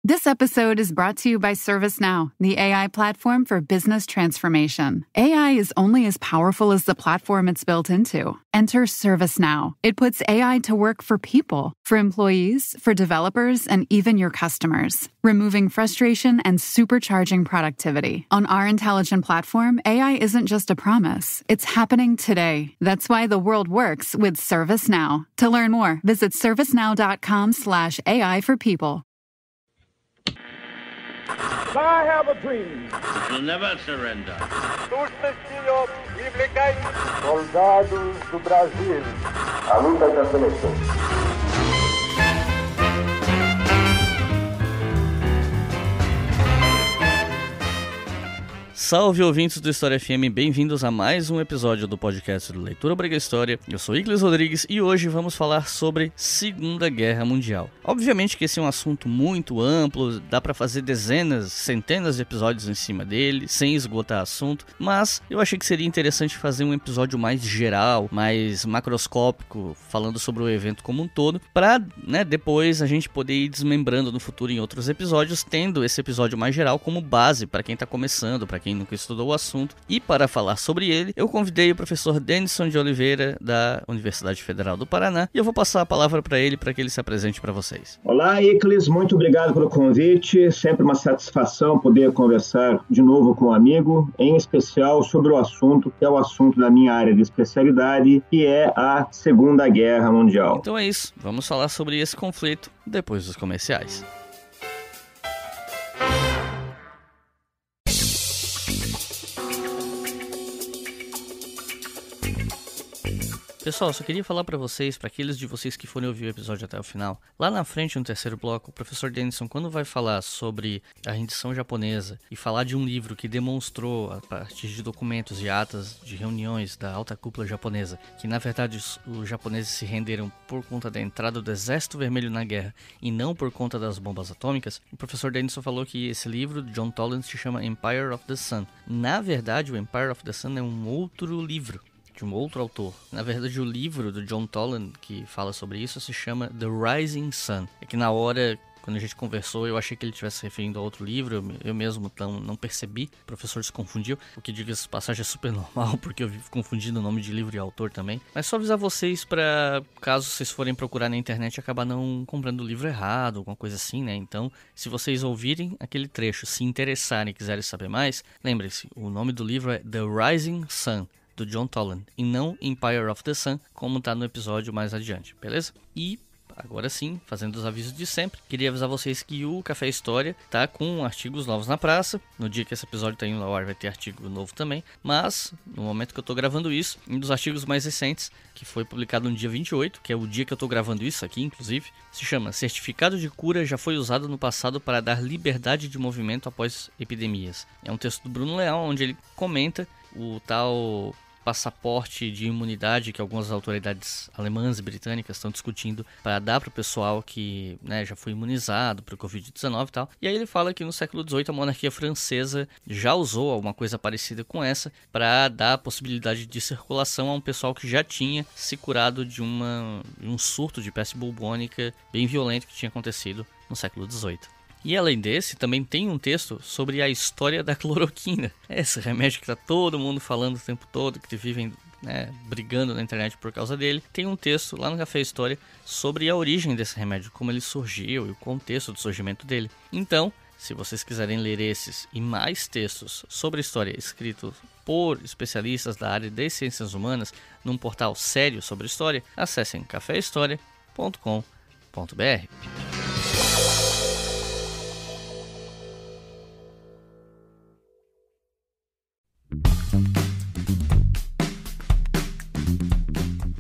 This episode is brought to you by ServiceNow, the AI platform for business transformation. AI is only as powerful as the platform it's built into. Enter ServiceNow. It puts AI to work for people, for employees, for developers, and even your customers, removing frustration and supercharging productivity. On our intelligent platform, AI isn't just a promise. It's happening today. That's why the world works with ServiceNow. To learn more, visit servicenow.com/AI for people. I have a dream. We'll never surrender. Soldados do Brasil. A luta da seleção. Salve, ouvintes do História FM, bem-vindos a mais um episódio do podcast do Leitura Obriga História. Eu sou Iclis Rodrigues e hoje vamos falar sobre Segunda Guerra Mundial. Obviamente que esse é um assunto muito amplo, dá pra fazer dezenas, centenas de episódios em cima dele, sem esgotar assunto, mas eu achei que seria interessante fazer um episódio mais geral, mais macroscópico, falando sobre o evento como um todo, pra, depois a gente poder ir desmembrando no futuro em outros episódios, tendo esse episódio mais geral como base pra quem tá começando, pra quem nunca estudou o assunto. E para falar sobre ele, eu convidei o professor Denison de Oliveira, da Universidade Federal do Paraná, e eu vou passar a palavra para ele, para que ele se apresente para vocês. Olá, Iclis, muito obrigado pelo convite, sempre uma satisfação poder conversar de novo com um amigo, em especial sobre o assunto, que é o assunto da minha área de especialidade, que é a Segunda Guerra Mundial. Então é isso, vamos falar sobre esse conflito depois dos comerciais. Pessoal, só queria falar pra vocês, pra aqueles de vocês que forem ouvir o episódio até o final, lá na frente, no terceiro bloco, o professor Denison, quando vai falar sobre a rendição japonesa e falar de um livro que demonstrou, a partir de documentos e atas de reuniões da alta cúpula japonesa, que na verdade os japoneses se renderam por conta da entrada do Exército Vermelho na guerra e não por conta das bombas atômicas, o professor Denison falou que esse livro, de John Toland, se chama Empire of the Sun. Na verdade, o Empire of the Sun é um outro livro, de um outro autor. Na verdade, o livro do John Toland que fala sobre isso se chama The Rising Sun. É que na hora, quando a gente conversou, eu achei que ele estivesse se referindo a outro livro, eu mesmo não percebi, o professor se confundiu, o que, diga-se de passagem, é super normal, porque eu vivo confundindo o nome de livro e autor também. Mas só avisar vocês para, caso vocês forem procurar na internet, acabar não comprando o livro errado, alguma coisa assim, né? Então, se vocês ouvirem aquele trecho, se interessarem e quiserem saber mais, lembrem-se, o nome do livro é The Rising Sun, do John Toland, e não Empire of the Sun, como tá no episódio mais adiante, beleza? E agora sim, fazendo os avisos de sempre, queria avisar vocês que o Café História tá com artigos novos na praça. No dia que esse episódio tá indo ao ar vai ter artigo novo também, mas no momento que eu tô gravando isso, um dos artigos mais recentes, que foi publicado no dia 28, que é o dia que eu tô gravando isso aqui, inclusive, se chama Certificado de Cura já foi usado no passado para dar liberdade de movimento após epidemias. É um texto do Bruno Leal, onde ele comenta o tal passaporte de imunidade que algumas autoridades alemãs e britânicas estão discutindo para dar para o pessoal que já foi imunizado para o Covid-19 e tal. E aí ele fala que no século XVIII a monarquia francesa já usou alguma coisa parecida com essa para dar a possibilidade de circulação a um pessoal que já tinha se curado de um surto de peste bubônica bem violento que tinha acontecido no século XVIII. E além desse, também tem um texto sobre a história da cloroquina. Esse remédio que tá todo mundo falando o tempo todo, que vivem brigando na internet por causa dele. Tem um texto lá no Café História sobre a origem desse remédio, como ele surgiu e o contexto do surgimento dele. Então, se vocês quiserem ler esses e mais textos sobre a história escritos por especialistas da área das ciências humanas num portal sério sobre história, acessem caféhistoria.com.br.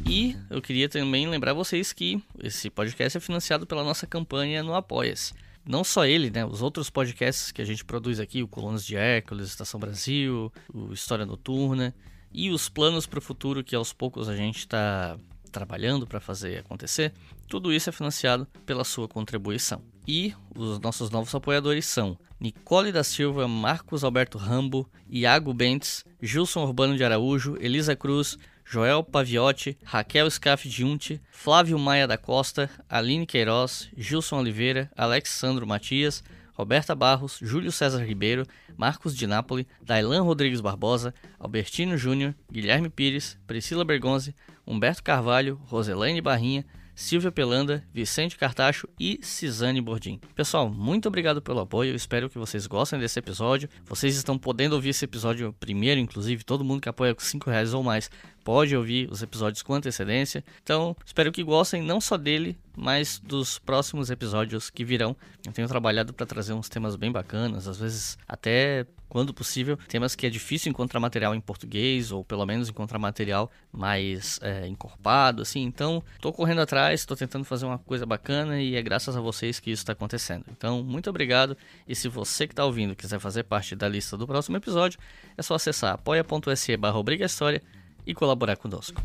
E eu queria também lembrar vocês que esse podcast é financiado pela nossa campanha no Apoia-se. Não só ele, os outros podcasts que a gente produz aqui, o Colunas de Hércules, Estação Brasil, o História Noturna e os planos para o futuro que aos poucos a gente está trabalhando para fazer acontecer, tudo isso é financiado pela sua contribuição. E os nossos novos apoiadores são Nicole da Silva, Marcos Alberto Rambo, Iago Bentes, Gilson Urbano de Araújo, Elisa Cruz, Joel Paviotti, Raquel Scaff Giunti, Flávio Maia da Costa, Aline Queiroz, Gilson Oliveira, Alexandro Matias, Roberta Barros, Júlio César Ribeiro, Marcos de Nápoli, Dailan Rodrigues Barbosa, Albertino Júnior, Guilherme Pires, Priscila Bergonzi, Humberto Carvalho, Roselaine Barrinha, Silvia Pelanda, Vicente Cartacho e Cisane Bordim. Pessoal, muito obrigado pelo apoio, eu espero que vocês gostem desse episódio. Vocês estão podendo ouvir esse episódio primeiro, inclusive, todo mundo que apoia com R$5 ou mais pode ouvir os episódios com antecedência. Então, espero que gostem não só dele, mas dos próximos episódios que virão. Eu tenho trabalhado para trazer uns temas bem bacanas, às vezes até, quando possível, temas que é difícil encontrar material em português, ou pelo menos encontrar material mais encorpado, assim. Então, estou correndo atrás, estou tentando fazer uma coisa bacana e é graças a vocês que isso está acontecendo. Então, muito obrigado. E se você que está ouvindo quiser fazer parte da lista do próximo episódio, é só acessar apoia.se/obrigahistoria e colaborar conosco.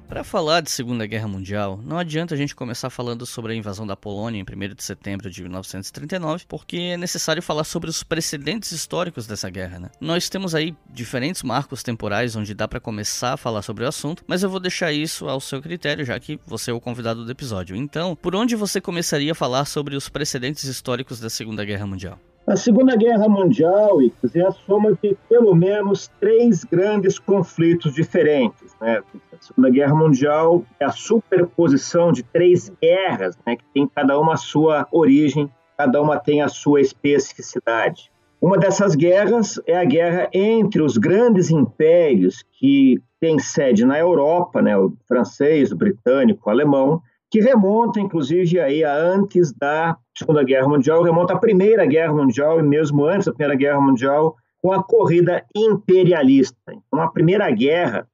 Para falar de Segunda Guerra Mundial, não adianta a gente começar falando sobre a invasão da Polônia em 1º de setembro de 1939, porque é necessário falar sobre os precedentes históricos dessa guerra, né? Nós temos aí diferentes marcos temporais onde dá para começar a falar sobre o assunto, mas eu vou deixar isso ao seu critério, já que você é o convidado do episódio. Então, por onde você começaria a falar sobre os precedentes históricos da Segunda Guerra Mundial? A Segunda Guerra Mundial é a soma de pelo menos 3 grandes conflitos diferentes, né? A Segunda Guerra Mundial é a superposição de 3 guerras, né, que tem cada uma a sua origem, cada uma tem a sua especificidade. Uma dessas guerras é a guerra entre os grandes impérios que têm sede na Europa, né, o francês, o britânico, o alemão, que remonta, inclusive, aí a antes da Segunda Guerra Mundial, remonta à Primeira Guerra Mundial e mesmo antes da Primeira Guerra Mundial, com a corrida imperialista. Então, a Primeira Guerra,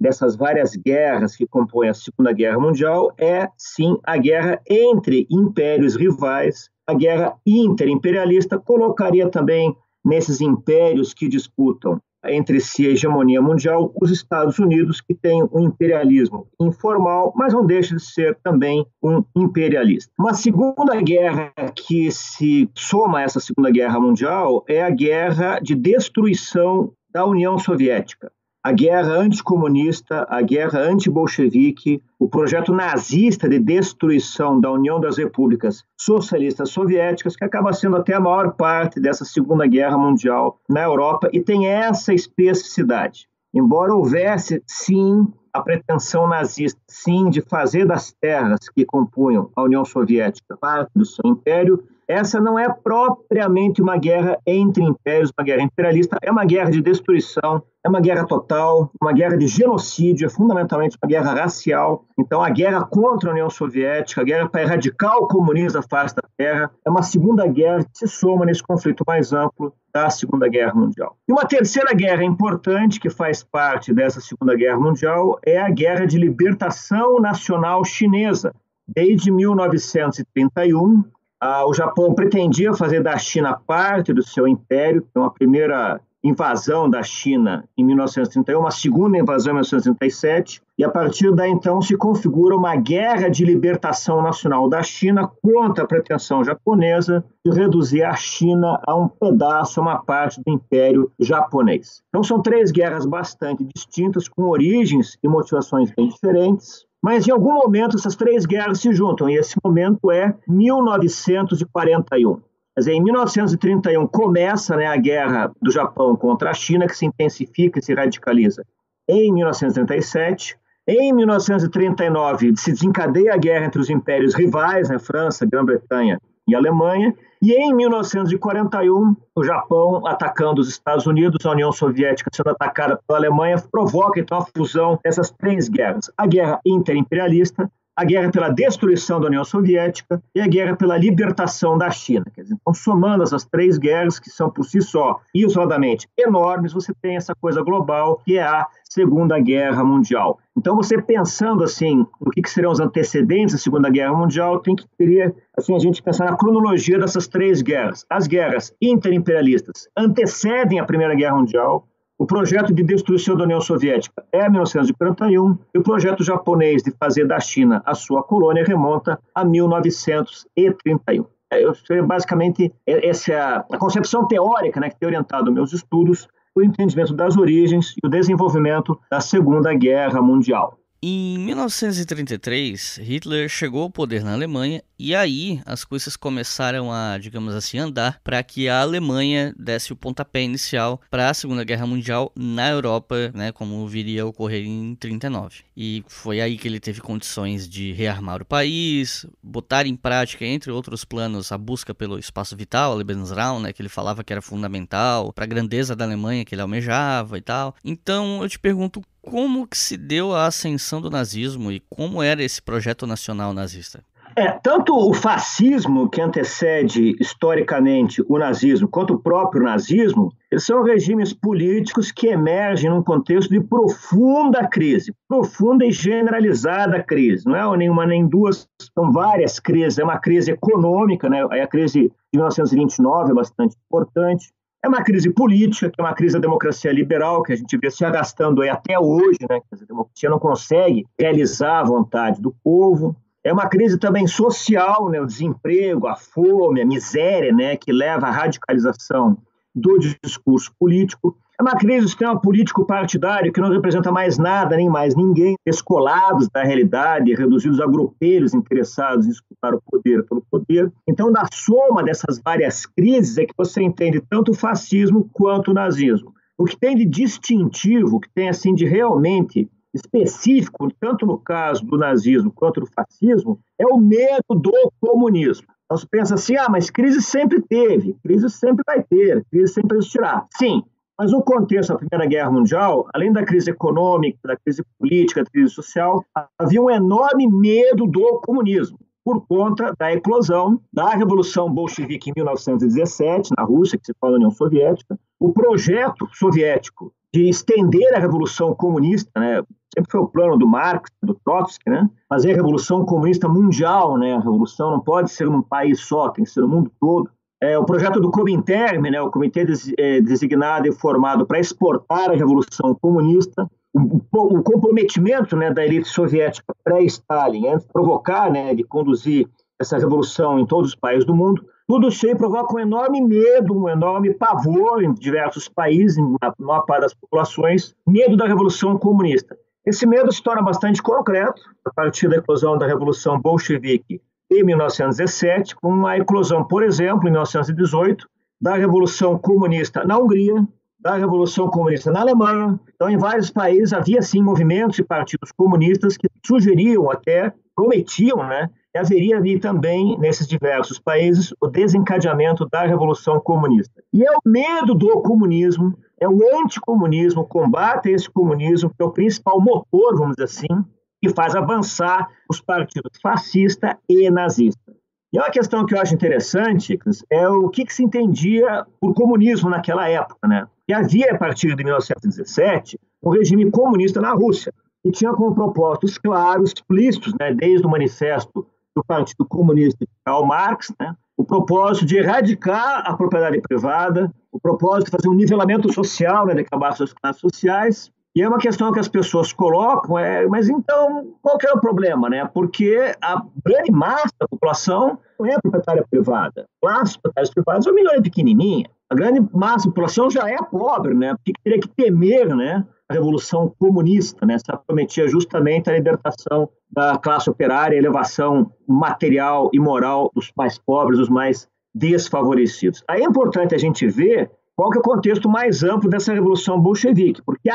dessas várias guerras que compõem a Segunda Guerra Mundial, é, sim, a guerra entre impérios rivais. A guerra interimperialista colocaria também nesses impérios que disputam entre si a hegemonia mundial, os Estados Unidos, que tem um imperialismo informal, mas não deixa de ser também um imperialista. Uma segunda guerra que se soma a essa Segunda Guerra Mundial é a guerra de destruição da União Soviética. A guerra anticomunista, a guerra antibolchevique, o projeto nazista de destruição da União das Repúblicas Socialistas Soviéticas, que acaba sendo até a maior parte dessa Segunda Guerra Mundial na Europa, e tem essa especificidade. Embora houvesse, sim, a pretensão nazista, sim, de fazer das terras que compunham a União Soviética parte do seu império, essa não é propriamente uma guerra entre impérios, uma guerra imperialista, é uma guerra de destruição, é uma guerra total, uma guerra de genocídio, é fundamentalmente uma guerra racial. Então, a guerra contra a União Soviética, a guerra para erradicar o comunismo da face da terra, é uma segunda guerra que se soma nesse conflito mais amplo da Segunda Guerra Mundial. E uma terceira guerra importante que faz parte dessa Segunda Guerra Mundial é a Guerra de Libertação Nacional Chinesa. Desde 1931, o Japão pretendia fazer da China parte do seu império, então a primeira invasão da China em 1931, uma segunda invasão em 1937, e a partir daí então se configura uma guerra de libertação nacional da China contra a pretensão japonesa de reduzir a China a um pedaço, uma parte do Império Japonês. Então são 3 guerras bastante distintas, com origens e motivações bem diferentes, mas em algum momento essas 3 guerras se juntam, e esse momento é 1941. Quer dizer, em 1931 começa, né, a guerra do Japão contra a China, que se intensifica e se radicaliza em 1937. Em 1939 se desencadeia a guerra entre os impérios rivais, né, França, Grã-Bretanha e Alemanha. E em 1941, o Japão atacando os Estados Unidos, a União Soviética sendo atacada pela Alemanha, provoca então a fusão dessas 3 guerras. A guerra interimperialista, a guerra pela destruição da União Soviética e a guerra pela libertação da China. Quer dizer, então, somando essas 3 guerras, que são por si só, isoladamente, enormes, você tem essa coisa global, que é a Segunda Guerra Mundial. Então, você pensando assim, no que seriam os antecedentes da Segunda Guerra Mundial, teria assim, a gente pensar na cronologia dessas 3 guerras. As guerras interimperialistas antecedem a Primeira Guerra Mundial, O projeto de destruição da União Soviética é 1941 e o projeto japonês de fazer da China a sua colônia remonta a 1931. Basicamente, essa é a concepção teórica, né, que tem orientado meus estudos, o entendimento das origens e o desenvolvimento da Segunda Guerra Mundial. Em 1933, Hitler chegou ao poder na Alemanha e aí as coisas começaram a, digamos assim, andar para que a Alemanha desse o pontapé inicial para a Segunda Guerra Mundial na Europa, né, como viria a ocorrer em 1939. E foi aí que ele teve condições de rearmar o país, botar em prática, entre outros planos, a busca pelo espaço vital, a Lebensraum, né, que ele falava que era fundamental para a grandeza da Alemanha que ele almejava e tal. Então eu te pergunto, como que se deu a ascensão do nazismo e como era esse projeto nacional nazista? Tanto o fascismo, que antecede historicamente o nazismo, quanto o próprio nazismo, eles são regimes políticos que emergem num contexto de profunda crise, profunda e generalizada crise. Não é nenhuma nem duas, são várias crises. É uma crise econômica, né? A crise de 1929 é bastante importante. É uma crise política, que é uma crise da democracia liberal, que a gente vê se arrastando aí até hoje, né? A democracia não consegue realizar a vontade do povo. É uma crise também social, né? O desemprego, a fome, a miséria, né? Que leva à radicalização do discurso político. É uma crise do sistema político-partidário que não representa mais nada, nem mais ninguém, descolados da realidade, reduzidos a grupelhos interessados em disputar o poder pelo poder. Então, na soma dessas várias crises é que você entende tanto o fascismo quanto o nazismo. O que tem de distintivo, o que tem assim de realmente específico, tanto no caso do nazismo quanto do fascismo, é o medo do comunismo. Então, se pensa assim, mas crise sempre teve, crise sempre vai ter, crise sempre existirá. Sim, mas no contexto da Primeira Guerra Mundial, além da crise econômica, da crise política, da crise social, havia um enorme medo do comunismo, por conta da eclosão da Revolução Bolchevique em 1917, na Rússia, que se fala da União Soviética. O projeto soviético de estender a Revolução Comunista, né, sempre foi o plano do Marx, do Trotsky, né, fazer a Revolução Comunista mundial, né, a revolução não pode ser num país só, tem que ser no mundo todo. O projeto do Comintern, né, o comitê designado e formado para exportar a Revolução Comunista, o comprometimento, né, da elite soviética pré-Stalin, antes de provocar, né, de conduzir essa revolução em todos os países do mundo, tudo isso aí provoca um enorme medo, um enorme pavor em diversos países, na maior parte das populações, medo da Revolução Comunista. Esse medo se torna bastante concreto a partir da eclosão da Revolução Bolchevique em 1917, com a eclosão, por exemplo, em 1918, da Revolução Comunista na Hungria, da Revolução Comunista na Alemanha. Então, em vários países havia, sim, movimentos e partidos comunistas que sugeriam, até prometiam, né, que haveria ali também, nesses diversos países, o desencadeamento da Revolução Comunista. E é o medo do comunismo, é o anticomunismo, o combate a esse comunismo, que é o principal motor, vamos dizer assim, que faz avançar os partidos fascista e nazista. E uma questão que eu acho interessante é o que se entendia por comunismo naquela época, né? E havia, a partir de 1917, um regime comunista na Rússia, que tinha como propósitos claros, explícitos, né, desde o manifesto do Partido Comunista de Karl Marx, né, o propósito de erradicar a propriedade privada, o propósito de fazer um nivelamento social, né, de acabar com as classes sociais. E é uma questão que as pessoas colocam, mas então, qual que é o problema, né? Porque a grande massa da população não é proprietária privada. Classes proprietárias privadas é uma minoria pequenininha. A grande massa da população já é pobre, né? Porque teria que temer, né, a Revolução Comunista, né? Essa prometia justamente a libertação da classe operária, a elevação material e moral dos mais pobres, dos mais desfavorecidos. Aí é importante a gente ver qual que é o contexto mais amplo dessa Revolução Bolchevique, porque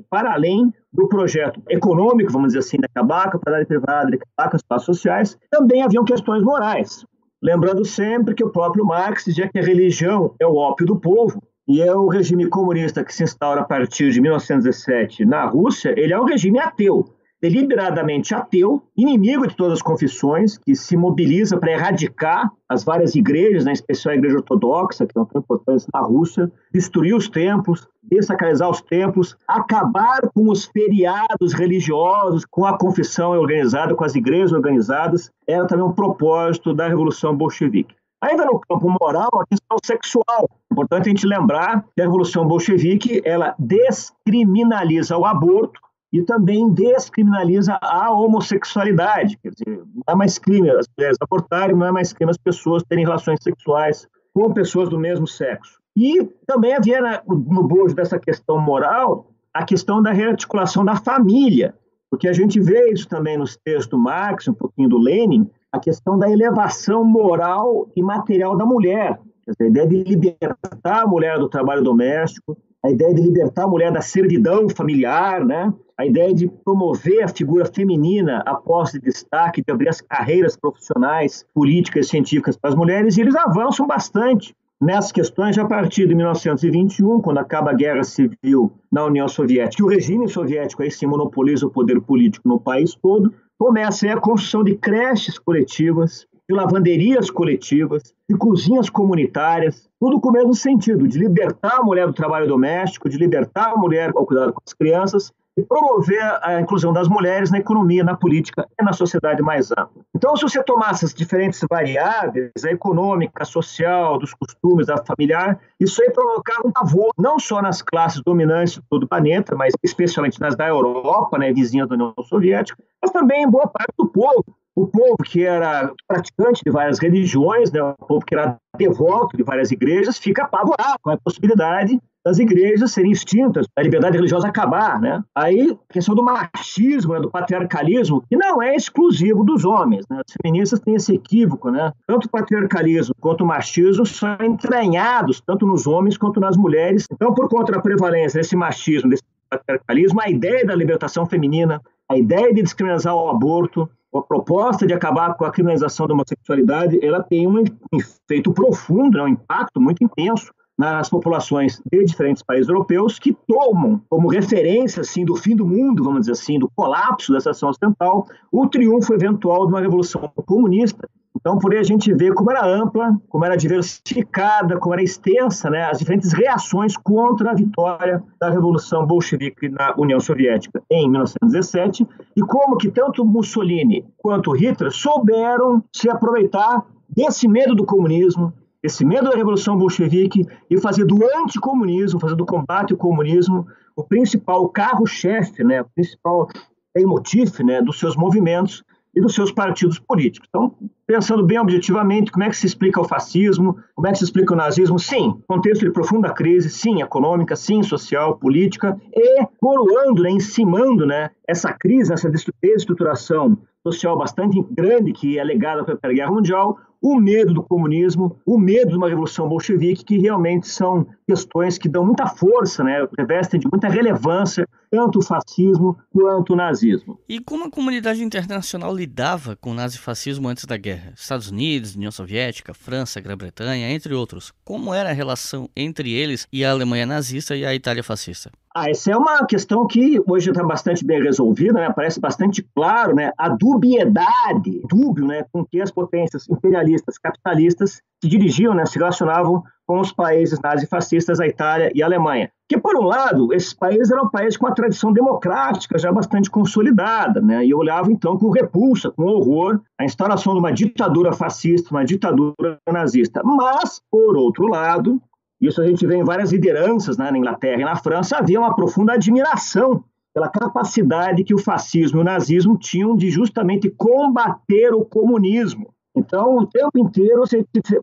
para além do projeto econômico, vamos dizer assim, de acabar com a propriedade privada, de acabar com as classes sociais, também haviam questões morais. Lembrando sempre que o próprio Marx dizia que a religião é o ópio do povo, e é o regime comunista que se instaura a partir de 1917 na Rússia, ele é um regime ateu, deliberadamente ateu, inimigo de todas as confissões, que se mobiliza para erradicar as várias igrejas, né, em especial a Igreja Ortodoxa, que não tem importância na Rússia, destruir os templos, dessacralizar os templos, acabar com os feriados religiosos, com a confissão organizada, com as igrejas organizadas, era também um propósito da Revolução Bolchevique. Ainda no campo moral, a questão sexual. É importante a gente lembrar que a Revolução Bolchevique ela descriminaliza o aborto e também descriminaliza a homossexualidade. Quer dizer, não é mais crime as mulheres abortarem, não é mais crime as pessoas terem relações sexuais com pessoas do mesmo sexo. E também havia no bojo dessa questão moral a questão da rearticulação da família, porque a gente vê isso também nos textos do Marx, um pouquinho do Lenin, a questão da elevação moral e material da mulher. Quer dizer, a ideia de libertar a mulher do trabalho doméstico, a ideia de libertar a mulher da servidão familiar, né? A ideia de promover a figura feminina a posse de destaque, de abrir as carreiras profissionais, políticas e científicas para as mulheres, e eles avançam bastante nessas questões já a partir de 1921, quando acaba a Guerra Civil na União Soviética. E o regime soviético aí se monopoliza o poder político no país todo, começa a construção de creches coletivas, de lavanderias coletivas, de cozinhas comunitárias, tudo com o mesmo sentido, de libertar a mulher do trabalho doméstico, de libertar a mulher ao cuidado com as crianças e promover a inclusão das mulheres na economia, na política e na sociedade mais ampla. Então, se você tomasse as diferentes variáveis, a econômica, a social, dos costumes, da familiar, isso aí provocava um pavor, não só nas classes dominantes de todo o planeta, mas especialmente nas da Europa, né, vizinha da União Soviética, mas também em boa parte do povo. O povo que era praticante de várias religiões, né, o povo que era devoto de várias igrejas, fica apavorado com a possibilidade das igrejas serem extintas, a liberdade religiosa acabar, né? Aí, a questão do machismo, né, do patriarcalismo, que não é exclusivo dos homens, né? As feministas têm esse equívoco, né? Tanto o patriarcalismo quanto o machismo são entranhados, tanto nos homens quanto nas mulheres. Então, por conta da prevalência desse machismo, desse patriarcalismo, a ideia da libertação feminina, a ideia de descriminalizar o aborto, a proposta de acabar com a criminalização da homossexualidade, ela tem um efeito profundo, né, um impacto muito intenso nas populações de diferentes países europeus que tomam como referência assim, do fim do mundo, vamos dizer assim, do colapso dessa ação ocidental, o triunfo eventual de uma revolução comunista. Então, por aí a gente vê como era ampla, como era diversificada, como era extensa, né, as diferentes reações contra a vitória da Revolução Bolchevique na União Soviética em 1917 e como que tanto Mussolini quanto Hitler souberam se aproveitar desse medo do comunismo, esse medo da Revolução Bolchevique e fazer do anticomunismo, fazer do combate ao comunismo o principal carro-chefe, né, o principal leitmotiv, né, dos seus movimentos e dos seus partidos políticos. Então, pensando bem objetivamente, como é que se explica o fascismo, como é que se explica o nazismo? Sim, contexto de profunda crise, sim, econômica, sim, social, política, e coroando, né, encimando, né, essa crise, essa desestruturação social bastante grande que é legada pela Guerra Mundial, o medo do comunismo, o medo de uma revolução bolchevique, que realmente são questões que dão muita força, né, revestem de muita relevância, tanto o fascismo quanto o nazismo. E como a comunidade internacional lidava com o nazifascismo antes da guerra? Estados Unidos, União Soviética, França, Grã-Bretanha, entre outros. Como era a relação entre eles e a Alemanha nazista e a Itália fascista? Essa é uma questão que hoje está bastante bem resolvida, né? Parece bastante claro, né? A dubiedade, dúbio, né? Com que as potências imperialistas, capitalistas se dirigiam, né? Se relacionavam com os países nazifascistas, a Itália e a Alemanha. Que, por um lado, esses países eram países com uma tradição democrática já bastante consolidada, né? E olhavam, então, com repulsa, com horror, a instauração de uma ditadura fascista, uma ditadura nazista. Mas, por outro lado, isso a gente vê em várias lideranças, né, na Inglaterra e na França, havia uma profunda admiração pela capacidade que o fascismo e o nazismo tinham de justamente combater o comunismo. Então, o tempo inteiro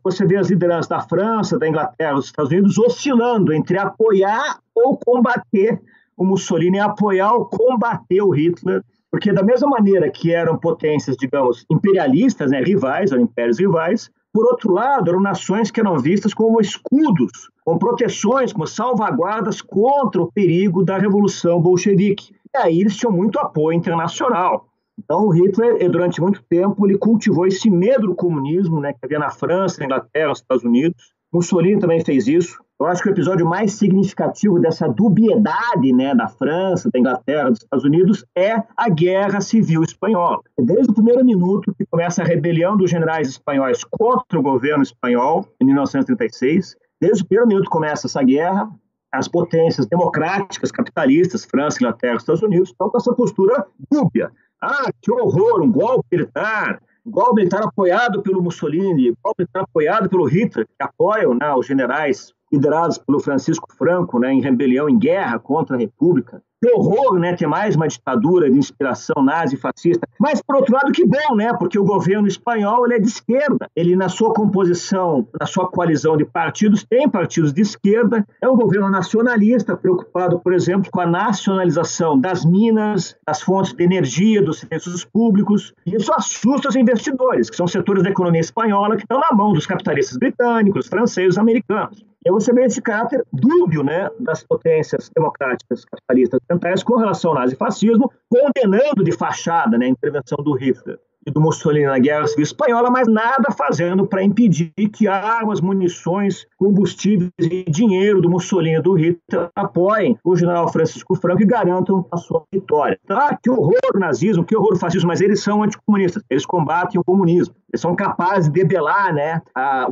você vê as lideranças da França, da Inglaterra, dos Estados Unidos oscilando entre apoiar ou combater o Mussolini, apoiar ou combater o Hitler, porque da mesma maneira que eram potências, digamos, imperialistas, né, rivais, eram impérios rivais, por outro lado, eram nações que eram vistas como escudos, como proteções, como salvaguardas contra o perigo da Revolução Bolchevique. E aí eles tinham muito apoio internacional. Então, o Hitler, durante muito tempo, ele cultivou esse medo do comunismo, né, que havia na França, na Inglaterra, nos Estados Unidos. Mussolini também fez isso. Eu acho que o episódio mais significativo dessa dubiedade, né, da França, da Inglaterra, dos Estados Unidos é a Guerra Civil Espanhola. Desde o primeiro minuto que começa a rebelião dos generais espanhóis contra o governo espanhol, em 1936, desde o primeiro minuto que começa essa guerra, as potências democráticas, capitalistas, França, Inglaterra, Estados Unidos, estão com essa postura dúbia. Que horror, um golpe militar, golpe militar apoiado pelo Mussolini, golpe militar apoiado pelo Hitler, que apoiam, né, os generais liderados pelo Francisco Franco, né, em rebelião, em guerra contra a República. Que horror, né, ter mais uma ditadura de inspiração nazi-fascista. Mas, por outro lado, que bom, né, porque o governo espanhol ele é de esquerda. Ele, na sua composição, na sua coalizão de partidos, tem partidos de esquerda. É um governo nacionalista, preocupado, por exemplo, com a nacionalização das minas, das fontes de energia, dos serviços públicos. E isso assusta os investidores, que são setores da economia espanhola que estão na mão dos capitalistas britânicos, franceses, americanos. E você vê esse caráter dúbio, né, das potências democráticas capitalistas ocidentais com relação ao nazifascismo, condenando de fachada, né, a intervenção do Hitler e do Mussolini na Guerra Civil Espanhola, mas nada fazendo para impedir que armas, munições, combustíveis e dinheiro do Mussolini e do Hitler apoiem o general Francisco Franco e garantam a sua vitória. Então, que horror o nazismo, que horror o fascismo, mas eles são anticomunistas, eles combatem o comunismo, eles são capazes de debelar, né,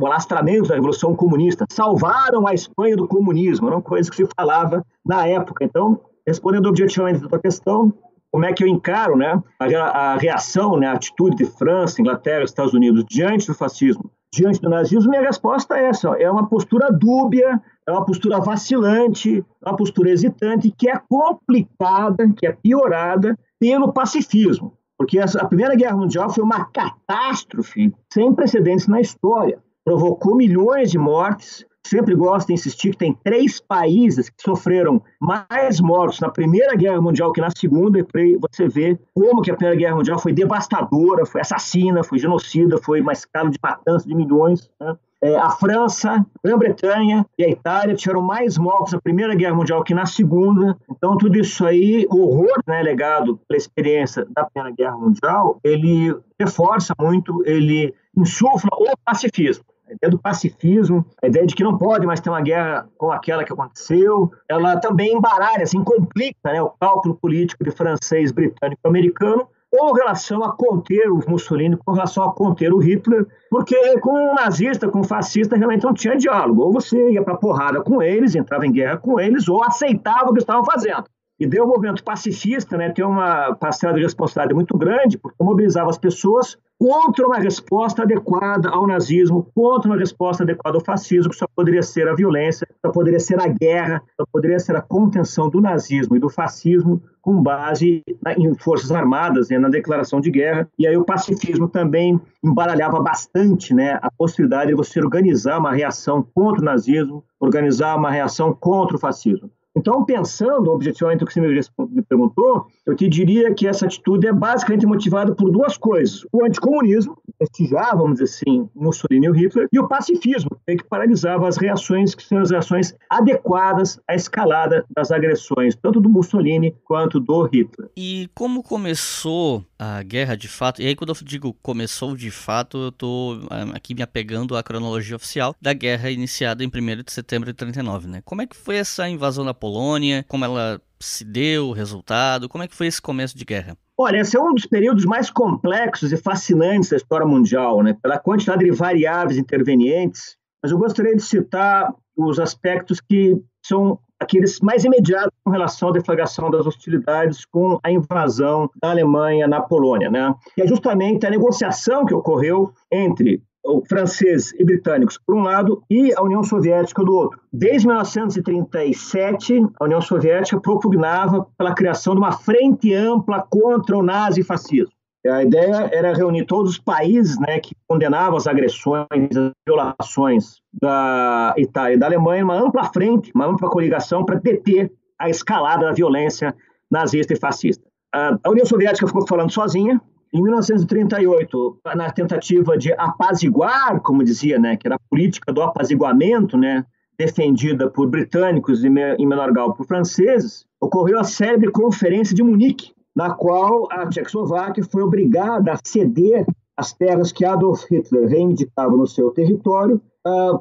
o alastramento da Revolução Comunista, salvaram a Espanha do comunismo, eram coisas que se falava na época. Então, respondendo objetivamente a tua questão, como é que eu encaro, né, a reação, né, a atitude de França, Inglaterra, Estados Unidos diante do fascismo, diante do nazismo? Minha resposta é essa: é uma postura dúbia, é uma postura vacilante, é uma postura hesitante, que é complicada, que é piorada pelo pacifismo. Porque a Primeira Guerra Mundial foi uma catástrofe sem precedentes na história. Provocou milhões de mortes. Sempre gosto de insistir que tem 3 países que sofreram mais mortos na Primeira Guerra Mundial que na Segunda, e você vê como que a Primeira Guerra Mundial foi devastadora, foi assassina, foi genocida, foi uma escala de matança de milhões, né? A França, a Grã-Bretanha e a Itália tiveram mais mortos na Primeira Guerra Mundial que na Segunda. Então, tudo isso aí, o horror, né, legado pela experiência da Primeira Guerra Mundial, ele reforça muito, ele insufla o pacifismo. A ideia do pacifismo, a ideia de que não pode mais ter uma guerra como aquela que aconteceu, ela também embaralha, assim, complica, né, o cálculo político de francês, britânico e americano com relação a conter o Mussolini, com relação a conter o Hitler, porque com o nazista, com o fascista, realmente não tinha diálogo. Ou você ia para porrada com eles, entrava em guerra com eles, ou aceitava o que estavam fazendo. E deu um movimento pacifista, né, tem uma parcela de responsabilidade muito grande, porque mobilizava as pessoas contra uma resposta adequada ao nazismo, contra uma resposta adequada ao fascismo, que só poderia ser a violência, só poderia ser a guerra, só poderia ser a contenção do nazismo e do fascismo com base em forças armadas, né, na declaração de guerra. E aí o pacifismo também embaralhava bastante, né, a possibilidade de você organizar uma reação contra o nazismo, organizar uma reação contra o fascismo. Então, pensando objetivamente o que você me perguntou, eu te diria que essa atitude é basicamente motivada por 2 coisas. O anticomunismo, que prestigiava, vamos dizer assim, Mussolini e o Hitler, e o pacifismo, que paralisava as reações, que são as reações adequadas à escalada das agressões, tanto do Mussolini quanto do Hitler. E como começou a guerra de fato? E aí, quando eu digo começou de fato, eu estou aqui me apegando à cronologia oficial da guerra iniciada em 1º de setembro de 1939, né? Como é que foi essa invasão da Polônia? Como ela se deu, o resultado? Como é que foi esse começo de guerra? Olha, esse é um dos períodos mais complexos e fascinantes da história mundial, né? Pela quantidade de variáveis intervenientes, mas eu gostaria de citar os aspectos que são aqueles mais imediatos com relação à deflagração das hostilidades com a invasão da Alemanha na Polônia, né? Que é justamente a negociação que ocorreu entre franceses e britânicos, por um lado, e a União Soviética, do outro. Desde 1937, a União Soviética propugnava pela criação de uma frente ampla contra o nazifascismo. A ideia era reunir todos os países, né, que condenavam as agressões, as violações da Itália e da Alemanha, uma ampla frente, uma ampla coligação para deter a escalada da violência nazista e fascista. A União Soviética ficou falando sozinha. Em 1938, na tentativa de apaziguar, como dizia, né, que era a política do apaziguamento, né, defendida por britânicos e, em menor grau, por franceses, ocorreu a célebre Conferência de Munique, na qual a Tchecoslováquia foi obrigada a ceder as terras que Adolf Hitler reivindicava no seu território,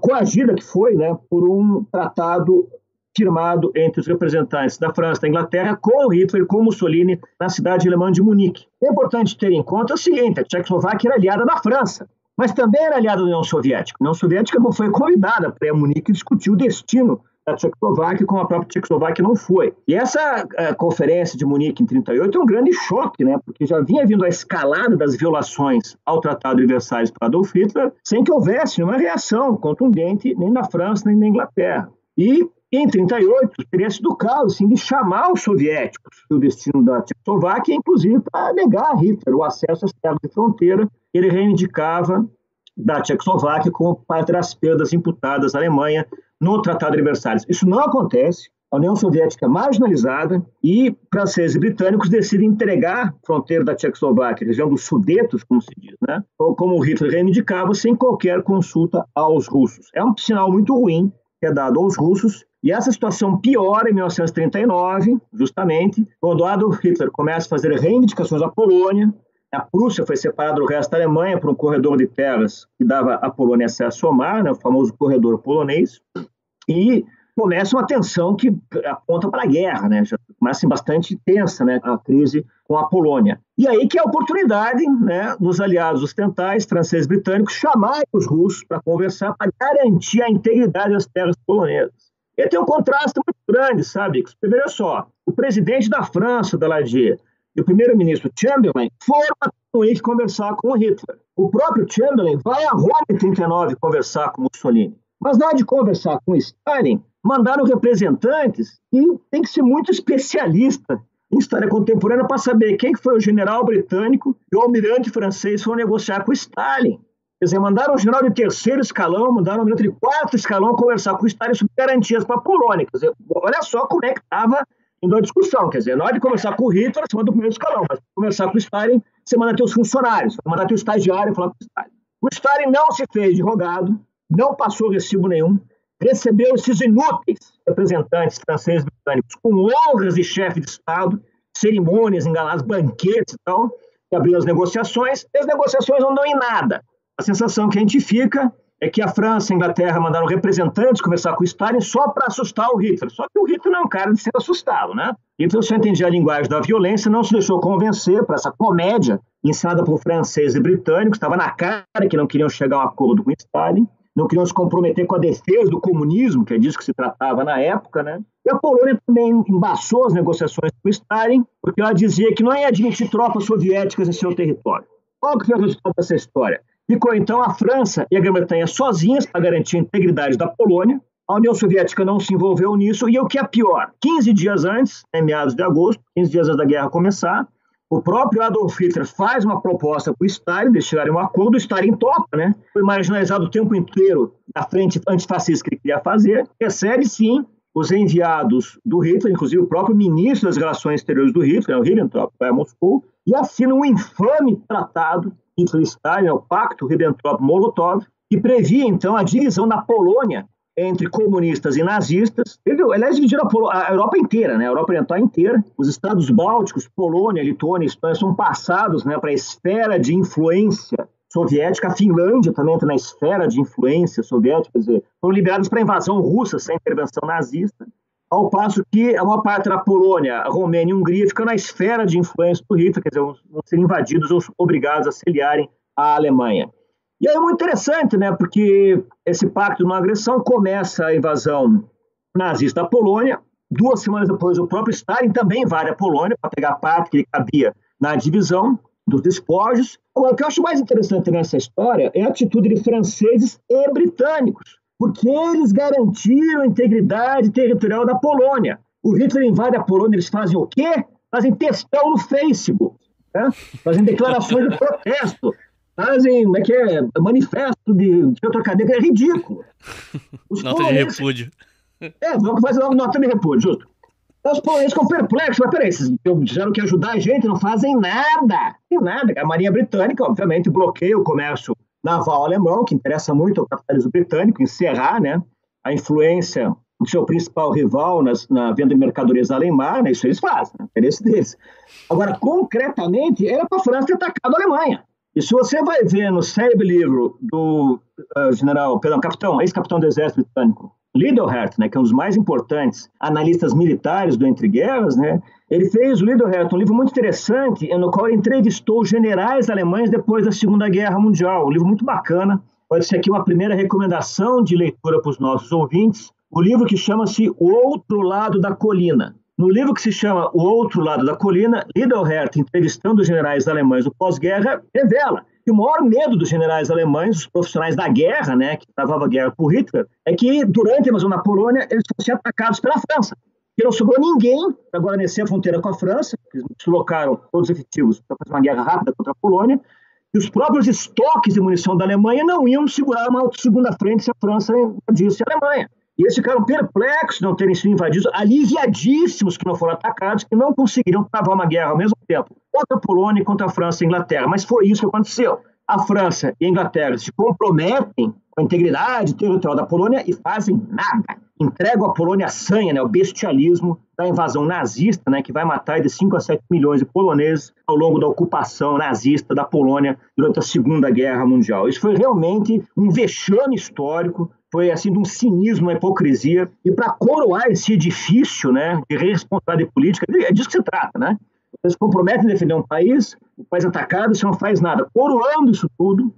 coagida que foi, né, por um tratado firmado entre os representantes da França e da Inglaterra com Hitler e com Mussolini na cidade alemã de Munique. É importante ter em conta o seguinte: a Tchecoslováquia era aliada da França, mas também era aliada da União Soviética. A União Soviética não foi convidada para ir a Munique discutir o destino da Tchecoslováquia, como a própria Tchecoslováquia não foi. E essa conferência de Munique em 1938 é um grande choque, né? Porque já vinha vindo a escalada das violações ao Tratado de Versalhes para Adolf Hitler, sem que houvesse uma reação contundente nem na França nem na Inglaterra. E em 1938, teria sido o caso assim, de chamar os soviéticos do destino da Tchecoslováquia, inclusive para negar a Hitler o acesso às terras de fronteira que ele reivindicava da Tchecoslováquia como parte das perdas imputadas à Alemanha no Tratado de Versalhes. Isso não acontece. A União Soviética é marginalizada e franceses e britânicos decidem entregar a fronteira da Tchecoslováquia, a região dos Sudetos, como se diz, né? Ou como Hitler reivindicava, sem qualquer consulta aos russos. É um sinal muito ruim que é dado aos russos. E essa situação piora em 1939, justamente, quando Adolf Hitler começa a fazer reivindicações à Polônia. A Prússia foi separada do resto da Alemanha por um corredor de terras que dava à Polônia acesso ao mar, né, o famoso corredor polonês, e começa uma tensão que aponta para a guerra, né, já começa bastante tensa, né, a crise com a Polônia. E aí que é a oportunidade, né, dos aliados ocidentais, franceses e britânicos, chamarem os russos para conversar, para garantir a integridade das terras polonesas. E tem um contraste muito grande, sabe? Veja só, o presidente da França, Daladier, e o primeiro-ministro Chamberlain foram a Munique conversar com o Hitler. O próprio Chamberlain vai a Roma em 1939 conversar com Mussolini. Mas na hora de conversar com Stalin, mandaram representantes e tem que ser muito especialista em história contemporânea para saber quem foi o general britânico e o almirante francês foram negociar com Stalin. Quer dizer, mandaram um general de terceiro escalão, mandaram um almirante de quarto escalão conversar com Stalin sobre garantias para a Polônia. Quer dizer, olha só como é que estava indo a discussão. Quer dizer, na hora de conversar com o Hitler, você manda o primeiro escalão, mas para conversar com o Stalin, você manda teus funcionários, vai mandar teu estagiário falar com o Stalin. O Stalin não se fez de rogado, não passou recibo nenhum, recebeu esses inúteis representantes franceses e britânicos com honras de chefe de Estado, cerimônias enganadas, banquetes e tal, que abriram as negociações, e as negociações não dão em nada. A sensação que a gente fica é que a França e a Inglaterra mandaram representantes conversar com o Stalin só para assustar o Hitler. Só que o Hitler não é um cara de ser assustado, né? Hitler só entendia a linguagem da violência, não se deixou convencer para essa comédia ensinada por franceses e britânicos, estava na cara que não queriam chegar a um acordo com o Stalin, não queriam se comprometer com a defesa do comunismo, que é disso que se tratava na época, né? E a Polônia também embaçou as negociações com o Stalin, porque ela dizia que não ia admitir tropas soviéticas em seu território. Qual que foi o resultado dessa história? Ficou então a França e a Grã-Bretanha sozinhas para garantir a integridade da Polônia. A União Soviética não se envolveu nisso. E o que é pior, 15 dias antes, em meados de agosto, 15 dias antes da guerra começar, o próprio Adolf Hitler faz uma proposta para o Stalin, de chegar a um acordo, o Stalin topa, né? Foi marginalizado o tempo inteiro da frente antifascista que ele queria fazer. Recebe, sim, os enviados do Hitler, inclusive o próprio ministro das Relações Exteriores do Hitler, o Ribbentrop, vai a Moscou, e assina um infame tratado Hitler-Stalin, o Pacto Ribbentrop-Molotov, que previa, então, a divisão da Polônia entre comunistas e nazistas. Aliás, dividiram a Europa inteira, né? A Europa Oriental inteira. Os estados bálticos, Polônia, Lituânia e Estônia, são passados, né, para a esfera de influência soviética. A Finlândia também entra na esfera de influência soviética, quer dizer, foram liberados para a invasão russa sem intervenção nazista. Ao passo que a maior parte da Polônia, a Romênia e a Hungria ficam na esfera de influência do Hitler, quer dizer, vão ser invadidos ou obrigados a se aliarem à Alemanha. E aí é muito interessante, né, porque esse pacto de não agressão começa a invasão nazista da Polônia. 2 semanas depois, o próprio Stalin também invade a Polônia para pegar a parte que ele cabia na divisão dos despojos. Agora, o que eu acho mais interessante nessa história é a atitude de franceses e britânicos, porque eles garantiram a integridade territorial da Polônia. O Hitler invade a Polônia, eles fazem o quê? Fazem textão no Facebook, né? Fazem declarações de protesto, fazem manifesto de trocadilho, é ridículo. Nota de repúdio. Vamos fazer uma nota de repúdio, justo. Os poloneses ficam perplexos, mas peraí, vocês disseram que ajudar a gente, não fazem nada. Não tem nada. A Marinha Britânica, obviamente, bloqueia o comércio naval alemão, que interessa muito ao capitalismo britânico, encerrar, né, a influência do seu principal rival na venda de mercadorias além mar, né, isso eles fazem, né, interesse deles. Agora, concretamente, era para a França ter atacado a Alemanha. E se você vai ver no célebre livro do ex-capitão do exército britânico, Liddell-Hart, né, que é um dos mais importantes analistas militares do Entre Guerras, né, ele fez, o Liddell-Hart, um livro muito interessante, no qual ele entrevistou generais alemães depois da Segunda Guerra Mundial. Um livro muito bacana, pode ser aqui uma primeira recomendação de leitura para os nossos ouvintes. o livro que chama-se O Outro Lado da Colina. No livro que se chama O Outro Lado da Colina, Lidl-Herth, entrevistando os generais alemães do pós-guerra, revela que o maior medo dos generais alemães, os profissionais da guerra, né, que travavam a guerra por Hitler, é que durante a invasão da Polônia eles fossem atacados pela França. Que não sobrou ninguém para guarnecer a fronteira com a França, eles deslocaram todos os efetivos para fazer uma guerra rápida contra a Polônia, e os próprios estoques de munição da Alemanha não iam segurar uma segunda frente se a França invadisse a Alemanha. E eles ficaram perplexos de não terem sido invadidos, aliviadíssimos que não foram atacados, que não conseguiriam travar uma guerra ao mesmo tempo contra a Polônia e contra a França e a Inglaterra. Mas foi isso que aconteceu. A França e a Inglaterra se comprometem com a integridade territorial da Polônia e fazem nada. Entregam a Polônia à sanha, né, o bestialismo da invasão nazista, né, que vai matar de 5 a 7 milhões de poloneses ao longo da ocupação nazista da Polônia durante a Segunda Guerra Mundial. Isso foi realmente um vexame histórico, foi assim de um cinismo, uma hipocrisia. E para coroar esse edifício, né, de responsabilidade política, é disso que se trata, né? Eles se comprometem a defender um país, o país atacado, você não faz nada. Coroando isso tudo,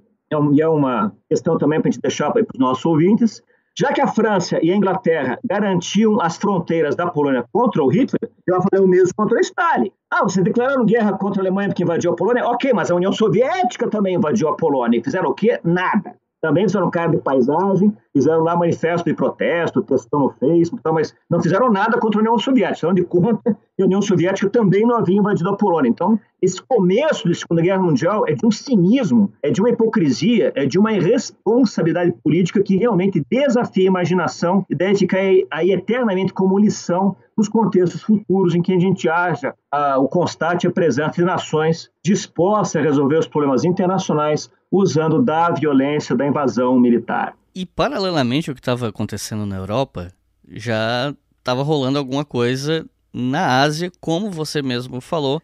e é uma questão também para a gente deixar para os nossos ouvintes, já que a França e a Inglaterra garantiam as fronteiras da Polônia contra o Hitler, eu falei o mesmo contra o Stalin. Vocês declararam guerra contra a Alemanha porque invadiu a Polônia? Ok, mas a União Soviética também invadiu a Polônia. E fizeram o quê? Nada. Também fizeram cara de paisagem, fizeram lá manifesto de protesto, textão no Facebook, mas não fizeram nada contra a União Soviética. Fizeram de conta que a União Soviética também não havia invadido a Polônia. Então, esse começo da Segunda Guerra Mundial é de um cinismo, é de uma hipocrisia, é de uma irresponsabilidade política que realmente desafia a imaginação e deve ficar aí eternamente como lição nos contextos futuros em que a gente acha o constante e a presença de nações dispostas a resolver os problemas internacionais usando da violência da invasão militar. E paralelamente ao que estava acontecendo na Europa, já estava rolando alguma coisa na Ásia, como você mesmo falou,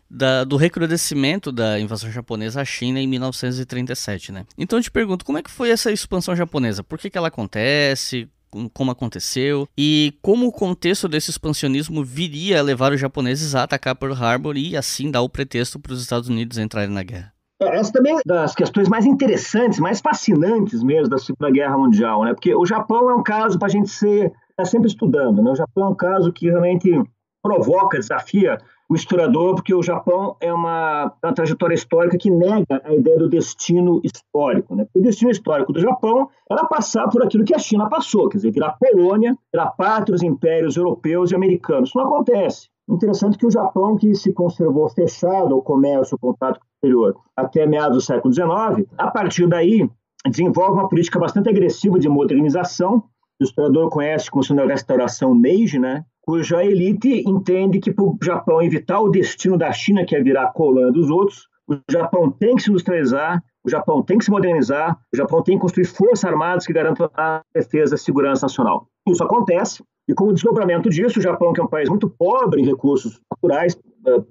do recrudescimento da invasão japonesa à China em 1937, né? Então eu te pergunto, como é que foi essa expansão japonesa? Por que ela acontece? Como aconteceu? E como o contexto desse expansionismo viria a levar os japoneses a atacar Pearl Harbor e assim dar o pretexto para os Estados Unidos entrarem na guerra? Essa também é das questões mais interessantes, mais fascinantes mesmo da Segunda Guerra Mundial, né? Porque o Japão é um caso para a gente estar sempre estudando, né? O Japão é um caso que realmente provoca, desafia o historiador, porque o Japão é uma trajetória histórica que nega a ideia do destino histórico, né? O destino histórico do Japão era passar por aquilo que a China passou, quer dizer, virar colônia, virar pátria dos impérios europeus e americanos. Isso não acontece. Interessante que o Japão, que se conservou fechado ao comércio, ao contato com o exterior, até meados do século XIX, a partir daí desenvolve uma política bastante agressiva de modernização. O historiador conhece como sendo a restauração Meiji, né? Cuja elite entende que para o Japão evitar o destino da China, que é virar colônia dos outros, o Japão tem que se industrializar, o Japão tem que se modernizar, o Japão tem que construir forças armadas que garantam a defesa e a segurança nacional. Isso acontece, e com o desdobramento disso, o Japão, que é um país muito pobre em recursos naturais,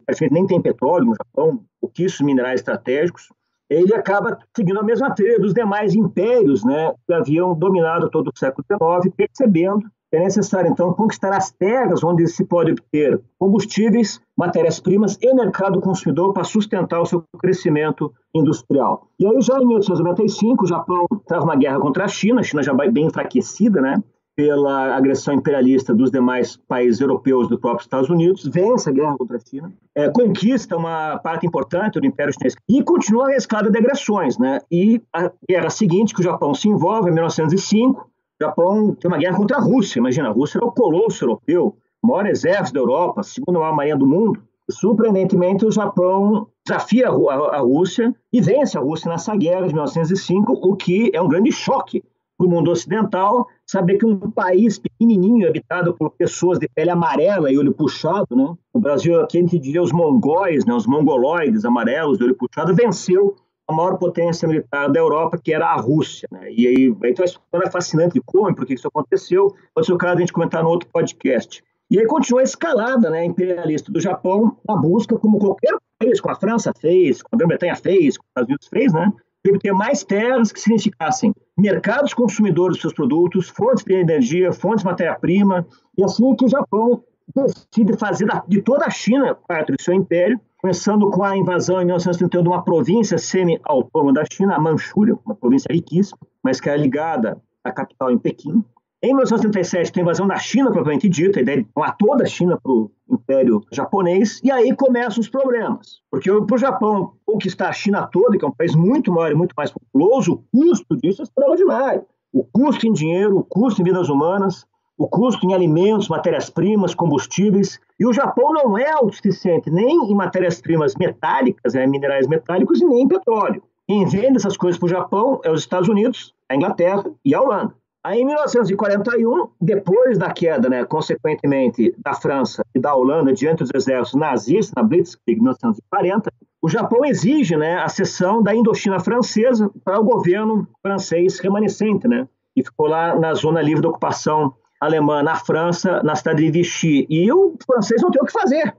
praticamente nem tem petróleo no Japão, pouquíssimos minerais estratégicos, ele acaba seguindo a mesma trilha dos demais impérios, né, que haviam dominado todo o século XIX, percebendo que é necessário, então, conquistar as terras onde se pode obter combustíveis, matérias-primas e mercado consumidor para sustentar o seu crescimento industrial. E aí, já em 1895, o Japão trava uma guerra contra a China já bem enfraquecida, né, pela agressão imperialista dos demais países europeus do próprio Estados Unidos, vence a guerra contra a China, conquista uma parte importante do Império Chinês e continua a escalada de agressões, né? E a guerra seguinte, que o Japão se envolve, em 1905, o Japão tem uma guerra contra a Rússia. Imagina, a Rússia era o colosso europeu, o maior exército da Europa, a segunda maior marinha do mundo. E, surpreendentemente, o Japão desafia a Rússia e vence a Rússia nessa guerra de 1905, o que é um grande choque para o mundo ocidental, saber que um país pequenininho, habitado por pessoas de pele amarela e olho puxado, né? O Brasil, aqui a gente diria os mongóis, né? Os mongoloides amarelos de olho puxado, venceu a maior potência militar da Europa, que era a Rússia, né? E aí então, a história é fascinante de como, por que isso aconteceu, pode ser o caso de a gente comentar no outro podcast. E aí continua a escalada, né, imperialista do Japão, na busca, como qualquer país, como a França fez, como a Grã-Bretanha fez, como os Estados Unidos fez, né? Teve que ter mais terras que significassem mercados consumidores dos seus produtos, fontes de energia, fontes de matéria-prima, e assim que o Japão decide fazer de toda a China parte do seu império, começando com a invasão em 1931 de uma província semi-autônoma da China, a Manchúria, uma província riquíssima, mas que era ligada à capital em Pequim. Em 1937 tem a invasão da China, propriamente dita, a ideia de tomar toda a China para o Império Japonês, e aí começam os problemas. Porque para o Japão conquistar a China toda, que é um país muito maior e muito mais populoso, o custo disso é extraordinário. O custo em dinheiro, o custo em vidas humanas, o custo em alimentos, matérias-primas, combustíveis. E o Japão não é autossuficiente nem em matérias-primas metálicas, minerais metálicos, e nem em petróleo. Quem vende essas coisas para o Japão é os Estados Unidos, a Inglaterra e a Holanda. Aí, em 1941, depois da queda, consequentemente, da França e da Holanda diante dos exércitos nazistas, na Blitzkrieg de 1940, o Japão exige a cessão da Indochina francesa para o governo francês remanescente, que ficou lá na zona livre da ocupação alemã, na França, na cidade de Vichy. E os franceses não têm o que fazer.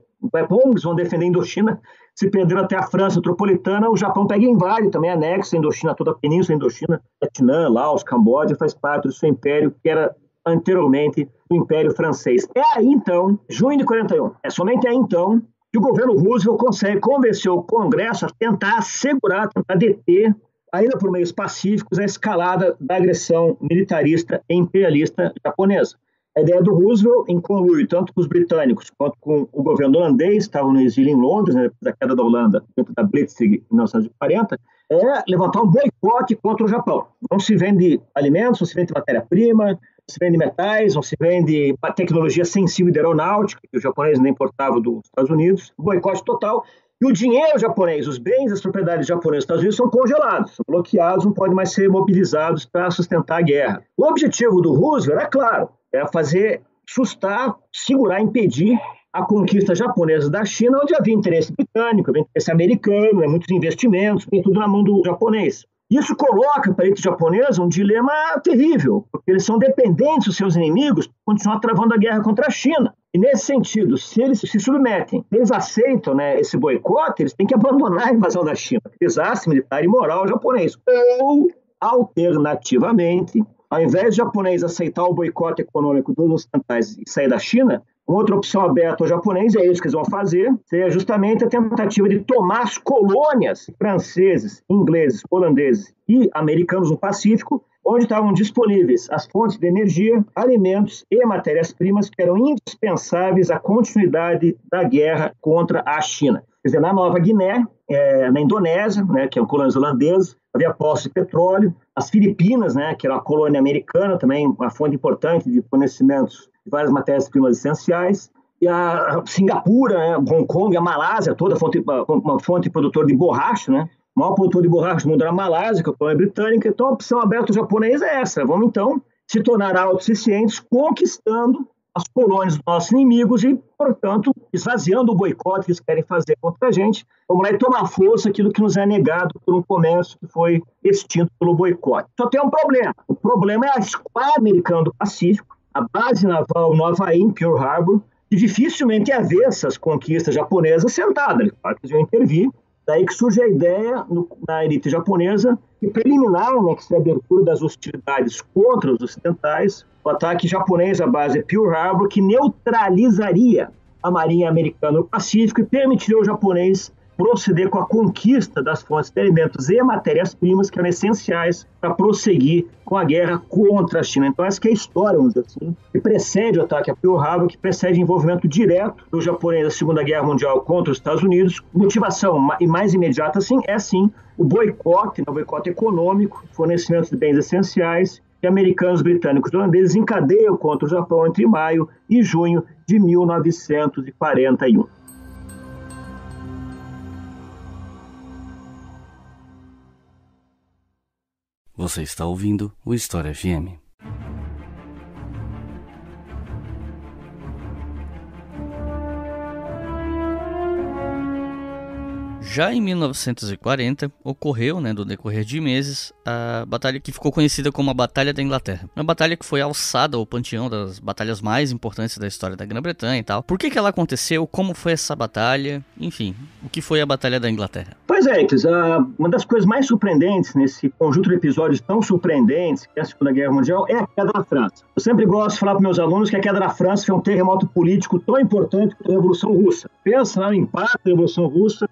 Como eles vão defender a Indochina? Se perderam até a França metropolitana, o Japão pega e invade, também anexa a Indochina, toda a península Indochina, Vietnã, Laos, Camboja, faz parte do seu império, que era anteriormente do Império Francês. É aí, então, junho de 41, é somente aí, então, que o governo Roosevelt consegue convencer o Congresso a tentar assegurar, tentar deter, ainda por meios pacíficos, a escalada da agressão militarista e imperialista japonesa. A ideia do Roosevelt, em conluio tanto com os britânicos quanto com o governo holandês, estavam no exílio em Londres, depois da queda da Holanda, dentro da Blitzkrieg em 1940, é levantar um boicote contra o Japão. Não se vende alimentos, não se vende matéria-prima, não se vende metais, não se vende tecnologia sensível de aeronáutica, que os japoneses nem importavam dos Estados Unidos, boicote total. E o dinheiro japonês, os bens, as propriedades japonesas dos Estados Unidos são congelados, são bloqueados, não podem mais ser mobilizados para sustentar a guerra. O objetivo do Roosevelt é claro, é fazer sustar, segurar, impedir a conquista japonesa da China, onde havia interesse britânico, havia interesse americano, muitos investimentos, tem tudo na mão do japonês. Isso coloca para a elite japonesa um dilema terrível, porque eles são dependentes dos seus inimigos para continuar travando a guerra contra a China. E nesse sentido, se eles se submetem, se eles aceitam esse boicote, eles têm que abandonar a invasão da China, desastre militar e moral japonês. Ou, alternativamente, ao invés de japonês aceitar o boicote econômico dos ocidentais e sair da China, uma outra opção aberta ao japonês, é isso que eles vão fazer, seria justamente a tentativa de tomar as colônias franceses, ingleses, holandeses e americanos no Pacífico, onde estavam disponíveis as fontes de energia, alimentos e matérias-primas que eram indispensáveis à continuidade da guerra contra a China. Quer dizer, na Nova Guiné, na Indonésia, que é uma colônia holandesa, havia poços de petróleo. As Filipinas, que era uma colônia americana, também uma fonte importante de fornecimentos de várias matérias-primas essenciais. E a Singapura, Hong Kong, a Malásia, toda uma fonte produtora de borracha, O maior produtor de borracha do mundo era a Malásia, que é a colônia britânica. Então, a opção aberta japonesa é essa. Vamos, então, se tornar autossuficientes, conquistando as colônias dos nossos inimigos e, portanto, esvaziando o boicote que eles querem fazer contra a gente. Vamos lá e tomar força aquilo que nos é negado por um comércio que foi extinto pelo boicote. Só tem um problema. O problema é a esquadra americana do Pacífico, a base naval no Havaí, em Pearl Harbor, que dificilmente havia essas conquistas japonesas sentadas. Claro que eles iam intervir. Daí que surge a ideia na elite japonesa de preliminar, que seria a abertura das hostilidades contra os ocidentais, o ataque japonês à base de Pearl Harbor, que neutralizaria a marinha americana no Pacífico e permitiria ao japonês proceder com a conquista das fontes de alimentos e matérias-primas que eram essenciais para prosseguir com a guerra contra a China. Então essa que é a história, vamos dizer assim, que precede o ataque a Pearl Harbor, que precede o envolvimento direto do japonês na Segunda Guerra Mundial contra os Estados Unidos. Motivação e mais imediata, é o boicote, o boicote econômico, fornecimento de bens essenciais, que americanos, britânicos e holandeses encadeiam contra o Japão entre maio e junho de 1941. Você está ouvindo o História FM. Já em 1940, ocorreu, no decorrer de meses, a batalha que ficou conhecida como a Batalha da Inglaterra. Uma batalha que foi alçada ao panteão das batalhas mais importantes da história da Grã-Bretanha e tal. Por que ela aconteceu? Como foi essa batalha? Enfim, o que foi a Batalha da Inglaterra? Pois é, uma das coisas mais surpreendentes nesse conjunto de episódios tão surpreendentes que é a Segunda Guerra Mundial é a queda da França. Eu sempre gosto de falar para meus alunos que a queda da França foi um terremoto político tão importante quanto a Revolução Russa. Pensa no impacto da Revolução Russa,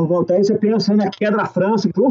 Então, aí você pensa na queda da França, que foi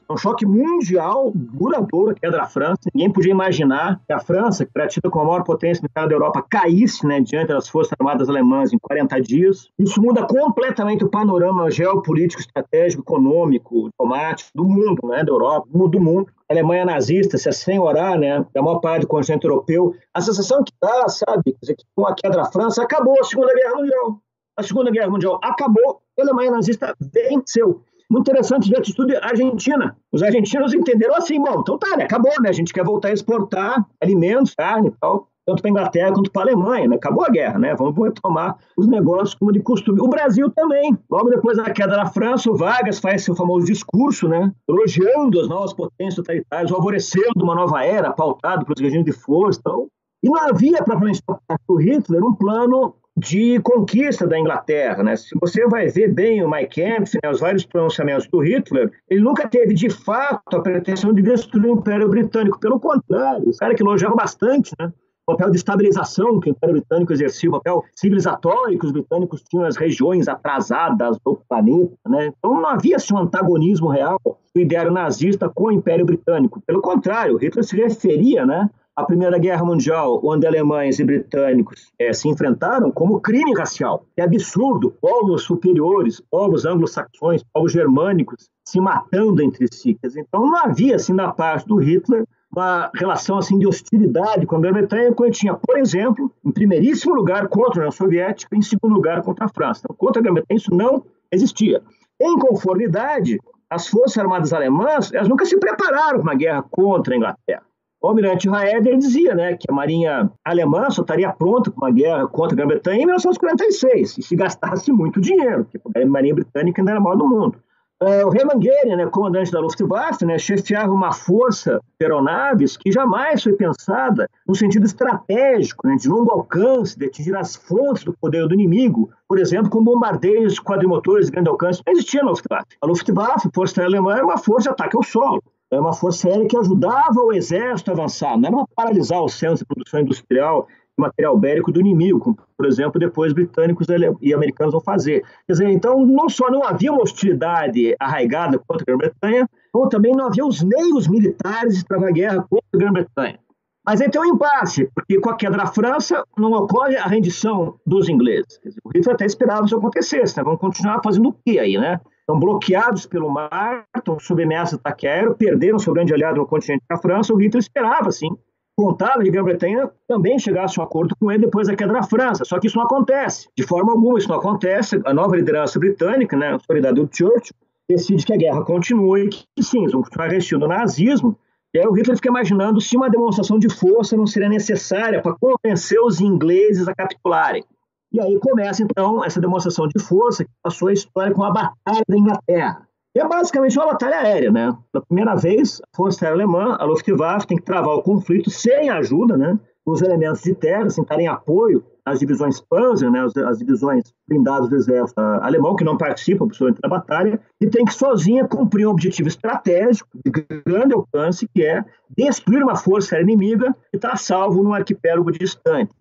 um choque mundial, duradouro a queda da França. Ninguém podia imaginar que a França, que era tida como a maior potência militar da Europa, caísse, né, diante das forças armadas alemãs em 40 dias. Isso muda completamente o panorama geopolítico, estratégico, econômico, diplomático do mundo, né, da Europa, do mundo. A Alemanha nazista se assenhorar, né, da maior parte do continente europeu. A sensação que dá, sabe, quer dizer, que com a queda da França acabou a Segunda Guerra Mundial. A Segunda Guerra Mundial acabou, a Alemanha nazista venceu. Muito interessante ver a atitude argentina. Os argentinos entenderam assim, bom, então tá, né, acabou, né, a gente quer voltar a exportar alimentos, carne e tal, tanto para a Inglaterra quanto para a Alemanha, né, acabou a guerra, né, vamos retomar os negócios como de costume. O Brasil também, logo depois da queda da França, o Vargas faz seu famoso discurso, né, elogiando as novas potências totalitárias, favorecendo uma nova era, pautado pelos regimes de força, então, e não havia, propriamente, do Hitler, um plano de conquista da Inglaterra, né? Se você vai ver bem o Mein Kampf, né, os vários pronunciamentos do Hitler, ele nunca teve, de fato, a pretensão de destruir o Império Britânico. Pelo contrário, os caras que elogiavam bastante, né, o papel de estabilização que o Império Britânico exercia, o papel civilizatório que os britânicos tinham nas regiões atrasadas do planeta, né? Então não havia assim, um antagonismo real do ideário nazista com o Império Britânico. Pelo contrário, Hitler se referia, né, a Primeira Guerra Mundial, onde alemães e britânicos se enfrentaram, como crime racial. É absurdo, povos superiores, povos anglo-saxões, povos germânicos se matando entre si. Então não havia, assim, da parte do Hitler, uma relação assim, de hostilidade com a Grã-Bretanha, quando tinha, por exemplo, em primeiríssimo lugar contra a União Soviética, em segundo lugar contra a França. Então, contra a Grã-Bretanha isso não existia. Em conformidade, as forças armadas alemãs, elas nunca se prepararam para uma guerra contra a Inglaterra. O almirante Raeder dizia, né, que a marinha alemã só estaria pronta para uma guerra contra a Grã-Bretanha em 1946, e se gastasse muito dinheiro, porque a marinha britânica ainda era a maior do mundo. O Hermann Göring, né, comandante da Luftwaffe, né, chefiava uma força de aeronaves que jamais foi pensada no sentido estratégico, né, de longo alcance, de atingir as fontes do poder do inimigo, por exemplo, com bombardeios quadrimotores de grande alcance. Não existia na Luftwaffe. A Luftwaffe, força alemã, era uma força de ataque ao solo. Era uma força aérea que ajudava o exército a avançar, não era para paralisar os centros de produção industrial e material bélico do inimigo, como, por exemplo, depois britânicos e americanos vão fazer. Quer dizer, então, não só não havia uma hostilidade arraigada contra a Grã-Bretanha, como também não havia os meios militares de travar guerra contra a Grã-Bretanha. Mas aí tem um impasse, porque com a queda da França não ocorre a rendição dos ingleses. Quer dizer, o Hitler até esperava que isso acontecesse, né? Vamos continuar fazendo o quê aí, né? Estão bloqueados pelo mar, estão sob ameaça de ataque aéreo, perderam seu grande aliado no continente da França. O Hitler esperava, sim, contava que a Grã-Bretanha também chegasse a um acordo com ele depois da queda da França. Só que isso não acontece. De forma alguma, isso não acontece. A nova liderança britânica, né, a autoridade do Churchill, decide que a guerra continue e que, sim, eles vão continuar resistindo ao nazismo. E aí o Hitler fica imaginando se uma demonstração de força não seria necessária para convencer os ingleses a capitularem. E aí começa, então, essa demonstração de força que passou a história com a Batalha da Inglaterra. E é basicamente uma batalha aérea, né? Pela primeira vez, a Força Aérea Alemã, a Luftwaffe, tem que travar o conflito sem a ajuda, né, dos elementos de terra, sem estar em apoio às divisões Panzer, né, as divisões blindadas do exército alemão, que não participam, principalmente, da batalha, e tem que sozinha cumprir um objetivo estratégico de grande alcance, que é destruir uma força aérea inimiga que está salvo num arquipélago distante.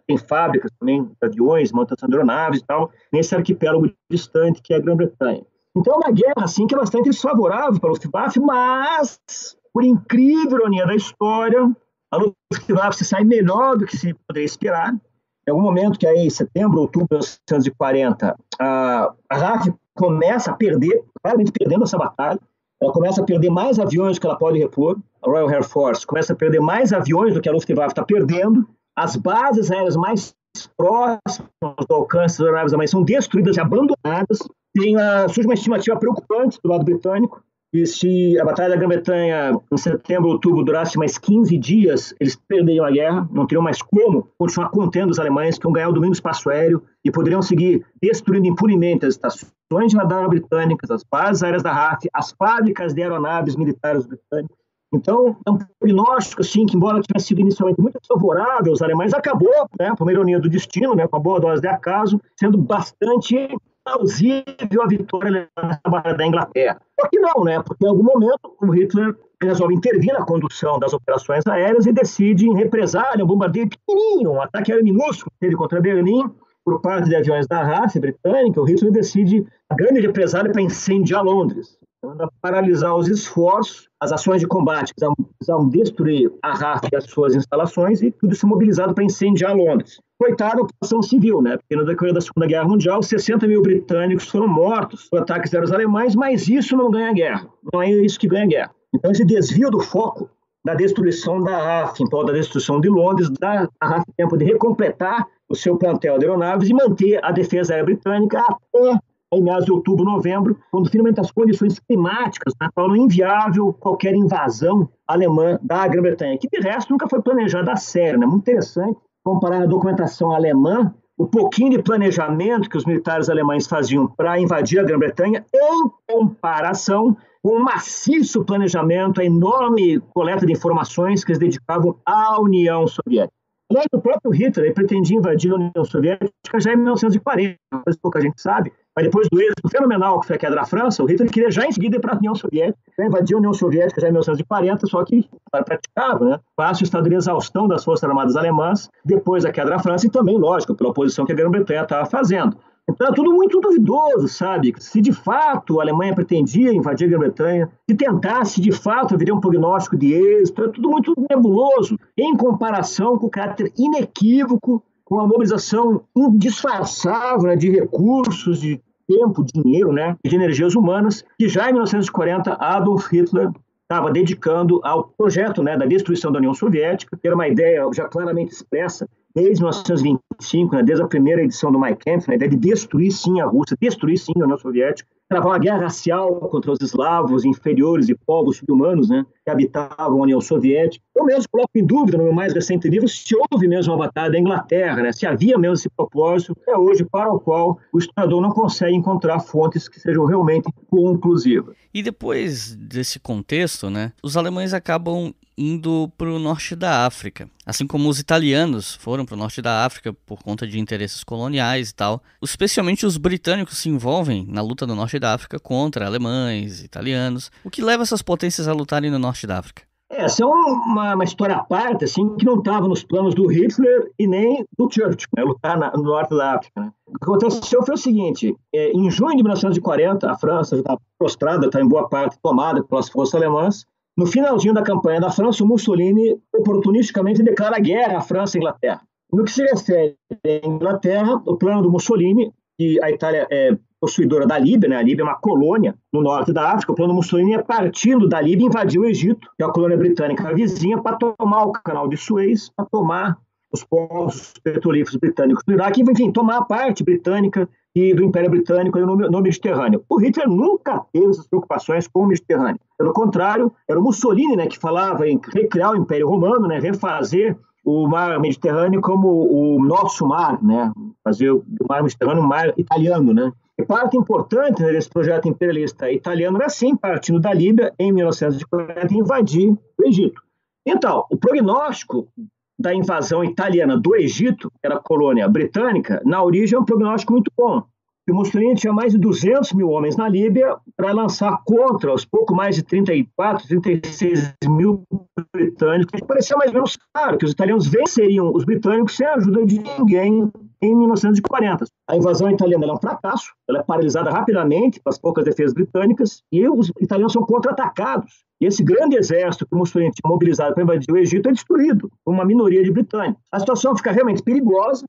Tem fábricas também de aviões, montação de aeronaves e tal, nesse arquipélago distante que é a Grã-Bretanha. Então é uma guerra assim, que é bastante desfavorável para a Luftwaffe, mas, por incrível ironia da história, a Luftwaffe se sai melhor do que se poderia esperar. Em algum momento, que é em setembro, outubro de 1940, a RAF começa a perder, claramente perdendo essa batalha. Ela começa a perder mais aviões do que ela pode repor. A Royal Air Force começa a perder mais aviões do que a Luftwaffe está perdendo. As bases aéreas mais próximas do alcance das aeronaves alemãs são destruídas e abandonadas. Surge uma estimativa preocupante do lado britânico, e se a Batalha da Grã-Bretanha em setembro, outubro, durasse mais 15 dias, eles perderiam a guerra, não teriam mais como continuar contendo os alemães, que iam ganhar o domínio do espaço aéreo e poderiam seguir destruindo impunemente as estações de radar britânicas, as bases aéreas da RAF, as fábricas de aeronaves militares britânicas. Então, é um prognóstico, assim, que embora tivesse sido inicialmente muito favorável aos alemães, acabou, né, por uma ironia do destino, né, com a boa dose de acaso, sendo bastante plausível a vitória na Batalha da Inglaterra. Só que não, né, porque em algum momento o Hitler resolve intervir na condução das operações aéreas e decide, em represália, um bombardeio pequenininho, um ataque aéreo minúsculo que teve contra Berlim, por parte de aviões da RAF britânica, o Hitler decide a grande represália para incendiar Londres. Para paralisar os esforços, as ações de combate que precisavam destruir a RAF e as suas instalações, e tudo isso mobilizado para incendiar Londres. Coitada, ocupação civil, né? Porque no decorrer da Segunda Guerra Mundial, 60 mil britânicos foram mortos por ataques aéreos alemães, mas isso não ganha guerra. Não é isso que ganha guerra. Então, esse desvio do foco da destruição da RAF, em prol da destruição de Londres, dá a RAF tempo de recompletar o seu plantel de aeronaves e manter a defesa aérea britânica até em meados de outubro, novembro, quando finalmente as condições climáticas tornam inviável qualquer invasão alemã da Grã-Bretanha, que de resto nunca foi planejada a sério, né? Muito interessante comparar a documentação alemã, o pouquinho de planejamento que os militares alemães faziam para invadir a Grã-Bretanha, em comparação com um maciço planejamento, a enorme coleta de informações que eles dedicavam à União Soviética. Aliás, o próprio Hitler pretendia invadir a União Soviética já em 1940, coisa pouca gente sabe, mas depois do êxito fenomenal que foi a queda da França, o Hitler queria já em seguida ir para a União Soviética, já invadir a União Soviética já em 1940, só que era praticável, né? Fácil o estado de exaustão das Forças Armadas Alemãs depois da queda da França e também, lógico, pela oposição que a Grã-Bretanha estava fazendo. Então é tudo muito duvidoso, sabe? Se de fato a Alemanha pretendia invadir a Grã-Bretanha, se tentasse de fato haveria um prognóstico de êxito, é tudo muito nebuloso, em comparação com o caráter inequívoco, com a mobilização indisfarçável, né, de recursos, de tempo, dinheiro, né, de energias humanas, que já em 1940 Adolf Hitler estava dedicando ao projeto, né, da destruição da União Soviética, que era uma ideia já claramente expressa desde 1925, né, desde a primeira edição do Mein Kampf, né, a ideia de destruir sim a Rússia, destruir sim a União Soviética, travar uma guerra racial contra os eslavos inferiores e povos subhumanos, né, que habitavam a União Soviética. Eu mesmo coloco em dúvida no meu mais recente livro se houve mesmo uma batalha da Inglaterra, né, se havia mesmo esse propósito, até hoje, para o qual o historiador não consegue encontrar fontes que sejam realmente conclusivas. E depois desse contexto, né, os alemães acabam indo para o norte da África. Assim como os italianos foram para o norte da África por conta de interesses coloniais e tal. Especialmente os britânicos se envolvem na luta no norte da África contra alemães, italianos. O que leva essas potências a lutarem no norte da África? Essa é uma história à parte, assim, que não estava nos planos do Hitler e nem do Churchill, né, lutar no norte da África. Né. O que aconteceu foi o seguinte, em junho de 1940, a França já estava prostrada, estava em boa parte tomada pelas forças alemãs. No finalzinho da campanha da França, o Mussolini oportunisticamente declara guerra à França e à Inglaterra. No que se refere à Inglaterra, o plano do Mussolini, que a Itália é possuidora da Líbia, né? A Líbia é uma colônia no norte da África, o plano do Mussolini é partindo da Líbia invadir o Egito, que é a colônia britânica vizinha, para tomar o canal de Suez, para tomar os poços petrolíferos britânicos do Iraque, enfim, tomar a parte britânica e do Império Britânico no Mediterrâneo. O Hitler nunca teve essas preocupações com o Mediterrâneo. Pelo contrário, era o Mussolini, né, que falava em recriar o Império Romano, né, refazer o mar Mediterrâneo como o nosso mar, né, fazer o mar Mediterrâneo um mar italiano, né. E parte importante, né, desse projeto imperialista italiano era, sim, partindo da Líbia, em 1940, invadir o Egito. Então, o prognóstico da invasão italiana do Egito, que era a colônia britânica, na origem é um prognóstico muito bom. O Mussolini tinha mais de 200 mil homens na Líbia para lançar contra os pouco mais de 34, 36 mil britânicos. Parecia mais ou menos claro que os italianos venceriam os britânicos sem a ajuda de ninguém em 1940. A invasão italiana é um fracasso, ela é paralisada rapidamente pelas poucas defesas britânicas e os italianos são contra-atacados. E esse grande exército que o Mussolini tinha mobilizado para invadir o Egito é destruído por uma minoria de britânicos. A situação fica realmente perigosa,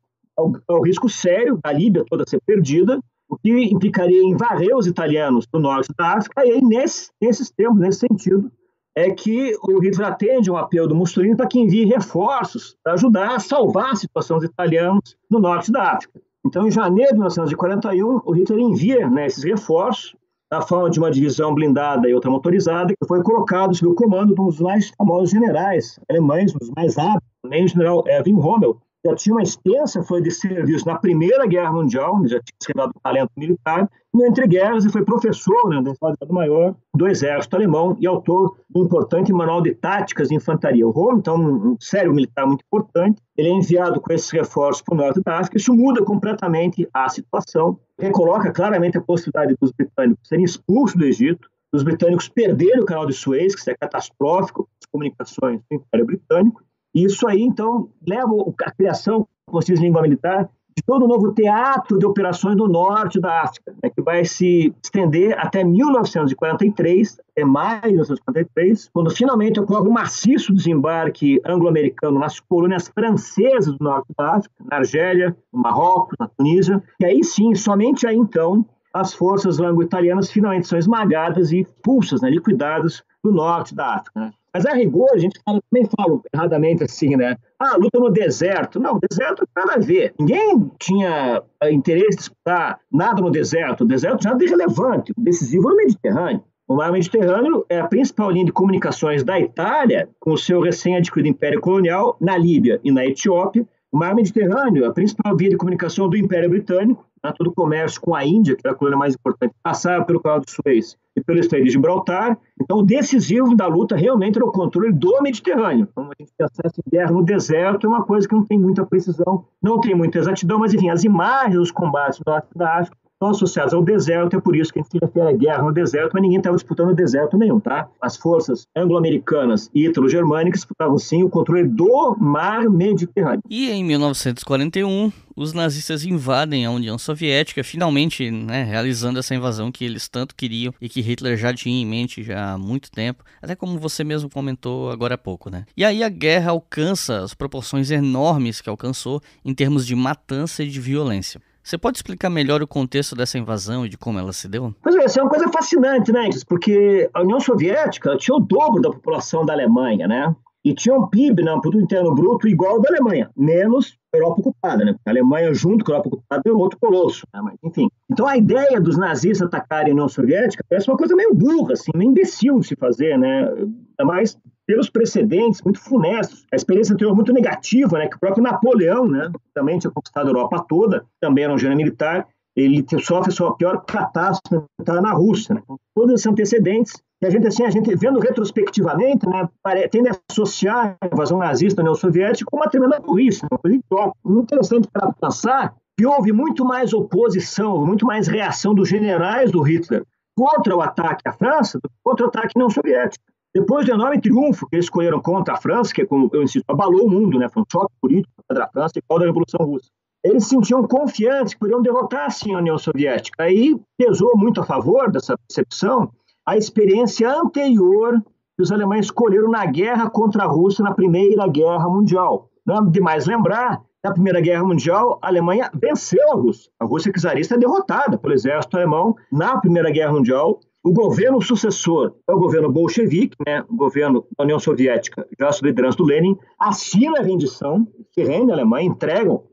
ao risco sério da Líbia toda ser perdida, o que implicaria em varrer os italianos do norte da África, e aí, nesses termos, nesse sentido, é que o Hitler atende um apelo do Mussolini para que envie reforços para ajudar a salvar a situação dos italianos no norte da África. Então, em janeiro de 1941, o Hitler envia, né, esses reforços, na forma de uma divisão blindada e outra motorizada, que foi colocado sob o comando de um dos mais famosos generais alemães, um dos mais hábeis, nem o general Erwin Rommel, já tinha uma extensa folha de serviço na Primeira Guerra Mundial, já tinha se revelado talento militar, e entre guerras ele foi professor, né, do Estado-Maior do Exército Alemão e autor do importante manual de táticas de infantaria. O Rommel, então, um sério militar muito importante, ele é enviado com esses reforços para o norte da África. Isso muda completamente a situação, recoloca claramente a possibilidade dos britânicos serem expulsos do Egito, dos britânicos perderem o canal de Suez, que é catastrófico para as comunicações do Império Britânico. E isso aí, então, leva à criação, como se diz em língua militar, de todo o novo teatro de operações no norte da África, né, que vai se estender até 1943, até maio de 1943, quando finalmente ocorre um maciço desembarque anglo-americano nas colônias francesas do norte da África, na Argélia, no Marrocos, na Tunísia, e aí sim, somente aí então, as forças anglo-italianas finalmente são esmagadas e expulsas, né, liquidadas do norte da África, né. Mas, a rigor, a gente também fala erradamente assim, né? Luta no deserto. Não, deserto não tem nada a ver. Ninguém tinha interesse em disputar nada no deserto. O deserto não é nada irrelevante. O decisivo é o Mediterrâneo. O mar Mediterrâneo é a principal linha de comunicações da Itália com o seu recém-adquirido Império Colonial na Líbia e na Etiópia. O mar Mediterrâneo é a principal via de comunicação do Império Britânico, né, todo o comércio com a Índia, que era a colônia mais importante, passava pelo Canal de Suez e pelo Estreito de Gibraltar. Então, o decisivo da luta realmente era o controle do Mediterrâneo. Então, a gente tem acesso em guerra no deserto, é uma coisa que não tem muita precisão, não tem muita exatidão, mas, enfim, as imagens dos combates no norte da África estão associadas ao deserto, é por isso que a gente se refere à guerra no deserto, mas ninguém estava disputando deserto nenhum, tá? As forças anglo-americanas e ítalo-germânicas disputavam, sim, o controle do mar Mediterrâneo. E em 1941, os nazistas invadem a União Soviética, finalmente, né, realizando essa invasão que eles tanto queriam e que Hitler já tinha em mente já há muito tempo, até como você mesmo comentou agora há pouco, né? E aí a guerra alcança as proporções enormes que alcançou em termos de matança e de violência. Você pode explicar melhor o contexto dessa invasão e de como ela se deu? Pois é, isso é uma coisa fascinante, né? Porque a União Soviética tinha o dobro da população da Alemanha, né? E tinha um PIB, né, um produto interno bruto, igual ao da Alemanha, menos a Europa ocupada, né? A Alemanha, junto com a Europa ocupada, era outro colosso, né? Mas, enfim. Então, a ideia dos nazistas atacarem a União Soviética parece uma coisa meio burra, assim, meio imbecil de se fazer, né? Ainda mais pelos precedentes muito funestos. A experiência anterior muito negativa, né? Que o próprio Napoleão, né, também tinha conquistado a Europa toda, também era um gênero militar, ele sofre a sua pior catástrofe militar na Rússia, né? Então, todos esses antecedentes. E a gente vendo retrospectivamente, né, tende a associar a invasão nazista na União Soviética com uma tremenda burrice, uma coisa idiota. Muito interessante para pensar que houve muito mais oposição, muito mais reação dos generais do Hitler contra o ataque à França do que contra o ataque à União Soviética. Depois do enorme triunfo que eles escolheram contra a França, que, como eu insisto, abalou o mundo, né, foi um choque político contra a França igual da Revolução Russa. Eles se sentiam confiantes que poderiam derrotar, sim, a União Soviética. Aí pesou muito a favor dessa percepção a experiência anterior que os alemães escolheram na guerra contra a Rússia na Primeira Guerra Mundial. Não é demais lembrar, na Primeira Guerra Mundial, a Alemanha venceu a Rússia. A Rússia czarista é derrotada pelo exército alemão na Primeira Guerra Mundial. O governo sucessor é o governo bolchevique, né? O governo da União Soviética, já sob liderança do Lenin, assina a rendição, se rende a Alemanha, entregam.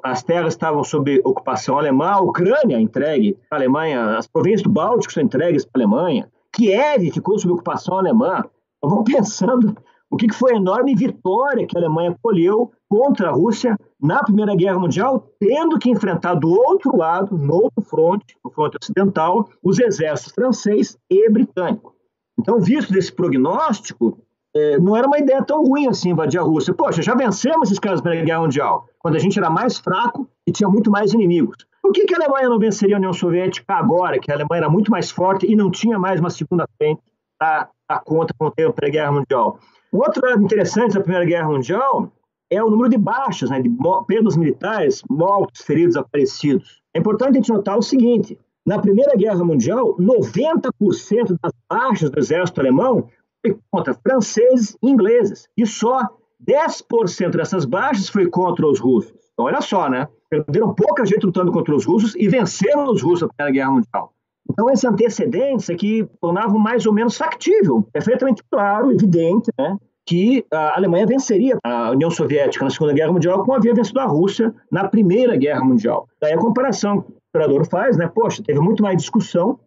As terras estavam sob ocupação alemã, a Ucrânia entregue à Alemanha, as províncias do Báltico são entregues para a Alemanha, Kiev ficou sob ocupação alemã. Então, vamos pensando o que foi a enorme vitória que a Alemanha colheu contra a Rússia na Primeira Guerra Mundial, tendo que enfrentar do outro lado, no outro fronte, no fronte ocidental, os exércitos francês e britânico. Então, visto desse prognóstico, não era uma ideia tão ruim assim invadir a Rússia. Poxa, já vencemos esses caras da Primeira Guerra Mundial, quando a gente era mais fraco e tinha muito mais inimigos. Por que a Alemanha não venceria a União Soviética agora, que a Alemanha era muito mais forte e não tinha mais uma segunda frente a conta com o tempo da Primeira Guerra Mundial? Um outro dado interessante da Primeira Guerra Mundial é o número de baixas, né, de perdas militares, mortos, feridos, desaparecidos. É importante a gente notar o seguinte: na Primeira Guerra Mundial, 90% das baixas do exército alemão foi contra franceses e ingleses. E só 10% dessas baixas foi contra os russos. Então, olha só, né? Perderam pouca gente lutando contra os russos e venceram os russos na Primeira Guerra Mundial. Então, esses antecedentes aqui tornavam mais ou menos factível, perfeitamente claro, evidente, né, que a Alemanha venceria a União Soviética na Segunda Guerra Mundial como havia vencido a Rússia na Primeira Guerra Mundial. Daí a comparação que o historiador faz, né? Poxa, teve muito mais discussão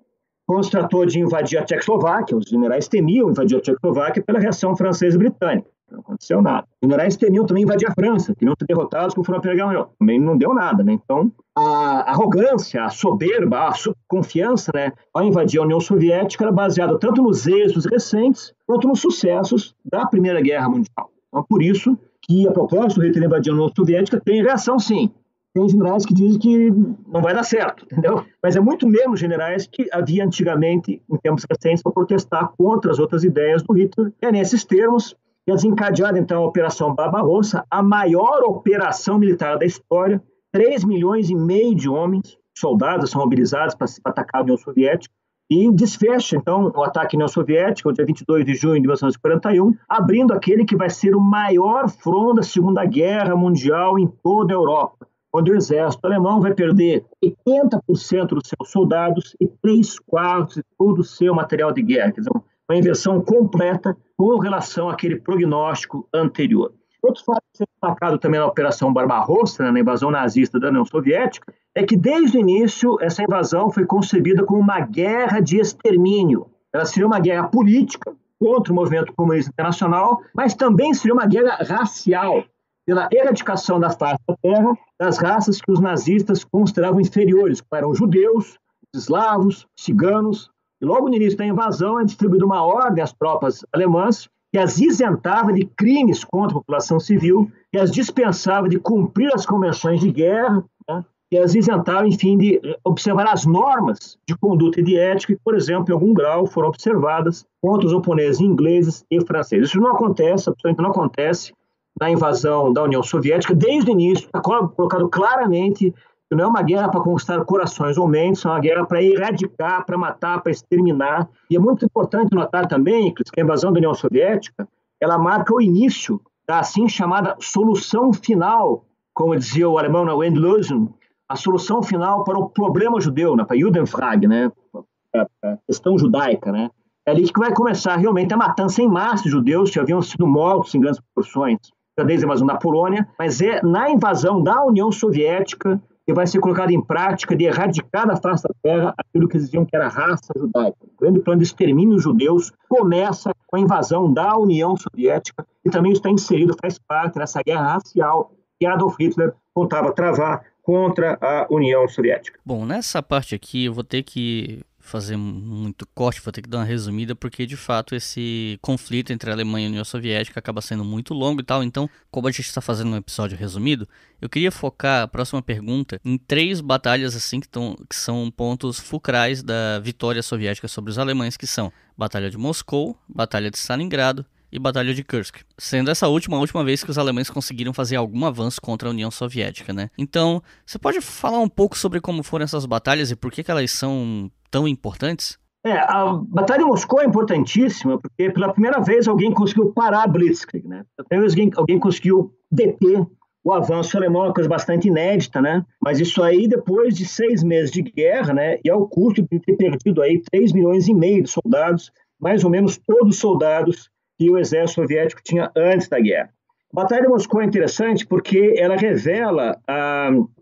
quando se tratou de invadir a Tchecoslováquia. Os generais temiam invadir a Tchecoslováquia pela reação francesa e britânica. Não aconteceu nada. Os generais temiam também invadir a França, queriam ser derrotados como foram na Primeira Guerra Mundial. Também não deu nada, né? Então, a arrogância, a soberba, a confiança, né, ao invadir a União Soviética era baseada tanto nos êxitos recentes quanto nos sucessos da Primeira Guerra Mundial. Então, por isso que a proposta do Hitler invadir a União Soviética tem reação, sim. Tem generais que dizem que não vai dar certo, entendeu? Mas é muito menos generais que havia antigamente, em tempos recentes, para protestar contra as outras ideias do Hitler. É nesses termos que é desencadeada, então, a Operação Barbarossa, a maior operação militar da história, 3 milhões e meio de homens, soldados, são mobilizados para atacar a União Soviética, e desfecha, então, o ataque à União Soviética, no dia 22 de junho de 1941, abrindo aquele que vai ser o maior front da Segunda Guerra Mundial em toda a Europa, onde o exército alemão vai perder 80% dos seus soldados e 3/4 de todo o seu material de guerra. Quer dizer, uma inversão completa com relação àquele prognóstico anterior. Outro fato que é destacado também na Operação Barbarossa, né, na invasão nazista da União Soviética, é que desde o início essa invasão foi concebida como uma guerra de extermínio. Ela seria uma guerra política contra o movimento comunista internacional, mas também seria uma guerra racial, pela erradicação da face da terra das raças que os nazistas consideravam inferiores, que eram judeus, eslavos, ciganos. E logo no início da invasão é distribuída uma ordem às tropas alemãs que as isentava de crimes contra a população civil, que as dispensava de cumprir as convenções de guerra, né? Que as isentava, enfim, de observar as normas de conduta e de ética que, por exemplo, em algum grau foram observadas contra os oponentes ingleses e franceses. Isso não acontece, absolutamente não acontece na invasão da União Soviética. Desde o início está colocado claramente que não é uma guerra para conquistar corações ou mentes, é uma guerra para erradicar, para matar, para exterminar. E é muito importante notar também que a invasão da União Soviética ela marca o início da assim chamada solução final, como dizia o alemão Endlösung, a solução final para o problema judeu, né, para a Judenfrage, né, a questão judaica. Né. É ali que vai começar realmente a matança em massa de judeus que haviam sido mortos em grandes proporções desde a invasão da Polônia, mas é na invasão da União Soviética que vai ser colocado em prática de erradicar da face da terra aquilo que eles diziam que era a raça judaica. O grande plano de extermínio dos judeus começa com a invasão da União Soviética e também está inserido, faz parte nessa guerra racial que Adolf Hitler contava travar contra a União Soviética. Bom, nessa parte aqui eu vou ter que fazer muito corte, vou ter que dar uma resumida, porque de fato esse conflito entre a Alemanha e a União Soviética acaba sendo muito longo e tal, então como a gente está fazendo um episódio resumido, eu queria focar a próxima pergunta em 3 batalhas assim que são pontos fulcrais da vitória soviética sobre os alemães, que são Batalha de Moscou, Batalha de Stalingrado e Batalha de Kursk, sendo essa a última vez que os alemães conseguiram fazer algum avanço contra a União Soviética, né? Então, você pode falar um pouco sobre como foram essas batalhas e por que elas são tão importantes? A Batalha de Moscou é importantíssima porque pela primeira vez alguém conseguiu parar a Blitzkrieg, né? Pela primeira vez alguém conseguiu deter o avanço alemão, uma coisa bastante inédita, né? Mas isso aí depois de 6 meses de guerra, né? E ao custo de ter perdido aí 3 milhões e meio de soldados, mais ou menos todos os soldados que o exército soviético tinha antes da guerra. A Batalha de Moscou é interessante porque ela revela,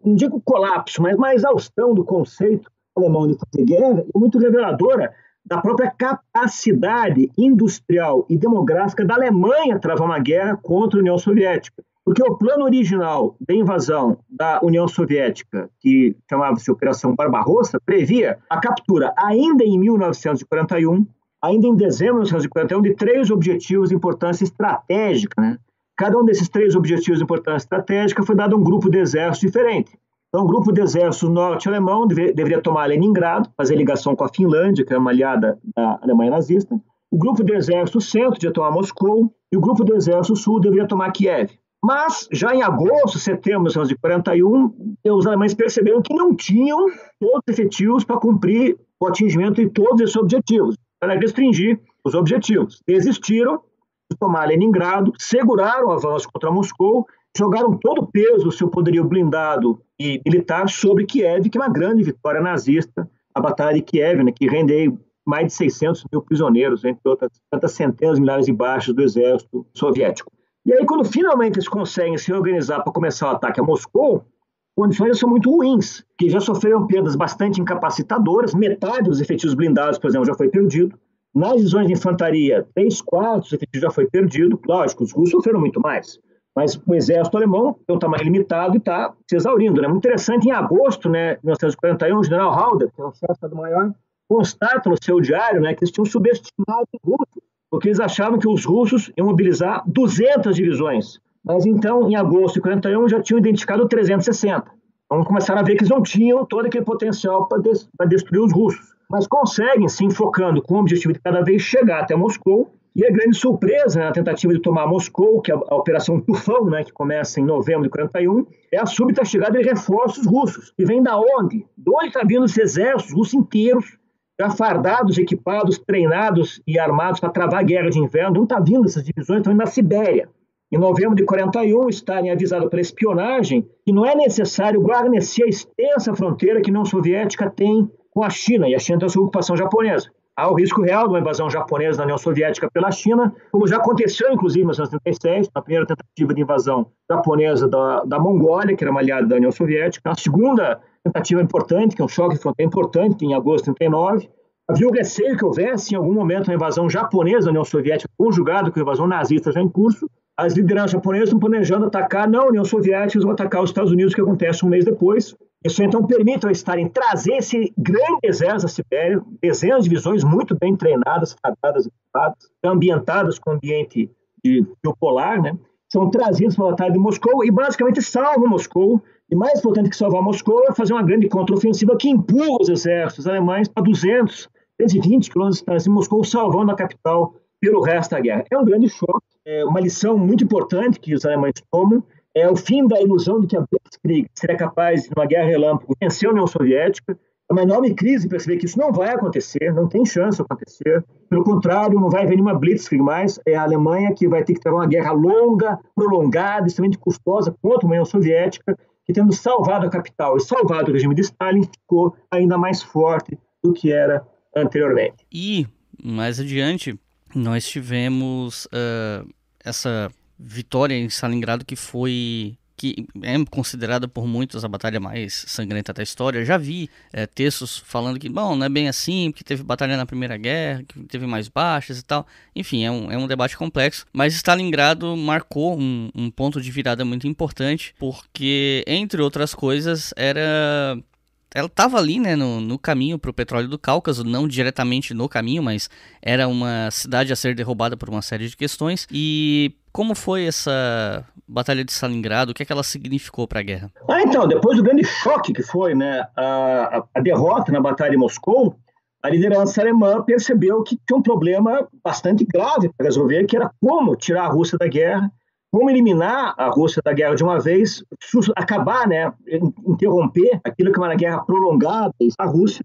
não digo colapso, mas uma exaustão do conceito alemão de fazer guerra e muito reveladora da própria capacidade industrial e demográfica da Alemanha travar uma guerra contra a União Soviética. Porque o plano original da invasão da União Soviética, que chamava-se Operação Barbarossa, previa a captura ainda em 1941, ainda em dezembro de 1941, de 3 objetivos de importância estratégica. Né? Cada um desses 3 objetivos de importância estratégica foi dado a um grupo de exército diferente. Então, o grupo de exército norte-alemão deveria tomar Leningrado, fazer ligação com a Finlândia, que é uma aliada da Alemanha nazista. O grupo de exército centro deveria tomar Moscou e o grupo de exército sul deveria tomar Kiev. Mas, já em agosto, setembro de 1941, os alemães perceberam que não tinham todos os efetivos para cumprir o atingimento de todos esses objetivos. Para restringir os objetivos. Desistiram de tomar Leningrado, seguraram o avanço contra Moscou, jogaram todo o peso do seu poderio blindado e militar sobre Kiev, que é uma grande vitória nazista, a Batalha de Kiev, né, que rendeu mais de 600 mil prisioneiros, entre outras tantas centenas de milhares de baixas do exército soviético. E aí, quando finalmente eles conseguem se organizar para começar o ataque a Moscou, condições são muito ruins, que já sofreram perdas bastante incapacitadoras, metade dos efetivos blindados, por exemplo, já foi perdido. Nas divisões de infantaria, 3/4 dos efetivos já foi perdido. Lógico, os russos sofreram muito mais. Mas o exército alemão tem um tamanho limitado e está se exaurindo. Né? Muito interessante, em agosto, né, de 1941, o general Halder, que é o chefe do Estado-Maior, constata no seu diário, né, que eles tinham subestimado os russos, porque eles achavam que os russos iam mobilizar 200 divisões. Mas então, em agosto de 1941, já tinham identificado 360. Então começaram a ver que eles não tinham todo aquele potencial para destruir os russos. Mas conseguem, se enfocando com o objetivo de cada vez chegar até Moscou, E a grande surpresa na tentativa de tomar Moscou, que é a Operação Tufão, né, que começa em novembro de 41, é a súbita chegada de reforços russos. E vem da onde? De onde está vindo os exércitos russos inteiros, já fardados, equipados, treinados e armados para travar a guerra de inverno? De onde está vindo essas divisões? Estão indo na Sibéria. Em novembro de 41, Stalin é avisado pela espionagem que não é necessário guarnecer a extensa fronteira que a União Soviética tem com a China, e a China tem a sua ocupação japonesa. Há o risco real de uma invasão japonesa na União Soviética pela China, como já aconteceu, inclusive, em 1937, na primeira tentativa de invasão japonesa da Mongólia, que era uma aliada da União Soviética. A segunda tentativa importante, que é um choque de fronteira importante, em agosto de 39. Havia o receio que houvesse, em algum momento, uma invasão japonesa da União Soviética, conjugada com a invasão nazista já em curso. As lideranças japonesas estão planejando atacar não a União Soviética, eles vão atacar os Estados Unidos, que acontece um mês depois. Isso então permite ao Stalin trazer esse grande exército da Sibéria, dezenas de divisões muito bem treinadas, fardadas, equipadas, ambientadas com o ambiente biopolar, né? São trazidos para a batalha de Moscou e basicamente salvam Moscou. E mais importante que salvar Moscou é fazer uma grande contraofensiva que empurra os exércitos alemães para 220 quilômetros de distância de Moscou, salvando a capital pelo resto da guerra. É um grande choque, é uma lição muito importante que os alemães tomam. É o fim da ilusão de que a Blitzkrieg seria capaz, de uma guerra relâmpago, vencer a União Soviética. É uma enorme crise perceber que isso não vai acontecer, não tem chance de acontecer. Pelo contrário, não vai haver nenhuma Blitzkrieg mais. É a Alemanha que vai ter que ter uma guerra longa, prolongada, extremamente custosa contra a União Soviética, que, tendo salvado a capital e salvado o regime de Stalin, ficou ainda mais forte do que era anteriormente. E, mais adiante, nós tivemos essa vitória em Stalingrado que é considerada por muitos a batalha mais sangrenta da história. Eu já vi textos falando que, bom, não é bem assim, porque teve batalha na Primeira Guerra, que teve mais baixas e tal. Enfim, é um debate complexo. Mas Stalingrado marcou um ponto de virada muito importante, porque, entre outras coisas, ela estava ali, né, no caminho para o petróleo do Cáucaso, não diretamente no caminho, mas era uma cidade a ser derrubada por uma série de questões. E como foi essa batalha de Stalingrado? O que é que ela significou para a guerra? Então, depois do grande choque que foi, né, a derrota na Batalha de Moscou, a liderança alemã percebeu que tinha um problema bastante grave para resolver, que era como tirar a Rússia da guerra, como eliminar a Rússia da guerra de uma vez, acabar, né, interromper aquilo que era uma guerra prolongada à Rússia.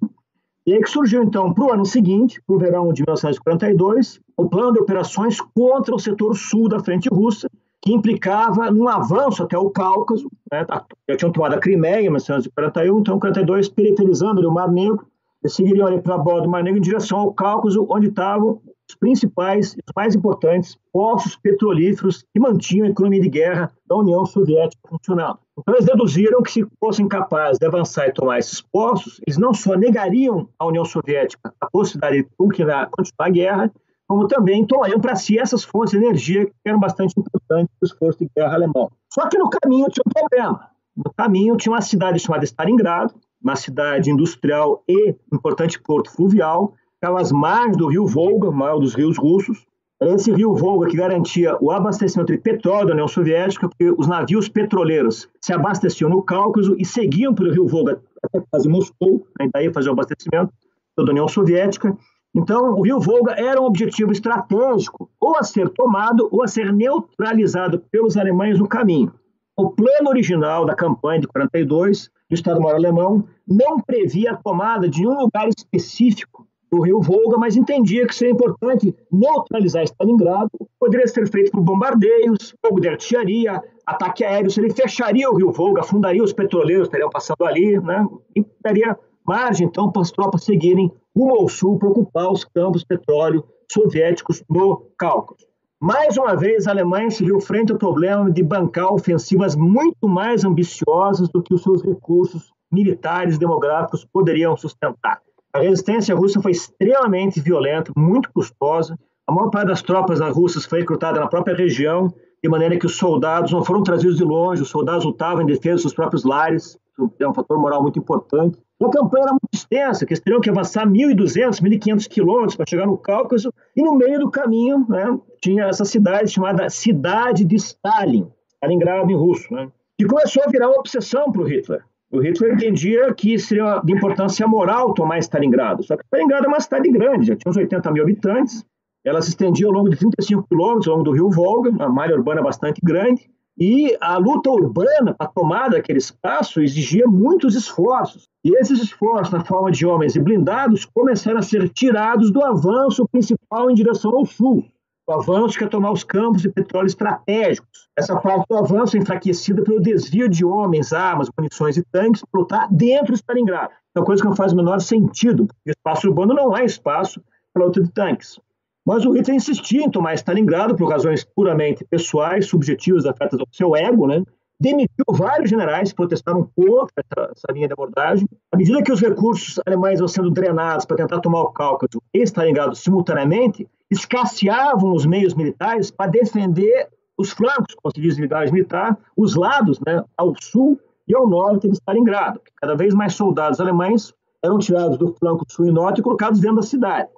E aí que surgiu, então, para o ano seguinte, para o verão de 1942, o plano de operações contra o setor sul da frente russa, que implicava num avanço até o Cáucaso, né? Já tinham tomado a Crimeia em 1941, então, em 1942, periferizando o Mar Negro, eles seguiriam ali pela borda do Mar Negro em direção ao Cáucaso, onde estavam os principais e os mais importantes poços petrolíferos que mantinham a economia de guerra da União Soviética funcionando. Então, eles deduziram que, se fossem capazes de avançar e tomar esses poços, eles não só negariam à União Soviética a possibilidade de continuar a guerra, como também tomariam para si essas fontes de energia que eram bastante importantes para o esforço de guerra alemão. Só que no caminho tinha um problema. No caminho tinha uma cidade chamada Stalingrado, uma cidade industrial e importante porto fluvial, ficava às margens do rio Volga, o maior dos rios russos. Era esse rio Volga que garantia o abastecimento de petróleo da União Soviética, porque os navios petroleiros se abasteciam no Cáucaso e seguiam pelo rio Volga até quase Moscou, né, e daí fazer o abastecimento da União Soviética. Então, o rio Volga era um objetivo estratégico, ou a ser tomado ou a ser neutralizado pelos alemães no caminho. O plano original da campanha de 42 do Estado-Maior alemão não previa a tomada de nenhum lugar específico do rio Volga, mas entendia que seria importante neutralizar Stalingrado. Poderia ser feito por bombardeios, fogo de artilharia, ataque aéreo. Ele fecharia o rio Volga, afundaria os petroleiros que estariam passando ali, né? E daria margem, então, para as tropas seguirem rumo ao sul para ocupar os campos de petróleo soviéticos no Cáucaso. Mais uma vez, a Alemanha se viu frente ao problema de bancar ofensivas muito mais ambiciosas do que os seus recursos militares e demográficos poderiam sustentar. A resistência russa foi extremamente violenta, muito custosa. A maior parte das tropas russas foi recrutada na própria região, de maneira que os soldados não foram trazidos de longe, os soldados lutavam em defesa dos seus próprios lares, é um fator moral muito importante. A campanha era muito extensa, que eles teriam que avançar 1.200, 1.500 quilômetros para chegar no Cáucaso, e no meio do caminho, né, tinha essa cidade chamada Cidade de Stalin, Stalingrado em russo, né, que começou a virar uma obsessão para o Hitler. O Hitler entendia que seria de importância moral tomar Stalingrado, só que Stalingrado é uma cidade grande, já tinha uns 80 mil habitantes, ela se estendia ao longo de 35 quilômetros, ao longo do rio Volga, uma malha urbana bastante grande, e a luta urbana para a tomada daquele espaço exigia muitos esforços. E esses esforços, na forma de homens e blindados, começaram a ser tirados do avanço principal em direção ao sul. O avanço que é tomar os campos de petróleo estratégicos. Essa parte do avanço é enfraquecida pelo desvio de homens, armas, munições e tanques para lutar dentro de Stalingrado. É uma coisa que não faz o menor sentido, porque o espaço urbano não é espaço para luta de tanques. Mas o Hitler insistia em tomar Stalingrado por razões puramente pessoais, subjetivas, afetas ao seu ego, né? Demitiu vários generais que protestaram contra essa linha de abordagem. À medida que os recursos alemães vão sendo drenados para tentar tomar o Cáucaso e Stalingrado simultaneamente, escasseavam os meios militares para defender os flancos, como se diz em linguagem militar, os lados, né, ao sul e ao norte de Stalingrado. Cada vez mais soldados alemães eram tirados do flanco sul e norte e colocados dentro da cidade.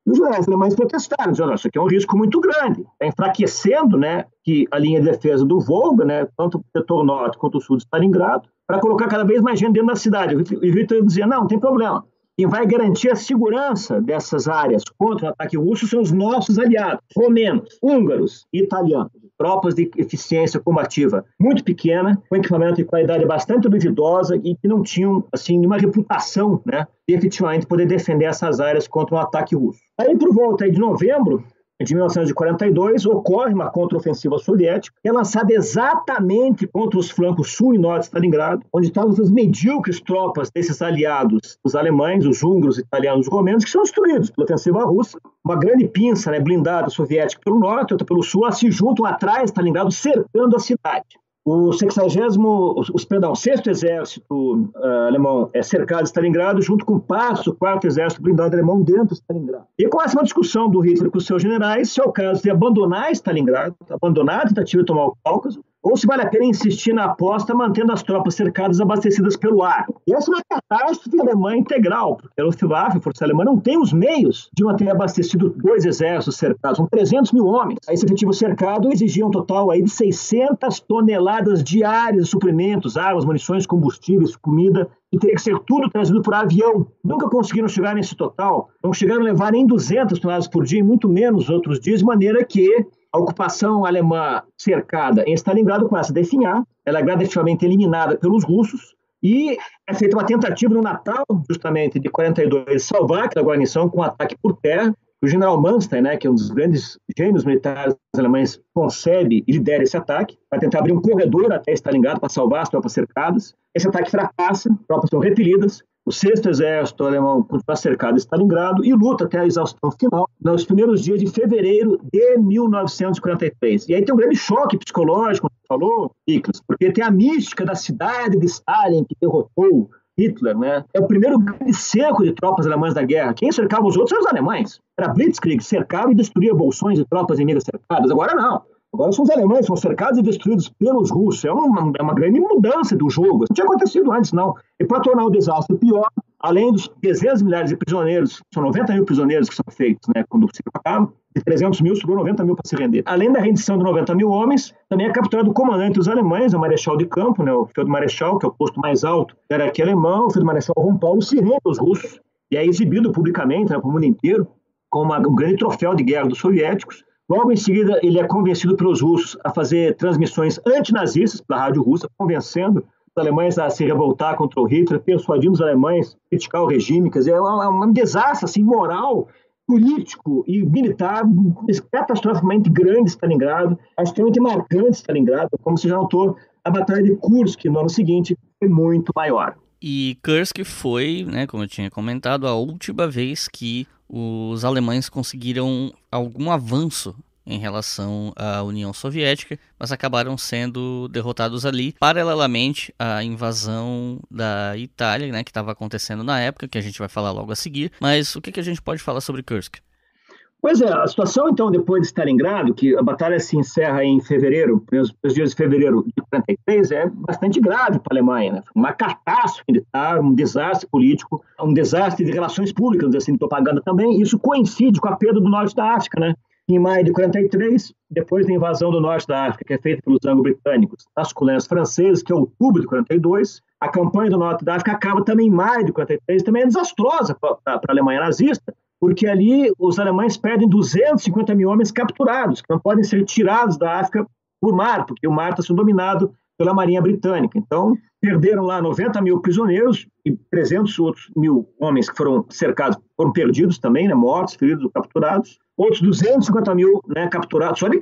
E os generais alemães protestaram, dizendo: isso aqui é um risco muito grande, está enfraquecendo, né, que a linha de defesa do Volga, né, tanto o setor norte quanto o sul de Stalingrado, para colocar cada vez mais gente dentro da cidade. E Hitler dizia: não tem problema. Quem vai garantir a segurança dessas áreas contra o ataque russo são os nossos aliados, romenos, húngaros e italianos. Tropas de eficiência combativa muito pequena, com equipamento de qualidade bastante duvidosa e que não tinham, assim, nenhuma reputação, né, de efetivamente poder defender essas áreas contra um ataque russo. Aí, por volta de novembro de 1942, ocorre uma contraofensiva soviética, que é lançada exatamente contra os flancos sul e norte de Stalingrado, onde estavam as medíocres tropas desses aliados, os alemães, os húngaros, italianos e romenos, que são destruídos pela ofensiva russa. Uma grande pinça, né, blindada soviética pelo norte, outra pelo sul, se juntam atrás de Stalingrado, cercando a cidade. O 6º Exército alemão é cercado de Stalingrado, junto com o passo, o 4º Exército blindado alemão dentro de Stalingrado. E começa uma discussão do Hitler com os seus generais se é o caso de abandonar Stalingrado, abandonar a tentativa de tomar o Cáucaso, ou se vale a pena insistir na aposta mantendo as tropas cercadas abastecidas pelo ar. E essa é uma catástrofe alemã integral, porque a Luftwaffe, a Força Alemã, não tem os meios de manter abastecido 2 exércitos cercados, são 300 mil homens. Esse efetivo cercado exigia um total aí de 600 toneladas diárias de suprimentos, armas, munições, combustíveis, comida, e teria que ser tudo trazido por avião. Nunca conseguiram chegar nesse total, não chegaram a levar nem 200 toneladas por dia, e muito menos outros dias, de maneira que a ocupação alemã cercada em Stalingrado começa a definhar, ela é gradativamente eliminada pelos russos, e é feita uma tentativa no Natal, justamente, de 42, salvar aquela guarnição com um ataque por terra. O general Manstein, né, que é um dos grandes gênios militares alemães, concebe e lidera esse ataque, vai tentar abrir um corredor até Stalingrado para salvar as tropas cercadas. Esse ataque fracassa, as tropas são repelidas, o 6º Exército alemão continua cercado em Stalingrado e luta até a exaustão final nos primeiros dias de fevereiro de 1943. E aí tem um grande choque psicológico, como você falou, Nicholas, porque tem a mística da cidade de Stalin que derrotou Hitler, né? É o primeiro grande cerco de tropas alemãs da guerra. Quem cercava os outros eram os alemães. Era Blitzkrieg, cercava e destruía bolsões de tropas inimigas cercadas. Agora não. Agora são os alemães, são cercados e destruídos pelos russos. É uma grande mudança do jogo. Isso não tinha acontecido antes, não. E para tornar o desastre pior, além dos dezenas de milhares de prisioneiros, são 90 mil prisioneiros que são feitos, né, quando se acaba, de 300 mil, sobrou 90 mil para se render. Além da rendição de 90 mil homens, também é capturado o comandante dos alemães, o Marechal de Campo, né, o Feldmarechal, que é o posto mais alto da hierarquia alemã, o Feldmarechal Von Paulo, se rende aos russos, e é exibido publicamente, né, para o mundo inteiro, como um grande troféu de guerra dos soviéticos. Logo em seguida, ele é convencido pelos russos a fazer transmissões antinazistas pela rádio russa, convencendo os alemães a se revoltar contra o Hitler, persuadindo os alemães a criticar o regime. Quer dizer, é um desastre assim, moral, político e militar catastroficamente grande em Stalingrado, extremamente marcante em Stalingrado, como se já notou, a Batalha de Kursk no ano seguinte foi muito maior. E Kursk foi, né, como eu tinha comentado, a última vez que os alemães conseguiram algum avanço em relação à União Soviética, mas acabaram sendo derrotados ali, paralelamente à invasão da Itália, né, que estava acontecendo na época, que a gente vai falar logo a seguir. Mas o que a gente pode falar sobre Kursk? Pois é, a situação então depois de Stalingrado, que a batalha se encerra em fevereiro, nos dias de fevereiro de 43, é bastante grave para a Alemanha, né? Uma catástrofe militar, um desastre político, um desastre de relações públicas, assim, de propaganda também. Isso coincide com a perda do norte da África, né? Em maio de 43, depois da invasão do norte da África, que é feita pelos anglo-britânicos, as colônias francesas, que é outubro de 42, a campanha do norte da África acaba também em maio de 43, também é desastrosa para a Alemanha nazista, porque ali os alemães perdem 250 mil homens capturados, que não podem ser tirados da África por mar, porque o mar está sendo dominado pela Marinha Britânica. Então, perderam lá 90 mil prisioneiros e 300 outros mil homens que foram cercados, foram perdidos também, né, mortos, feridos ou capturados. Outros 250 mil, né, capturados, só de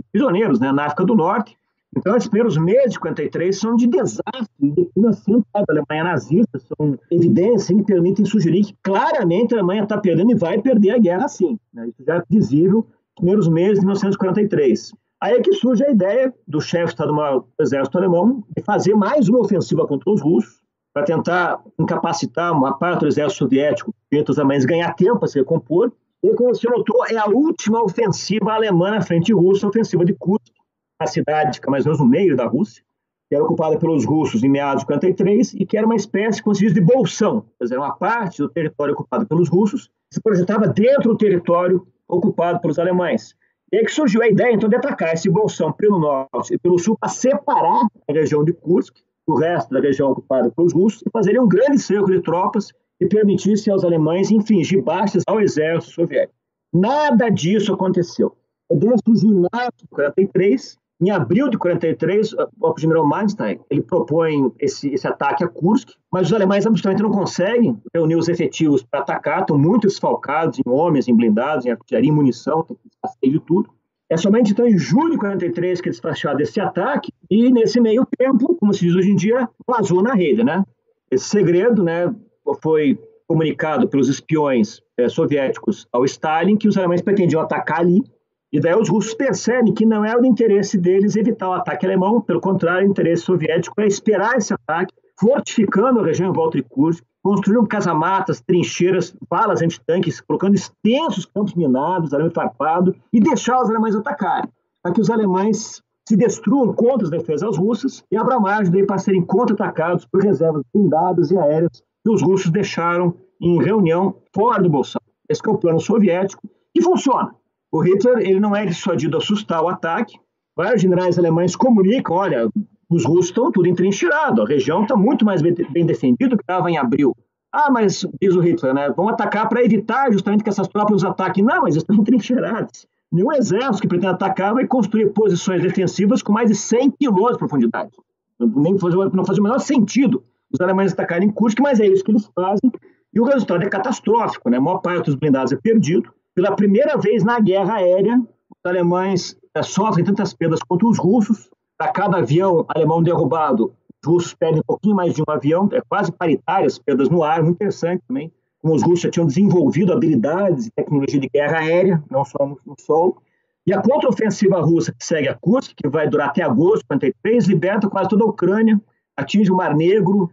prisioneiros, né, na África do Norte. Então, esses primeiros meses de 43 são de desastre, de declinação da Alemanha nazista, são evidências que permitem sugerir que claramente a Alemanha está perdendo e vai perder a guerra sim. Né? Isso já é visível nos primeiros meses de 1943. Aí é que surge a ideia do chefe de Estado-Maior do Exército Alemão de fazer mais uma ofensiva contra os russos, para tentar incapacitar uma parte do exército soviético, entre os alemães, ganhar tempo para se recompor. E, como você notou, é a última ofensiva alemã na frente russa, a ofensiva de Kursk, a cidade fica mais ou menos no meio da Rússia, que era ocupada pelos russos em meados de 43 e que era uma espécie, como se diz, de bolsão. Quer dizer, uma parte do território ocupado pelos russos que se projetava dentro do território ocupado pelos alemães. E aí que surgiu a ideia, então, de atacar esse bolsão pelo norte e pelo sul para separar a região de Kursk do resto da região ocupada pelos russos e fazerem um grande cerco de tropas que permitisse aos alemães infligir baixas ao exército soviético. Nada disso aconteceu. A ideia surgiu em março de 43. Em abril de 43, o general Manstein ele propõe esse ataque a Kursk, mas os alemães absolutamente não conseguem reunir os efetivos para atacar, estão muito desfalcados em homens, em blindados, em artilharia, em munição, tem que desfazer de tudo. É somente então em julho de 43 que é despachado esse ataque e nesse meio tempo, como se diz hoje em dia, vazou na rede, né? Esse segredo, né, foi comunicado pelos espiões soviéticos ao Stalin que os alemães pretendiam atacar ali. E daí os russos percebem que não é do interesse deles evitar o ataque alemão, pelo contrário, o interesse soviético é esperar esse ataque, fortificando a região em volta de Kursk, construindo casamatas, trincheiras, balas antitanques, colocando extensos campos minados, arame farpado, e deixar os alemães atacarem, para que os alemães se destruam contra as defesas russas e abra margem para serem contra-atacados por reservas blindadas e aéreas que os russos deixaram em reunião fora do bolsão. Esse é o plano soviético, e funciona. O Hitler ele não é dissuadido a assustar o ataque. Vários generais alemães comunicam, olha, os russos estão tudo entrincheirados, a região está muito mais bem defendida do que estava em abril. Ah, mas, diz o Hitler, né, vão atacar para evitar justamente que essas tropas os ataquem. Não, mas estão entrincheirados. Nenhum exército que pretende atacar vai construir posições defensivas com mais de 100 quilômetros de profundidade. Não faz o menor sentido os alemães atacarem Kursk, mas é isso que eles fazem. E o resultado é catastrófico, né? A maior parte dos blindados é perdido. Pela primeira vez na guerra aérea, os alemães sofrem tantas perdas quanto os russos. A cada avião alemão derrubado, os russos perdem um pouquinho mais de um avião, é quase paritário as perdas no ar, muito interessante também. Como os russos já tinham desenvolvido habilidades e tecnologia de guerra aérea, não só no solo. E a contraofensiva russa, que segue a Kursk, que vai durar até agosto de 43, liberta quase toda a Ucrânia, atinge o Mar Negro,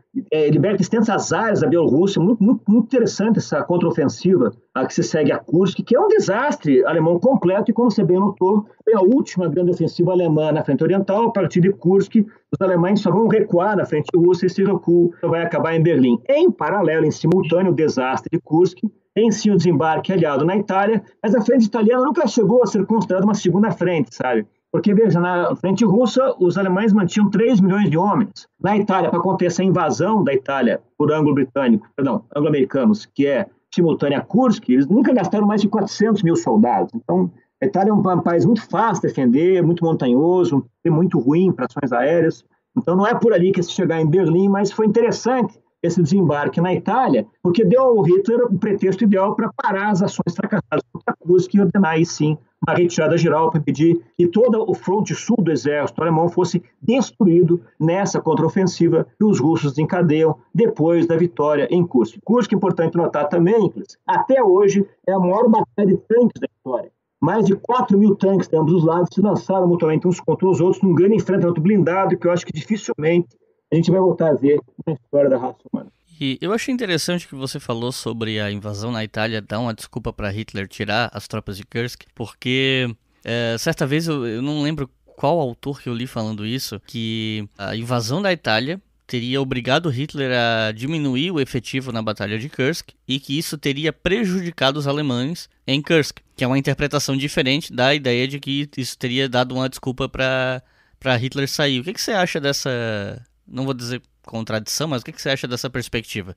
liberta extensas áreas da Bielorrússia. Muito interessante essa contraofensiva que se segue a Kursk, que é um desastre alemão completo, e como você bem notou, foi a última grande ofensiva alemã na frente oriental. A partir de Kursk, os alemães só vão recuar na frente russa e esse recuo vai acabar em Berlim. Em paralelo, em simultâneo, o desastre de Kursk, tem sim o desembarque aliado na Itália, mas a frente italiana nunca chegou a ser considerada uma segunda frente, sabe? Porque, veja, na frente russa, os alemães mantinham 3 milhões de homens. Na Itália, para acontecer a invasão da Itália por anglo-americanos, que é simultânea a Kursk, eles nunca gastaram mais de 400 mil soldados. Então, a Itália é um país muito fácil de defender, muito montanhoso, muito ruim para ações aéreas. Então, não é por ali que se chegar em Berlim, mas foi interessante esse desembarque na Itália, porque deu ao Hitler o pretexto ideal para parar as ações fracassadas contra a Kursk e ordenar, aí sim, uma retirada geral para impedir que todo o fronte sul do exército alemão fosse destruído nessa contraofensiva que os russos desencadeiam depois da vitória em Kursk. Kursk, importante notar também, até hoje é a maior batalha de tanques da história. Mais de 4 mil tanques de ambos os lados se lançaram mutuamente uns contra os outros num grande enfrentamento blindado que eu acho que dificilmente a gente vai voltar a ver na história da raça humana. E eu achei interessante que você falou sobre a invasão na Itália, dar uma desculpa para Hitler tirar as tropas de Kursk, porque certa vez eu não lembro qual autor que eu li falando isso, que a invasão da Itália teria obrigado Hitler a diminuir o efetivo na Batalha de Kursk e que isso teria prejudicado os alemães em Kursk, que é uma interpretação diferente da ideia de que isso teria dado uma desculpa para Hitler sair. O que você acha dessa, não vou dizer contradição, mas o que você acha dessa perspectiva?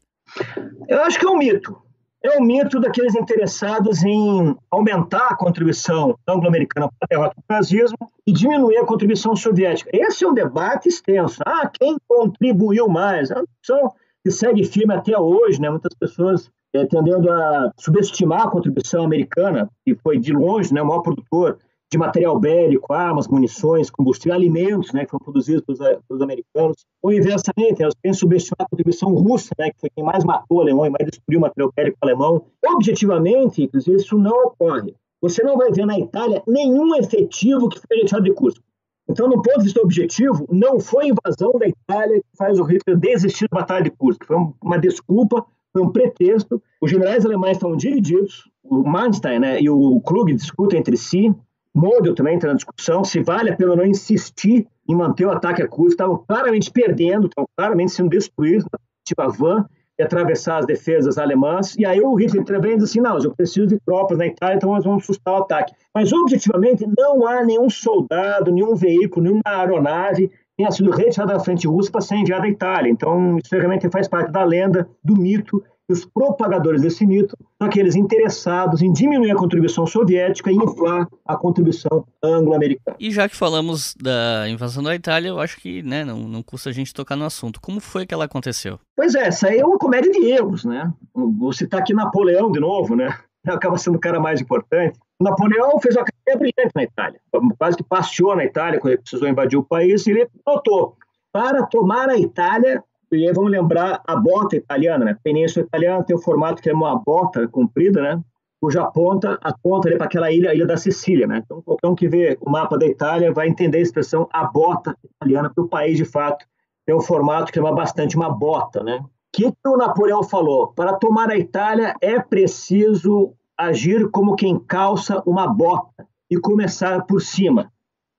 Eu acho que é um mito. É o mito daqueles interessados em aumentar a contribuição anglo-americana para a derrota do nazismo e diminuir a contribuição soviética. Esse é um debate extenso. Quem contribuiu mais? É uma discussão que segue firme até hoje, né? Muitas pessoas tendendo a subestimar a contribuição americana, que foi de longe, né, o maior produtor de material bélico, armas, munições, combustível, alimentos, né, que foram produzidos pelos americanos, ou inversamente, eles querem subestimar a contribuição russa, né, que foi quem mais matou o alemão e mais destruiu o material bélico alemão. Objetivamente, inclusive, isso não ocorre. Você não vai ver na Itália nenhum efetivo que foi retirado de Cusco. Então, no ponto de vista objetivo, não foi a invasão da Itália que faz o Hitler desistir da Batalha de Cusco. Foi uma desculpa, foi um pretexto. Os generais alemães estavam divididos, o Manstein, né, e o Krug discutem entre si, Model também entra na discussão, se vale a pena não insistir em manter o ataque a Cusco. Estavam claramente perdendo, estavam claramente sendo destruídos na tentativa vã de atravessar as defesas alemãs. E aí o Hitler intervém e diz assim, não, eu preciso de tropas na Itália, então nós vamos sustar o ataque. Mas, objetivamente, não há nenhum soldado, nenhum veículo, nenhuma aeronave que tenha sido retirada da frente russa para ser enviada à Itália. Então, isso realmente faz parte da lenda, do mito. E os propagadores desse mito são aqueles interessados em diminuir a contribuição soviética e inflar a contribuição anglo-americana. E já que falamos da invasão da Itália, eu acho que, né, não custa a gente tocar no assunto. Como foi que ela aconteceu? Pois é, essa aí é uma comédia de erros, né? Vou citar aqui Napoleão de novo, né? Acaba sendo o cara mais importante. Napoleão fez uma campanha brilhante na Itália, quase que passeou na Itália quando ele precisou invadir o país, e ele notou, para tomar a Itália. E aí vamos lembrar a bota italiana, né? A Península Italiana tem o formato que é uma bota comprida, né? Cuja ponta aponta ali para aquela ilha, a ilha da Sicília, né? Então, qualquer um que vê o mapa da Itália vai entender a expressão a bota italiana, porque o país, de fato, tem um formato que lembra bastante uma bota, né? O que o Napoleão falou? Para tomar a Itália é preciso agir como quem calça uma bota e começar por cima.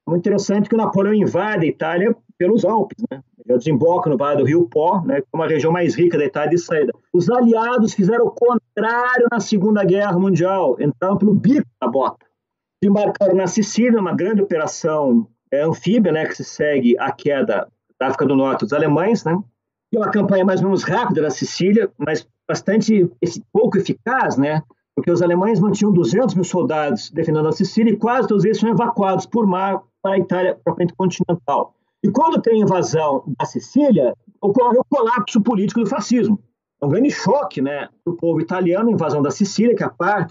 É muito interessante que o Napoleão invade a Itália pelos Alpes, né? Já desemboca no Vale do Rio Pó, né, que é uma região mais rica da Itália de saída. Os aliados fizeram o contrário na Segunda Guerra Mundial, entraram pelo bico da bota. Desembarcaram na Sicília, uma grande operação anfíbia, né, que se segue a queda da África do Norte dos alemães, né? E uma campanha mais ou menos rápida na Sicília, mas bastante pouco eficaz, né? Porque os alemães mantinham 200 mil soldados defendendo a Sicília e quase todos eles são evacuados por mar para a Itália propriamente continental. E quando tem a invasão da Sicília, ocorre o colapso político do fascismo. É um grande choque, né, para o povo italiano, a invasão da Sicília, que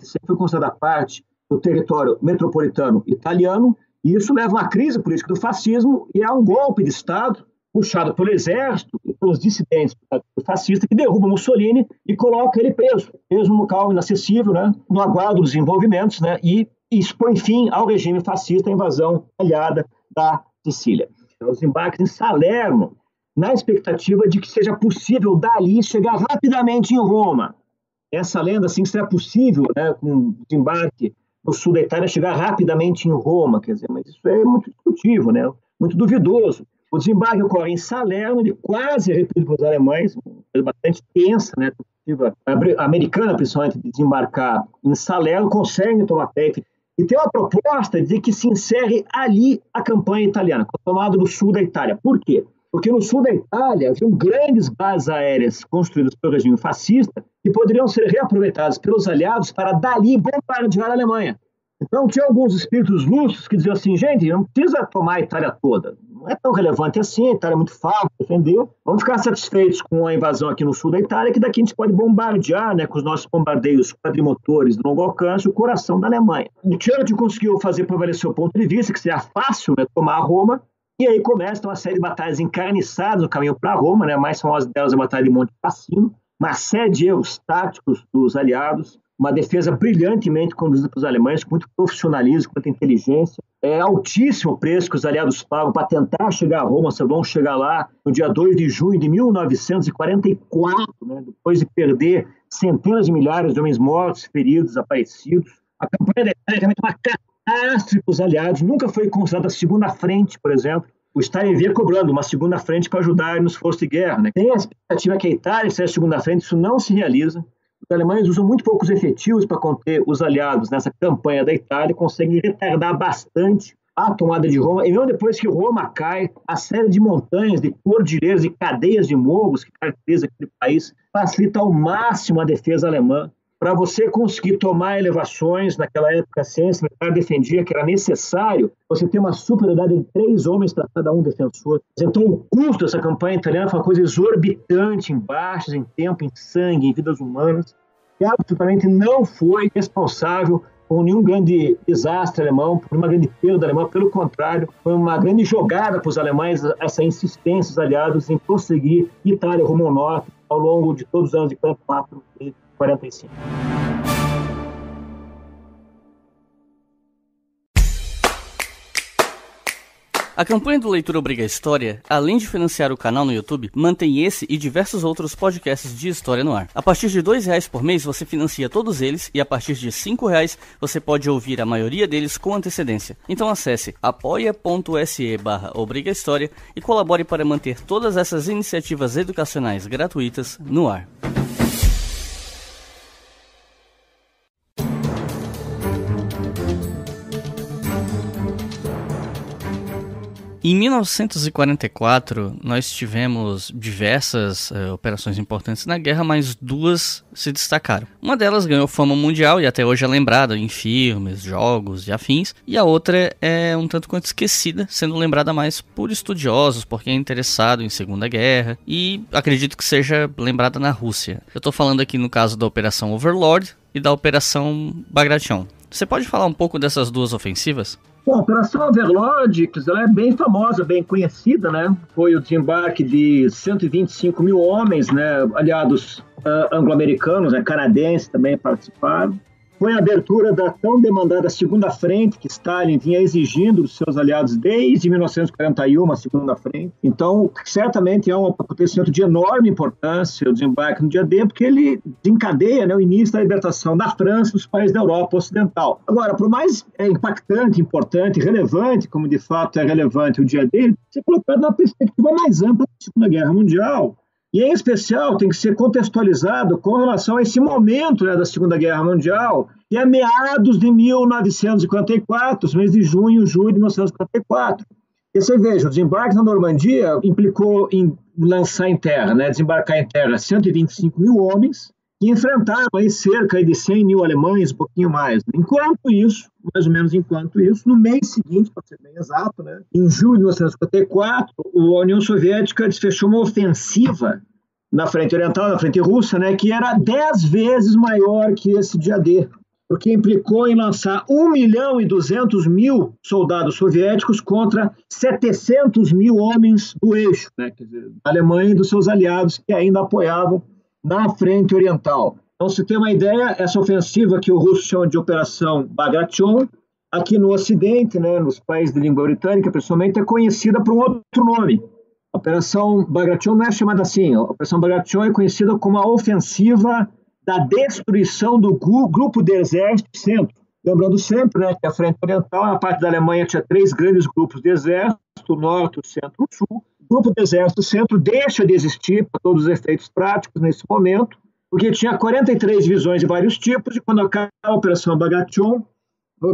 sempre foi considerada parte do território metropolitano italiano, e isso leva a uma crise política do fascismo e a um golpe de Estado puxado pelo exército e pelos dissidentes do fascista que derruba Mussolini e coloca ele preso num local inacessível, né, no aguardo dos desenvolvimentos, né, e expõe fim ao regime fascista, a invasão aliada da Sicília. Os embarques em Salerno, na expectativa de que seja possível dali chegar rapidamente em Roma. Essa lenda, assim, que será possível, né, com o desembarque no sul da Itália, chegar rapidamente em Roma, quer dizer, mas isso é muito discutível, né, muito duvidoso. O desembarque ocorre em Salerno, ele quase é repelido pelos alemães, uma coisa bastante tensa, né, a americana, principalmente, de desembarcar em Salerno, consegue tomar pé. E tem uma proposta de que se encerre ali a campanha italiana, com a tomada do sul da Itália. Por quê? Porque no sul da Itália haviam grandes bases aéreas construídas pelo regime fascista que poderiam ser reaproveitadas pelos aliados para dali bombardear a Alemanha. Então tinha alguns espíritos lúcidos que diziam assim, gente, não precisa tomar a Itália toda. Não é tão relevante assim, a Itália é muito fácil de defender. Vamos ficar satisfeitos com a invasão aqui no sul da Itália, que daqui a gente pode bombardear, né, com os nossos bombardeios quadrimotores de longo alcance, o coração da Alemanha. O Churchill conseguiu fazer prevalecer o ponto de vista, que seria fácil, né, tomar Roma, e aí começa uma série de batalhas encarniçadas no caminho para Roma, né, a mais famosa delas é a Batalha de Monte Cassino, uma série de erros táticos dos aliados, uma defesa brilhantemente conduzida pelos alemães, com muito profissionalismo, com muita inteligência. É altíssimo o preço que os aliados pagam para tentar chegar a Roma, só vão chegar lá no dia 2 de junho de 1944, né, depois de perder centenas de milhares de homens mortos, feridos, desaparecidos. A campanha da Itália é realmente uma catástrofe para os aliados, nunca foi considerada a segunda frente, por exemplo. O Stalin via cobrando uma segunda frente para ajudar nos esforço de guerra, né? Tem a expectativa que a Itália seja a segunda frente, isso não se realiza. Os alemães usam muito poucos efetivos para conter os aliados nessa campanha da Itália, conseguem retardar bastante a tomada de Roma, e mesmo depois que Roma cai, a série de montanhas, de cordilheiras e cadeias de morros que caracteriza aquele país facilita ao máximo a defesa alemã. para você conseguir tomar elevações. Naquela época a ciência militar defendia que era necessário você ter uma superioridade de 3 homens para cada um defensor. Então o custo dessa campanha italiana foi uma coisa exorbitante, em baixas, em tempo, em sangue, em vidas humanas, e absolutamente não foi responsável por nenhum grande desastre alemão, por uma grande perda alemã. Pelo contrário, foi uma grande jogada para os alemães, essa insistência dos aliados em prosseguir Itália rumo ao norte ao longo de todos os anos de 44 e 45. A campanha do Leitura Obriga História, além de financiar o canal no YouTube, mantém esse e diversos outros podcasts de história no ar. A partir de R$2 por mês você financia todos eles e a partir de R$5 você pode ouvir a maioria deles com antecedência. Então acesse apoia.se/obrigahistoria e colabore para manter todas essas iniciativas educacionais gratuitas no ar. Em 1944, nós tivemos diversas operações importantes na guerra, mas 2 se destacaram. Uma delas ganhou fama mundial e até hoje é lembrada em filmes, jogos e afins, e a outra é um tanto quanto esquecida, sendo lembrada mais por estudiosos, por quem é interessado em Segunda Guerra, e acredito que seja lembrada na Rússia. Eu estou falando aqui no caso da Operação Overlord e da Operação Bagration. Você pode falar um pouco dessas 2 ofensivas? Bom, a Operação Overlord, ela é bem famosa, bem conhecida, né? Foi o desembarque de 125 mil homens, né? Aliados anglo-americanos, né? Canadenses também participaram. Foi a abertura da tão demandada Segunda Frente, que Stalin vinha exigindo dos seus aliados desde 1941, a Segunda Frente. Então, certamente é um acontecimento de enorme importância, o desembarque no dia D, porque ele desencadeia, né, o início da libertação da França e dos países da Europa Ocidental. Agora, por mais impactante, importante, relevante, como de fato é relevante o dia D, ele tem que ser colocado na perspectiva mais ampla da Segunda Guerra Mundial. E, em especial, tem que ser contextualizado com relação a esse momento, né, da Segunda Guerra Mundial, que é meados de 1954, os meses de junho e julho de 1954. E você veja, o desembarque na Normandia implicou em lançar em terra, né, desembarcar em terra 125 mil homens, que enfrentaram aí cerca de 100 mil alemães, um pouquinho mais. Enquanto isso, mais ou menos enquanto isso, no mês seguinte, para ser bem exato, né, em julho de 1954, a União Soviética desfechou uma ofensiva na frente oriental, na frente russa, né, que era 10 vezes maior que esse dia D, porque implicou em lançar 1.200.000 soldados soviéticos contra 700 mil homens do eixo, né, quer dizer, da Alemanha e dos seus aliados que ainda apoiavam na frente oriental. Então, se tem uma ideia, essa ofensiva que o russo chama de Operação Bagration, aqui no Ocidente, né, nos países de língua britânica, principalmente, é conhecida por um outro nome. A Operação Bagration não é chamada assim. A Operação Bagration é conhecida como a ofensiva da destruição do grupo de exército centro. Lembrando sempre, né, que a frente oriental, na parte da Alemanha, tinha 3 grandes grupos de exército, o norte, o centro e o sul. O grupo de exército centro deixa de existir para todos os efeitos práticos nesse momento, porque tinha 43 divisões de vários tipos, e quando acaba a Operação Bagration,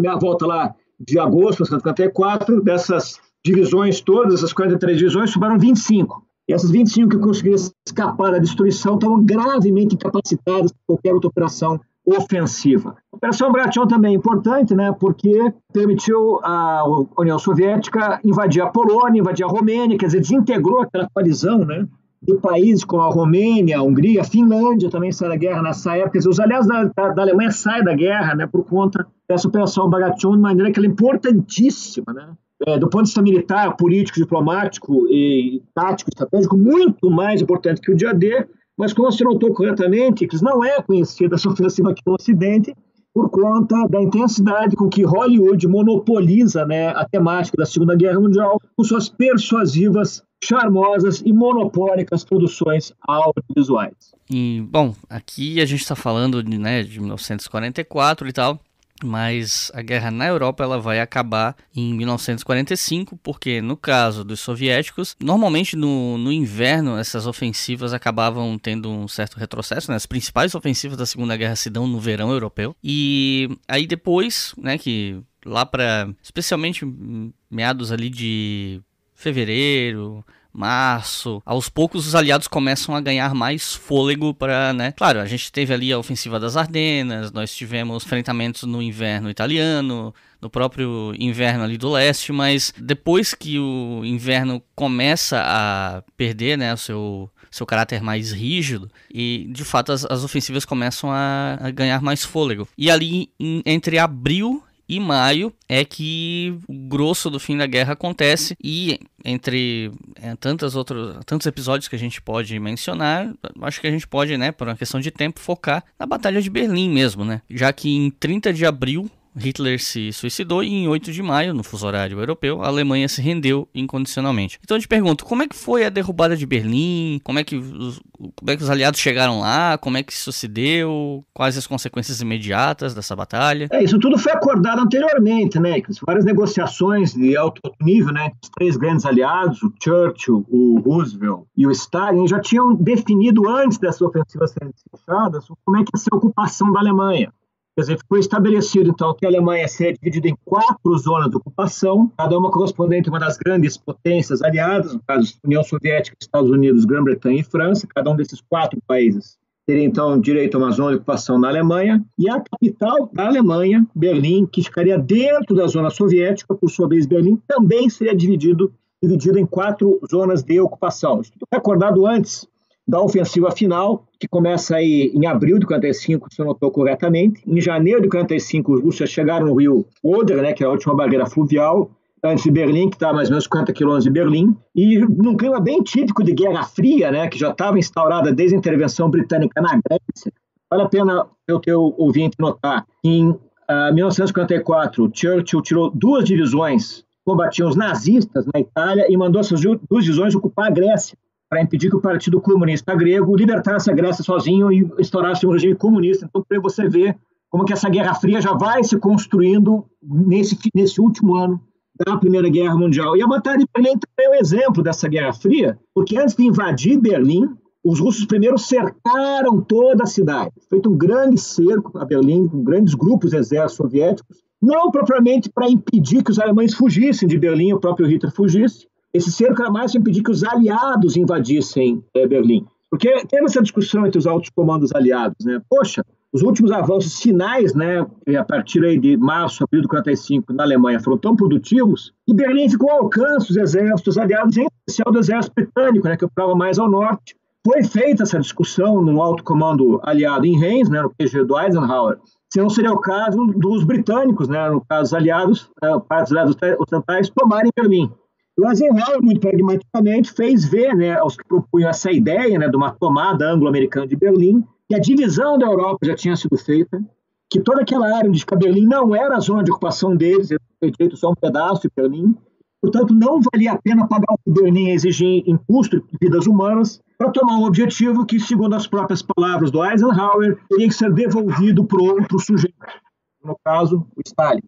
a volta lá de agosto de 1954, dessas divisões todas, essas 43 divisões, sobraram 25. E essas 25 que conseguiram escapar da destruição estavam gravemente incapacitadas por qualquer outra operação ofensiva. A Operação Bagration também é importante, né, porque permitiu à União Soviética invadir a Polônia, invadir a Romênia, quer dizer, desintegrou aquela coalizão, né, de países como a Romênia, a Hungria, a Finlândia também sai da guerra nessa época. Quer dizer, os aliados da Alemanha saem da guerra, né, por conta dessa Operação Bagration, de maneira que ela é importantíssima, né, do ponto de vista militar, político, diplomático e tático, estratégico, muito mais importante que o dia D. Mas, como você notou corretamente, que não é conhecida essa ofensiva aqui no Ocidente por conta da intensidade com que Hollywood monopoliza, né, a temática da Segunda Guerra Mundial com suas persuasivas, charmosas e monopólicas produções audiovisuais. E, bom, aqui a gente está falando de 1944 e tal, mas a guerra na Europa ela vai acabar em 1945, porque no caso dos soviéticos, normalmente no inverno essas ofensivas acabavam tendo um certo retrocesso, né? As principais ofensivas da Segunda Guerra se dão no verão europeu, e aí depois, né, que lá para especialmente meados ali de fevereiro, março. Aos poucos os aliados começam a ganhar mais fôlego para, né? Claro, a gente teve ali a ofensiva das Ardenas, nós tivemos enfrentamentos no inverno italiano, no próprio inverno ali do leste, mas depois que o inverno começa a perder, né, o seu caráter mais rígido, e de fato as ofensivas começam a ganhar mais fôlego. E ali entre abril e maio é que o grosso do fim da guerra acontece, e entre tantos episódios que a gente pode mencionar, acho que a gente pode, né, por uma questão de tempo, focar na Batalha de Berlim mesmo, né? Já que em 30 de abril Hitler se suicidou e em 8 de maio, no fuso horário europeu, a Alemanha se rendeu incondicionalmente. Então eu te pergunto, como é que foi a derrubada de Berlim? Como é que os aliados chegaram lá? Como é que isso se deu? Quais as consequências imediatas dessa batalha? Isso tudo foi acordado anteriormente, né? Várias negociações de alto nível, né? Os três grandes aliados, o Churchill, o Roosevelt e o Stalin, já tinham definido antes dessas ofensivas serem fechadas como é que ia ser a ocupação da Alemanha. Quer dizer, foi estabelecido, então, que a Alemanha seria dividida em 4 zonas de ocupação, cada uma correspondente a uma das grandes potências aliadas, no caso, União Soviética, Estados Unidos, Grã-Bretanha e França. Cada um desses 4 países teria, então, direito a uma zona de ocupação na Alemanha. E a capital da Alemanha, Berlim, que ficaria dentro da zona soviética, por sua vez, Berlim, também seria dividido em 4 zonas de ocupação. Isso tudo foi acordado antes da ofensiva final, que começa aí em abril de 45, se eu notou corretamente. Em janeiro de 45, os russos chegaram no rio Oder, né, que é a última barreira fluvial, antes de Berlim, que está a mais ou menos 50 quilômetros de Berlim, e num clima bem típico de Guerra Fria, né, que já estava instaurada desde a intervenção britânica na Grécia. Vale a pena o teu ouvinte notar que em 1954, Churchill tirou 2 divisões que combatiam os nazistas na Itália e mandou essas 2 divisões ocupar a Grécia, para impedir que o Partido Comunista Grego libertasse a Grécia sozinho e instaurasse um regime comunista. Então, para você ver como que essa Guerra Fria já vai se construindo nesse último ano da Primeira Guerra Mundial. E a Batalha de Berlim também é um exemplo dessa Guerra Fria, porque antes de invadir Berlim, os russos primeiro cercaram toda a cidade. Feito um grande cerco a Berlim, com grandes grupos de exércitos soviéticos, não propriamente para impedir que os alemães fugissem de Berlim, o próprio Hitler fugisse. Esse cerco era mais para impedir que os aliados invadissem Berlim. Porque teve essa discussão entre os altos comandos aliados, né? Poxa, os últimos avanços sinais, né, a partir aí de março, abril de 45, na Alemanha, foram tão produtivos, e Berlim ficou ao alcance dos exércitos aliados, em especial do exército britânico, né, que operava mais ao norte. Foi feita essa discussão no alto comando aliado em Reims, né, no QG do Eisenhower, se não seria o caso dos britânicos, né, no caso dos aliados, partes aliados ocidentais, tomarem Berlim. O Eisenhower, muito pragmaticamente, fez ver, né, aos que propunham essa ideia, né, de uma tomada anglo-americana de Berlim, que a divisão da Europa já tinha sido feita, que toda aquela área onde fica Berlim não era a zona de ocupação deles, foi feito só um pedaço de Berlim, portanto não valia a pena pagar o que Berlim exigia em custo de vidas humanas para tomar um objetivo que, segundo as próprias palavras do Eisenhower, teria que ser devolvido para outro sujeito, no caso, o Stalin.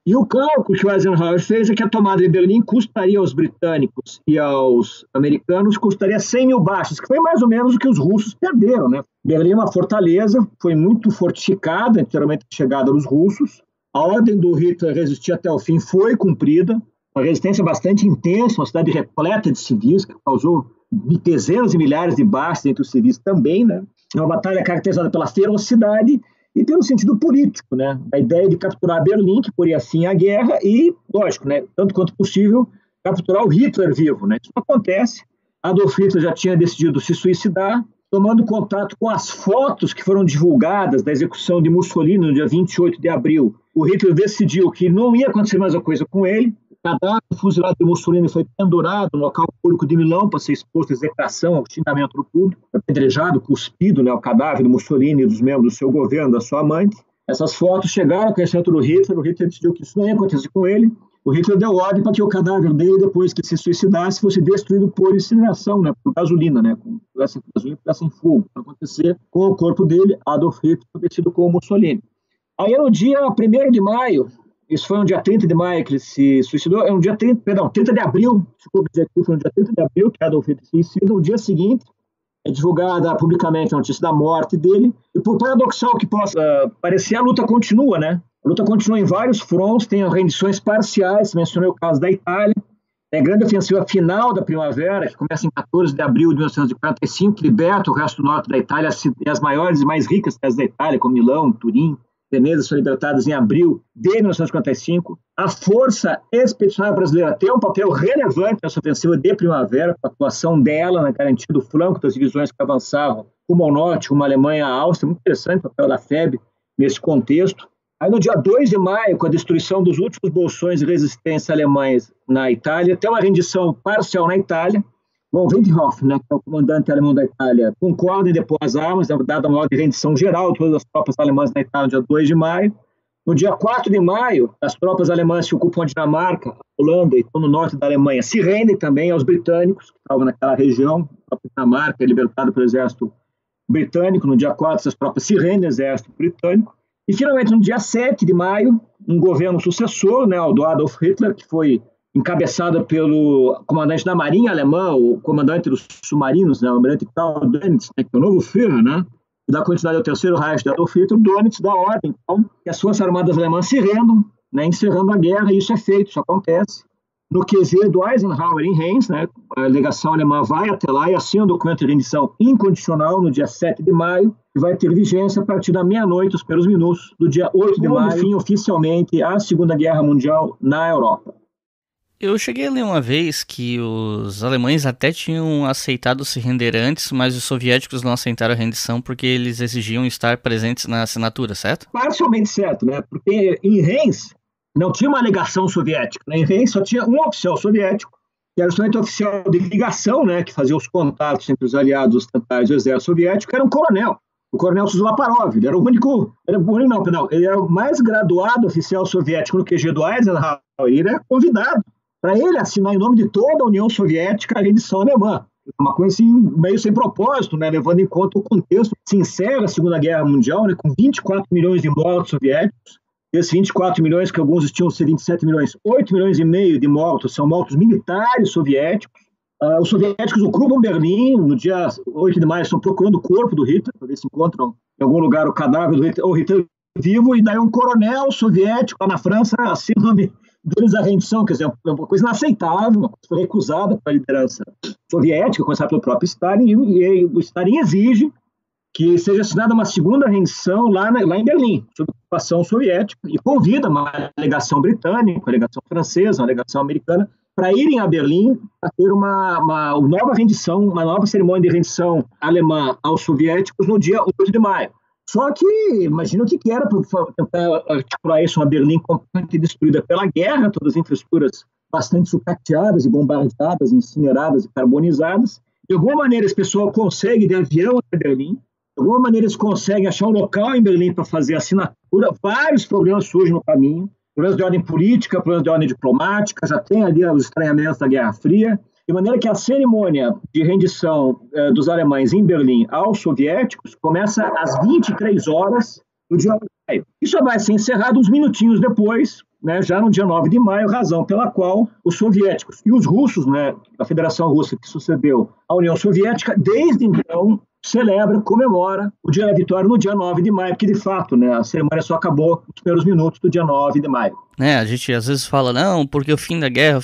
E o cálculo que o Eisenhower fez é que a tomada de Berlim custaria aos britânicos e aos americanos, custaria 100 mil baixas, que foi mais ou menos o que os russos perderam, né? Berlim é uma fortaleza, foi muito fortificada, anteriormente a chegada dos russos. A ordem do Hitler resistir até o fim foi cumprida, uma resistência bastante intensa, uma cidade repleta de civis, que causou dezenas de milhares de baixas entre os civis também, né? É uma batalha caracterizada pela ferocidade e pelo sentido político, né? A ideia de capturar Berlim, que poria fim à guerra, e, lógico, né, tanto quanto possível, capturar o Hitler vivo, né? Isso não acontece. Adolf Hitler já tinha decidido se suicidar, tomando contato com as fotos que foram divulgadas da execução de Mussolini no dia 28 de abril. O Hitler decidiu que não ia acontecer mais a coisa com ele. O cadáver fuzilado de Mussolini foi pendurado no local público de Milão para ser exposto à execração, ao xingamento do público, apedrejado, cuspido, né, o cadáver do Mussolini e dos membros do seu governo, da sua amante. Essas fotos chegaram ao conhecimento do Hitler. O Hitler decidiu que isso não ia acontecer com ele. O Hitler deu ordem para que o cadáver dele, depois que se suicidasse, fosse destruído por incineração, né, por gasolina, né, com gasolina em fogo, para acontecer com o corpo dele, Adolf Hitler, acontecido com o Mussolini. Aí no dia 1º de maio, isso foi no dia 30 de maio que ele se suicidou, é no dia 30 de abril, desculpa dizer aqui, foi no dia 30 de abril que Adolf Hitler se suicida. No dia seguinte, é divulgada publicamente a notícia da morte dele, e por paradoxal que possa parecer, a luta continua, né? A luta continua em vários fronts, tem rendições parciais, mencionei o caso da Itália, A grande ofensiva final da primavera, que começa em 14 de abril de 1945, liberta o resto do norte da Itália, e as maiores e mais ricas cidades da Itália, como Milão, Turim, Veneza, são libertadas em abril de 1945. A Força Expedicionária Brasileira tem um papel relevante nessa ofensiva de primavera, com a atuação dela na garantia do flanco das divisões que avançavam rumo ao norte, rumo à Alemanha, à Áustria. Muito interessante o papel da FEB nesse contexto. Aí, no dia 2 de maio, com a destruição dos últimos bolsões de resistência alemães na Itália, tem uma rendição parcial na Itália. Von Windhoff, né, que é o comandante alemão da Itália, concorda em depor as armas, dada uma ordem de rendição geral de todas as tropas alemãs na Itália no dia 2 de maio. No dia 4 de maio, as tropas alemãs que ocupam a Dinamarca, a Holanda e estão no norte da Alemanha se rendem também aos britânicos, que estavam naquela região. A Dinamarca é libertada pelo exército britânico. No dia 4, essas tropas se rendem ao exército britânico. E, finalmente, no dia 7 de maio, um governo sucessor, né, o do Adolf Hitler, que foi encabeçado pelo comandante da Marinha alemã, o comandante dos submarinos, né, o almirante Karl Dönitz, né, que é o novo Führer, né, que dá continuidade ao terceiro Reich de Adolf Hitler. Dönitz dá ordem, então, que as forças armadas alemãs se rendam, né, encerrando a guerra, e isso é feito, isso acontece. No QG do Eisenhower, em Reims, né, a delegação alemã vai até lá e assina um documento de rendição incondicional no dia 7 de maio, que vai ter vigência a partir da meia-noite, os primeiros minutos, do dia 8 de maio, fim oficialmente a Segunda Guerra Mundial na Europa. Eu cheguei a ler uma vez que os alemães até tinham aceitado se render antes, mas os soviéticos não aceitaram a rendição porque eles exigiam estar presentes na assinatura, certo? Parcialmente certo, né? Porque em Reims não tinha uma legação soviética, né? Em Reims só tinha um oficial soviético, que era justamente o oficial de ligação, né? Que fazia os contatos entre os aliados ocidentais e o exército soviético, que era um coronel. O coronel Suslaparov, ele era o único, ele era o mais graduado oficial soviético no QG do Eisenhower, ele era convidado para ele assinar em nome de toda a União Soviética a rendição alemã. Uma coisa assim, meio sem propósito, né? Levando em conta o contexto. Se encerra a Segunda Guerra Mundial, né? Com 24 milhões de mortos soviéticos. Desses 24 milhões, que alguns estimam ser 27 milhões, 8 milhões e meio de mortos são mortos militares soviéticos. Os soviéticos ocupam Berlim. No dia 8 de maio estão procurando o corpo do Hitler, para ver se encontram em algum lugar o cadáver do Hitler, ou Hitler vivo, e daí um coronel soviético lá na França assina deles a rendição, quer dizer, uma coisa inaceitável, uma coisa recusada pela liderança soviética, começada pelo próprio Stalin, e o Stalin exige que seja assinada uma segunda rendição lá em Berlim, sob ocupação soviética, e convida uma delegação britânica, uma delegação francesa, uma delegação americana, para irem a Berlim a ter uma nova rendição, uma nova cerimônia de rendição alemã aos soviéticos no dia 8 de maio. Só que, imagina o que era para tentar articular isso, uma Berlim completamente destruída pela guerra, todas as infraestruturas bastante sucateadas e bombardeadas, incineradas e carbonizadas. De alguma maneira, esse pessoal consegue ir de avião até Berlim, de alguma maneira eles conseguem achar um local em Berlim para fazer a assinatura. Vários problemas surgem no caminho, problemas de ordem política, problemas de ordem diplomática, já tem ali os estranhamentos da Guerra Fria, de maneira que a cerimônia de rendição dos alemães em Berlim aos soviéticos começa às 23 horas do dia 9 de maio. Isso vai ser encerrado uns minutinhos depois, né, já no dia 9 de maio, razão pela qual os soviéticos e os russos, né, a Federação Russa que sucedeu à União Soviética, desde então celebra, comemora o dia da vitória no dia 9 de maio, porque de fato, né, a cerimônia só acabou nos primeiros minutos do dia 9 de maio. A gente às vezes fala, não, porque o fim da guerra,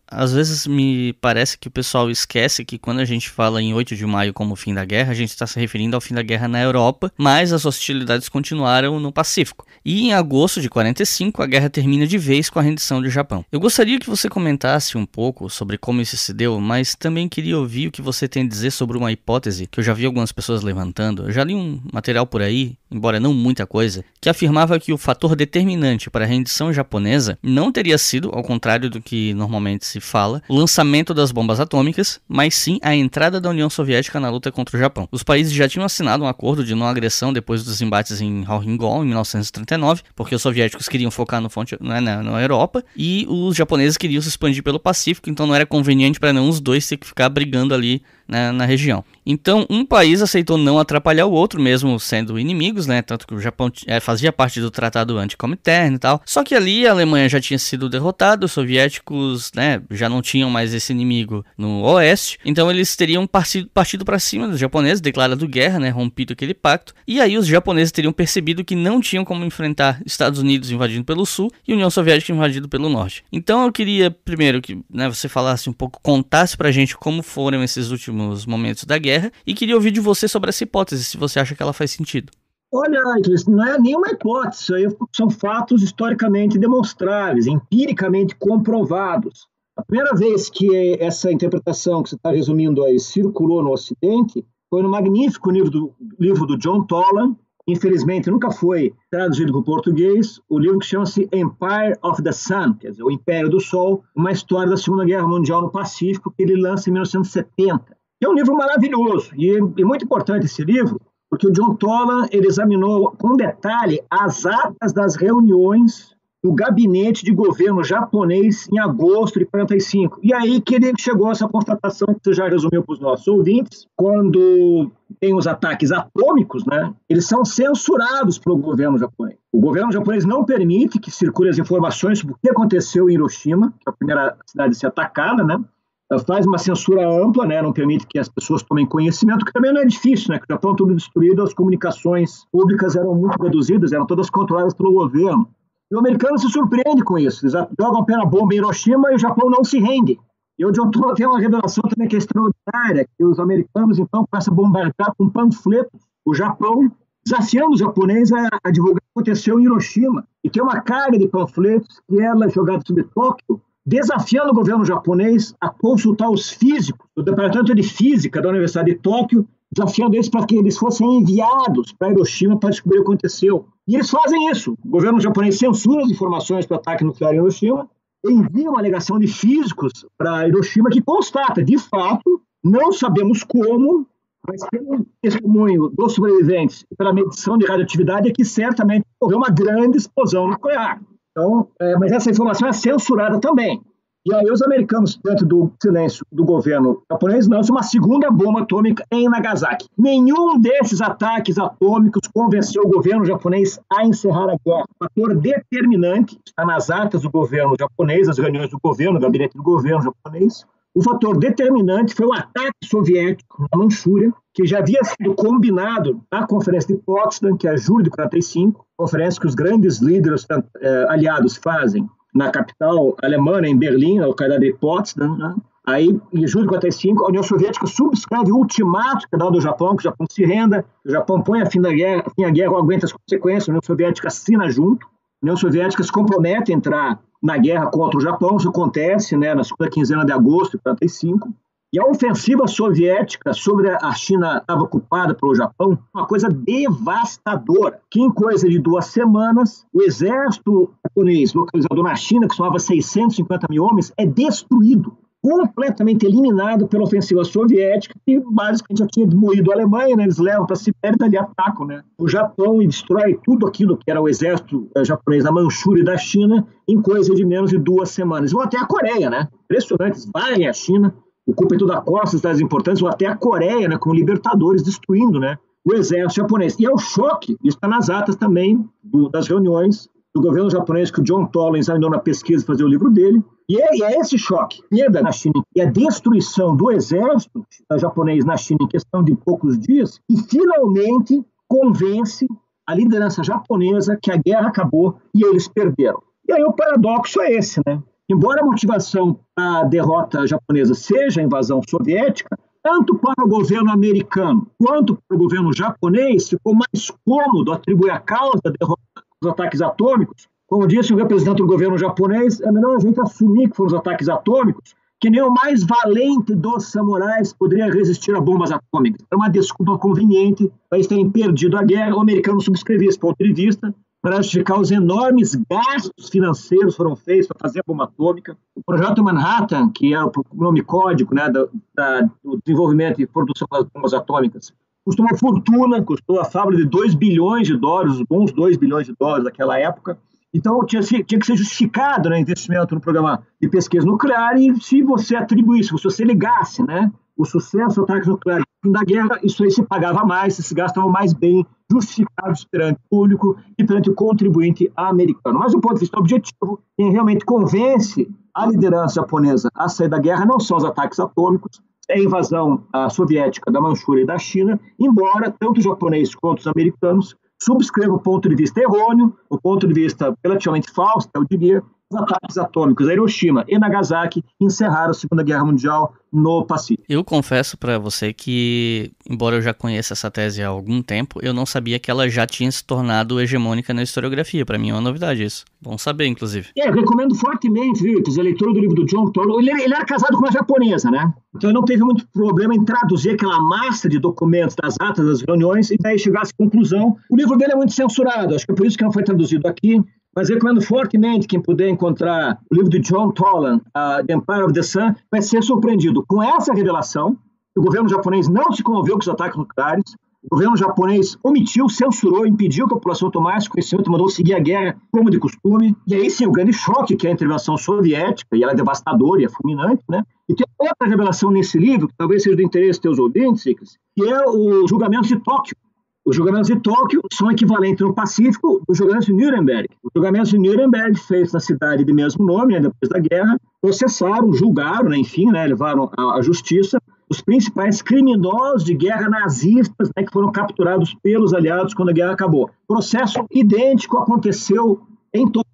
às vezes me parece que o pessoal esquece que quando a gente fala em 8 de maio como o fim da guerra, a gente está se referindo ao fim da guerra na Europa, mas as hostilidades continuaram no Pacífico. E em agosto de 45, a guerra termina de vez com a rendição do Japão. Eu gostaria que você comentasse um pouco sobre como isso se deu, mas também queria ouvir o que você tem a dizer sobre uma hipótese que eu já vi algumas pessoas levantando. Eu já li um material por aí, embora não muita coisa, que afirmava que o fator determinante para a rendição japonesa não teria sido, ao contrário do que normalmente se fala, o lançamento das bombas atômicas, mas sim a entrada da União Soviética na luta contra o Japão. Os países já tinham assinado um acordo de não agressão depois dos embates em Hangul em 1939, porque os soviéticos queriam focar na Europa e os japoneses queriam se expandir pelo Pacífico, então não era conveniente para nenhum dos dois ter que ficar brigando ali na região. Então, um país aceitou não atrapalhar o outro, mesmo sendo inimigos, né? Tanto que o Japão fazia parte do Tratado Anticomintern e tal. Só que ali a Alemanha já tinha sido derrotada, os soviéticos, né, já não tinham mais esse inimigo no oeste. Então, eles teriam partido para cima dos japoneses, declarado guerra, né? Rompido aquele pacto. E aí os japoneses teriam percebido que não tinham como enfrentar Estados Unidos invadindo pelo sul e União Soviética invadindo pelo norte. Então, eu queria primeiro que, né, você falasse um pouco, contasse pra gente como foram esses últimos momentos da guerra, e queria ouvir de você sobre essa hipótese, se você acha que ela faz sentido. Olha, isso não é nenhuma hipótese, são fatos historicamente demonstráveis, empiricamente comprovados. A primeira vez que essa interpretação que você está resumindo aí circulou no Ocidente foi no magnífico livro do John Toland, infelizmente nunca foi traduzido para o português, o livro que chama-se Empire of the Sun, quer dizer, o Império do Sol, uma história da Segunda Guerra Mundial no Pacífico, que ele lança em 1970. É um livro maravilhoso, e é muito importante esse livro, porque o John Toland ele examinou com detalhe as atas das reuniões do gabinete de governo japonês em agosto de 1945. E aí que ele chegou a essa constatação que você já resumiu para os nossos ouvintes, quando tem os ataques atômicos, né, eles são censurados pelo governo japonês. O governo japonês não permite que circulem as informações sobre o que aconteceu em Hiroshima, que é a primeira cidade a ser atacada, né? Faz uma censura ampla, né? Não permite que as pessoas tomem conhecimento, que também não é difícil, né? Que o Japão tudo destruído, as comunicações públicas eram muito reduzidas, eram todas controladas pelo governo. E o americano se surpreende com isso. Eles jogam a pena bomba em Hiroshima e o Japão não se rende. E o John Toland tem uma revelação também que é extraordinária, que os americanos, então, começam a bombardear com panfletos o Japão, desafiando os japoneses a divulgar o que aconteceu em Hiroshima. E tem uma carga de panfletos que ela é jogada sobre Tóquio, desafiando o governo japonês a consultar os físicos do Departamento de Física da Universidade de Tóquio, desafiando eles para que eles fossem enviados para Hiroshima para descobrir o que aconteceu. E eles fazem isso. O governo japonês censura as informações para o ataque nuclear em Hiroshima, envia uma alegação de físicos para Hiroshima que constata, de fato, não sabemos como, mas pelo testemunho dos sobreviventes e pela medição de radioatividade é que certamente ocorreu uma grande explosão nuclear. Então, mas essa informação é censurada também. E aí os americanos, dentro do silêncio do governo japonês, lançam uma segunda bomba atômica em Nagasaki. Nenhum desses ataques atômicos convenceu o governo japonês a encerrar a guerra. O fator determinante está nas atas do governo japonês, as reuniões do governo, do gabinete do governo japonês. O fator determinante foi o ataque soviético na Manchúria, que já havia sido combinado na Conferência de Potsdam, que é julho de 1945, conferência que os grandes líderes aliados fazem na capital alemã, em Berlim, na localidade de Potsdam. Né? Aí, em julho de 1945, a União Soviética subscreve o ultimato que é dado ao Japão, que o Japão se renda, o Japão põe a fim à guerra ou aguenta as consequências, a União Soviética assina junto, a União Soviética se compromete a entrar na guerra contra o Japão, isso acontece, né, na segunda quinzena de agosto de 1945. E a ofensiva soviética sobre a China estava ocupada pelo Japão, uma coisa devastadora, que em coisa de 2 semanas, o exército japonês localizado na China, que somava 650 mil homens, é destruído, completamente eliminado pela ofensiva soviética, que basicamente já tinha demolido a Alemanha, né? Eles levam para a Sibéria e dali atacam, né? O Japão e destrói tudo aquilo que era o exército japonês da Manchúria e da China em coisa de menos de 2 semanas. Vão até a Coreia, né? Impressionante, vai à China, ocupem toda a costa, cidades importantes, ou até a Coreia, né, com libertadores destruindo, né, o exército japonês. E é o choque, isso está nas atas também das reuniões do governo japonês que o John Toland examinou na pesquisa e fazer o livro dele. E é esse choque, perda na China e a destruição do exército japonês na China em questão de poucos dias, que finalmente convence a liderança japonesa que a guerra acabou e eles perderam. E aí o paradoxo é esse, né? Embora a motivação para a derrota japonesa seja a invasão soviética, tanto para o governo americano quanto para o governo japonês, ficou mais cômodo atribuir a causa da derrota dos ataques atômicos. Como disse o representante do governo japonês, é melhor a gente assumir que foram os ataques atômicos, que nem o mais valente dos samurais poderia resistir a bombas atômicas. É uma desculpa conveniente para eles terem perdido a guerra. O americano subscrevia esse ponto de vista para justificar os enormes gastos financeiros que foram feitos para fazer a bomba atômica. O projeto Manhattan, que é o nome código, né, do desenvolvimento e produção das bombas atômicas, custou uma fortuna, custou a fábrica de $2 bilhões, os bons $2 bilhões daquela época. Então, tinha que ser justificado, né, investimento no programa de pesquisa nuclear, e se você atribuísse, se você ligasse, né, o sucesso do ataque nuclear no fim da guerra, isso aí se pagava mais, se gastava mais bem, justificados perante o público e perante o contribuinte americano. Mas do ponto de vista objetivo, quem realmente convence a liderança japonesa a sair da guerra não são os ataques atômicos, é a invasão soviética da Manchúria e da China, embora tanto os japoneses quanto os americanos subscrevam o ponto de vista errôneo, o ponto de vista relativamente falso, eu diria, os ataques atômicos a Hiroshima e Nagasaki encerraram a Segunda Guerra Mundial no Pacífico. Eu confesso para você que, embora eu já conheça essa tese há algum tempo, eu não sabia que ela já tinha se tornado hegemônica na historiografia. Para mim é uma novidade isso. Bom saber, inclusive. Eu recomendo fortemente, viu, a leitura do livro do John Toll. Ele era casado com uma japonesa, né? Então ele não teve muito problema em traduzir aquela massa de documentos das atas das reuniões e daí chegar a essa conclusão. O livro dele é muito censurado, acho que é por isso que não foi traduzido aqui. Mas recomendo fortemente quem puder encontrar o livro de John Toland, The Empire of the Sun, vai ser surpreendido com essa revelação. O governo japonês não se comoveu com os ataques nucleares, o governo japonês omitiu, censurou, impediu que a população tomasse conhecimento, mandou seguir a guerra como de costume. E aí sim, o grande choque que é a intervenção soviética, e ela é devastadora e é fulminante, né? E tem outra revelação nesse livro, que talvez seja do interesse dos teus ouvintes, que é o julgamento de Tóquio. Os julgamentos de Tóquio são equivalentes no Pacífico dos julgamentos de Nuremberg. Os julgamentos de Nuremberg, feitos na cidade de mesmo nome, né, depois da guerra, processaram, julgaram, né, enfim, né, levaram à justiça os principais criminosos de guerra nazistas, né, que foram capturados pelos aliados quando a guerra acabou. Processo idêntico aconteceu em Tóquio.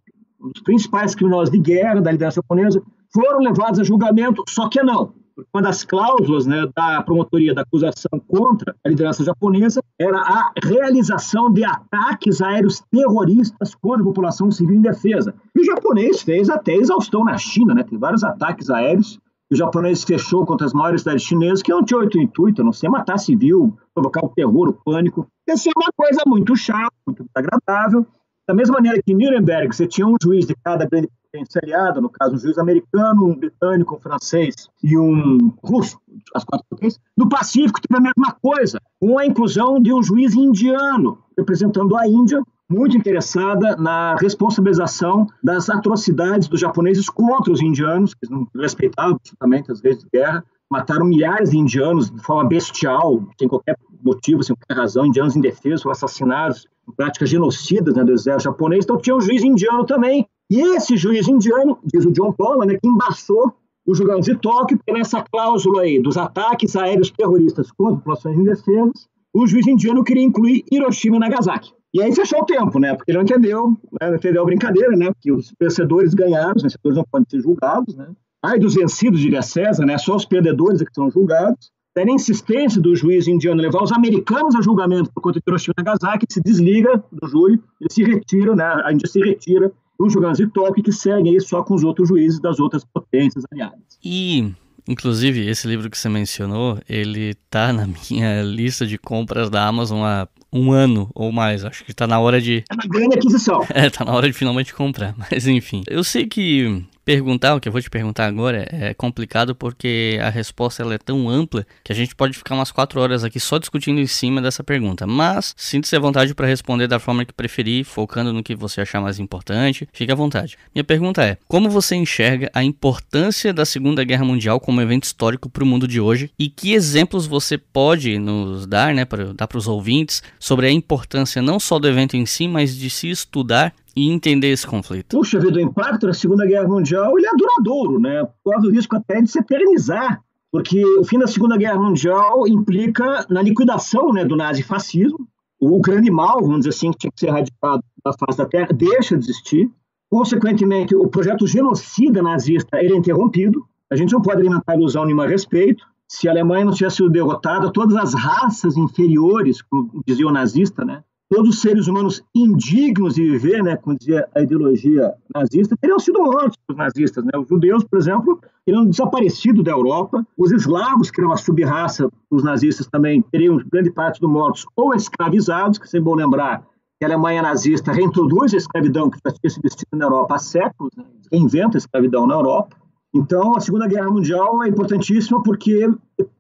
Os principais criminosos de guerra da liderança japonesa foram levados a julgamento, só que não. Uma das cláusulas, né, da promotoria da acusação contra a liderança japonesa era a realização de ataques aéreos terroristas contra a população civil indefesa. E o japonês fez até exaustão na China, né? Tem vários ataques aéreos. O japonês fechou contra as maiores cidades chinesas que não tinham outro intuito, a não ser matar civil, provocar o terror, o pânico. Essa é uma coisa muito chata, muito desagradável. Da mesma maneira que em Nuremberg você tinha um juiz de cada grande potência aliada, no caso um juiz americano, um britânico, um francês e um russo, as quatro potências. No Pacífico teve a mesma coisa, com a inclusão de um juiz indiano, representando a Índia, muito interessada na responsabilização das atrocidades dos japoneses contra os indianos, que não respeitavam absolutamente as leis de guerra, mataram milhares de indianos de forma bestial, sem qualquer motivo, sem qualquer razão, indianos indefesos foram assassinados em práticas genocidas, né, do exército japonês. Então tinha um juiz indiano também. E esse juiz indiano, diz o John Toland, né, que embaçou os julgamentos de Tóquio, porque nessa cláusula aí dos ataques aéreos terroristas contra populações indefesas, o juiz indiano queria incluir Hiroshima e Nagasaki. E aí fechou o tempo, né? Porque ele não entendeu, né? Não entendeu a brincadeira, né? Porque os vencedores ganharam, os vencedores não podem ser julgados, né? Ai dos vencidos, diria César, né? Só os perdedores é que são julgados. Daí a insistência do juiz indiano levar os americanos a julgamento por conta de Hiroshima e Nagasaki, se desliga do júri, ele se retira, né? A Índia se retira dos julgamentos de Tóquio, que seguem aí só com os outros juízes das outras potências aliadas. E, inclusive, esse livro que você mencionou, ele tá na minha lista de compras da Amazon há um ano ou mais. Acho que tá na hora de... É uma grande aquisição. Tá na hora de finalmente comprar. Mas, enfim. Eu sei que perguntar, o que eu vou te perguntar agora, é complicado porque a resposta ela é tão ampla que a gente pode ficar umas 4 horas aqui só discutindo em cima dessa pergunta. Mas, sinta-se à vontade para responder da forma que preferir, focando no que você achar mais importante. Fique à vontade. Minha pergunta é, como você enxerga a importância da Segunda Guerra Mundial como evento histórico para o mundo de hoje? E que exemplos você pode nos dar, né, para dar para os ouvintes, sobre a importância não só do evento em si, mas de se estudar e entender esse conflito? Puxa vida, o impacto da Segunda Guerra Mundial ele é duradouro, né? Corre o risco até de se eternizar, porque o fim da Segunda Guerra Mundial implica na liquidação, né, do nazifascismo. O grande mal, vamos dizer assim, que tinha que ser erradicado da face da Terra, deixa de existir. Consequentemente, o projeto genocida nazista ele é interrompido. A gente não pode alimentar ilusão nenhuma a respeito. Se a Alemanha não tivesse sido derrotada, todas as raças inferiores, como dizia o nazista, né? Todos os seres humanos indignos de viver, né, como dizia a ideologia nazista, teriam sido mortos pelos nazistas, né? Os judeus, por exemplo, teriam desaparecido da Europa. Os eslavos, que eram uma sub-raça dos nazistas também, teriam grande parte dos mortos ou escravizados, que é bom lembrar que a Alemanha nazista reintroduz a escravidão que já tinha sido extinta na Europa há séculos, né? Reinventa a escravidão na Europa. Então, a Segunda Guerra Mundial é importantíssima porque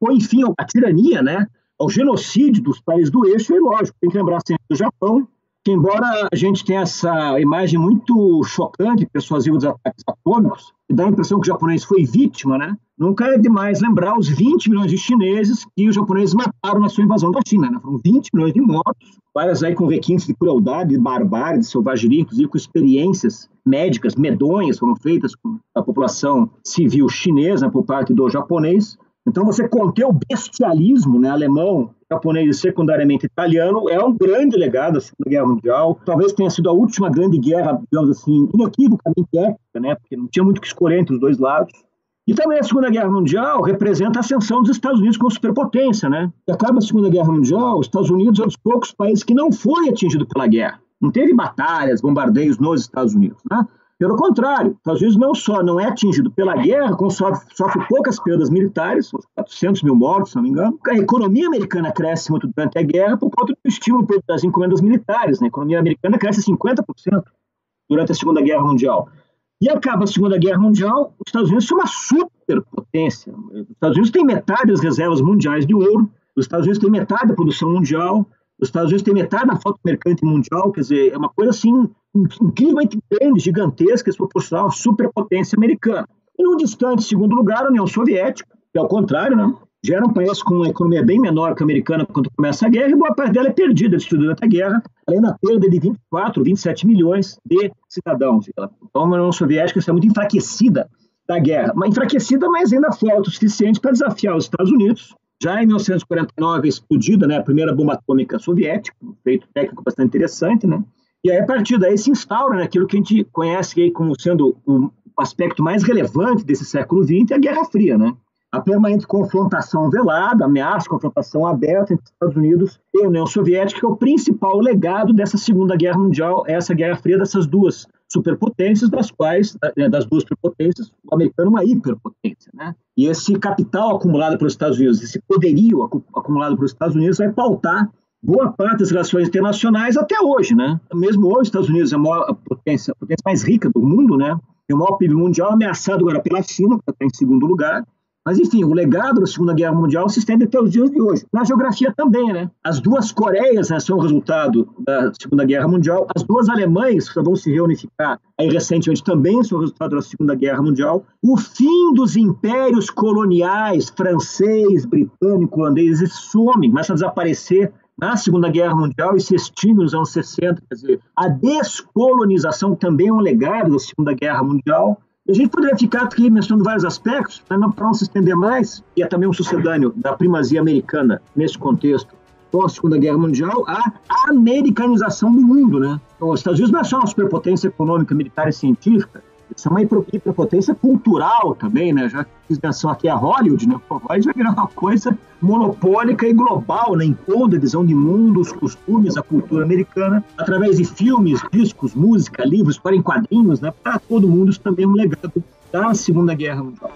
põe fim à tirania, né? Ao genocídio dos países do eixo, e lógico, tem que lembrar sempre do Japão, que embora a gente tenha essa imagem muito chocante, persuasiva dos ataques atômicos, e dá a impressão que o japonês foi vítima, né? Nunca é demais lembrar os 20 milhões de chineses que os japoneses mataram na sua invasão da China, né? Foram 20 milhões de mortos, várias aí com requintes de crueldade, de barbárie, de selvageria, inclusive com experiências médicas medonhas foram feitas com a população civil chinesa por parte do japonês. Então, você conter o bestialismo, né, alemão, japonês e secundariamente italiano é um grande legado da Segunda Guerra Mundial. Talvez tenha sido a última grande guerra, digamos assim, inequivocamente ética, né, porque não tinha muito o que escolher entre os dois lados. E também a Segunda Guerra Mundial representa a ascensão dos Estados Unidos como superpotência, né? E acaba a Segunda Guerra Mundial, os Estados Unidos é um dos poucos países que não foi atingido pela guerra. Não teve batalhas, bombardeios nos Estados Unidos, né? Pelo contrário, os Estados Unidos não só não é atingido pela guerra, como sofre poucas perdas militares, 400 mil mortos, se não me engano. A economia americana cresce muito durante a guerra por conta do estímulo das encomendas militares, né? A economia americana cresce 50% durante a Segunda Guerra Mundial. E acaba a Segunda Guerra Mundial, os Estados Unidos são uma superpotência. Os Estados Unidos têm metade das reservas mundiais de ouro, os Estados Unidos têm metade da produção mundial, os Estados Unidos têm metade da frota mercante mundial, quer dizer, é uma coisa assim incrivelmente grande, gigantesca, proporcional à superpotência americana. E num distante segundo lugar, a União Soviética, que é o contrário, né? Já era um país com uma economia bem menor que a americana quando começa a guerra, e boa parte dela é perdida, destruída durante a guerra, além da perda de 24, 27 milhões de cidadãos. Então, a União Soviética está muito enfraquecida da guerra, mas ainda falta o suficiente para desafiar os Estados Unidos. Já em 1949 é explodida, né, a primeira bomba atômica soviética, um feito técnico bastante interessante, né? E aí, a partir daí, se instaura naquilo que a gente conhece aí como sendo o aspecto mais relevante desse século XX, a Guerra Fria, né? A permanente confrontação velada, ameaça, confrontação aberta entre Estados Unidos e a União Soviética, que é o principal legado dessa Segunda Guerra Mundial, essa Guerra Fria dessas duas superpotências, das duas superpotências, o americano é uma hiperpotência, né? E esse capital acumulado pelos Estados Unidos, esse poderio acumulado pelos Estados Unidos vai pautar boa parte das relações internacionais até hoje, né? Mesmo hoje, os Estados Unidos é a potência mais rica do mundo, né? Tem o maior PIB mundial, ameaçado agora pela China, que está em segundo lugar. Mas, enfim, o legado da Segunda Guerra Mundial se estende até os dias de hoje. Na geografia também, né? As duas Coreias, né, são o resultado da Segunda Guerra Mundial. As duas Alemanhas, que vão se reunificar aí recentemente, também são o resultado da Segunda Guerra Mundial. O fim dos impérios coloniais, francês, britânico, holandês, eles somem, começam a desaparecer na Segunda Guerra Mundial e se extingue nos anos 60. Quer dizer, a descolonização também é um legado da Segunda Guerra Mundial. A gente poderia ficar aqui mencionando vários aspectos, para não se estender mais, e é também um sucedâneo da primazia americana nesse contexto, pós-Segunda Guerra Mundial, a americanização do mundo, né? Então, os Estados Unidos não é só uma superpotência econômica, militar e científica, eles são uma hiperpotência cultural também, né? Já fiz menção aqui a Hollywood, né? O Hollywood vai virar uma coisa monopólica e global, né? Impondo a visão de mundo, os costumes, a cultura americana, através de filmes, discos, música, livros, história em quadrinhos, né? Para todo mundo, isso também é um legado da Segunda Guerra Mundial.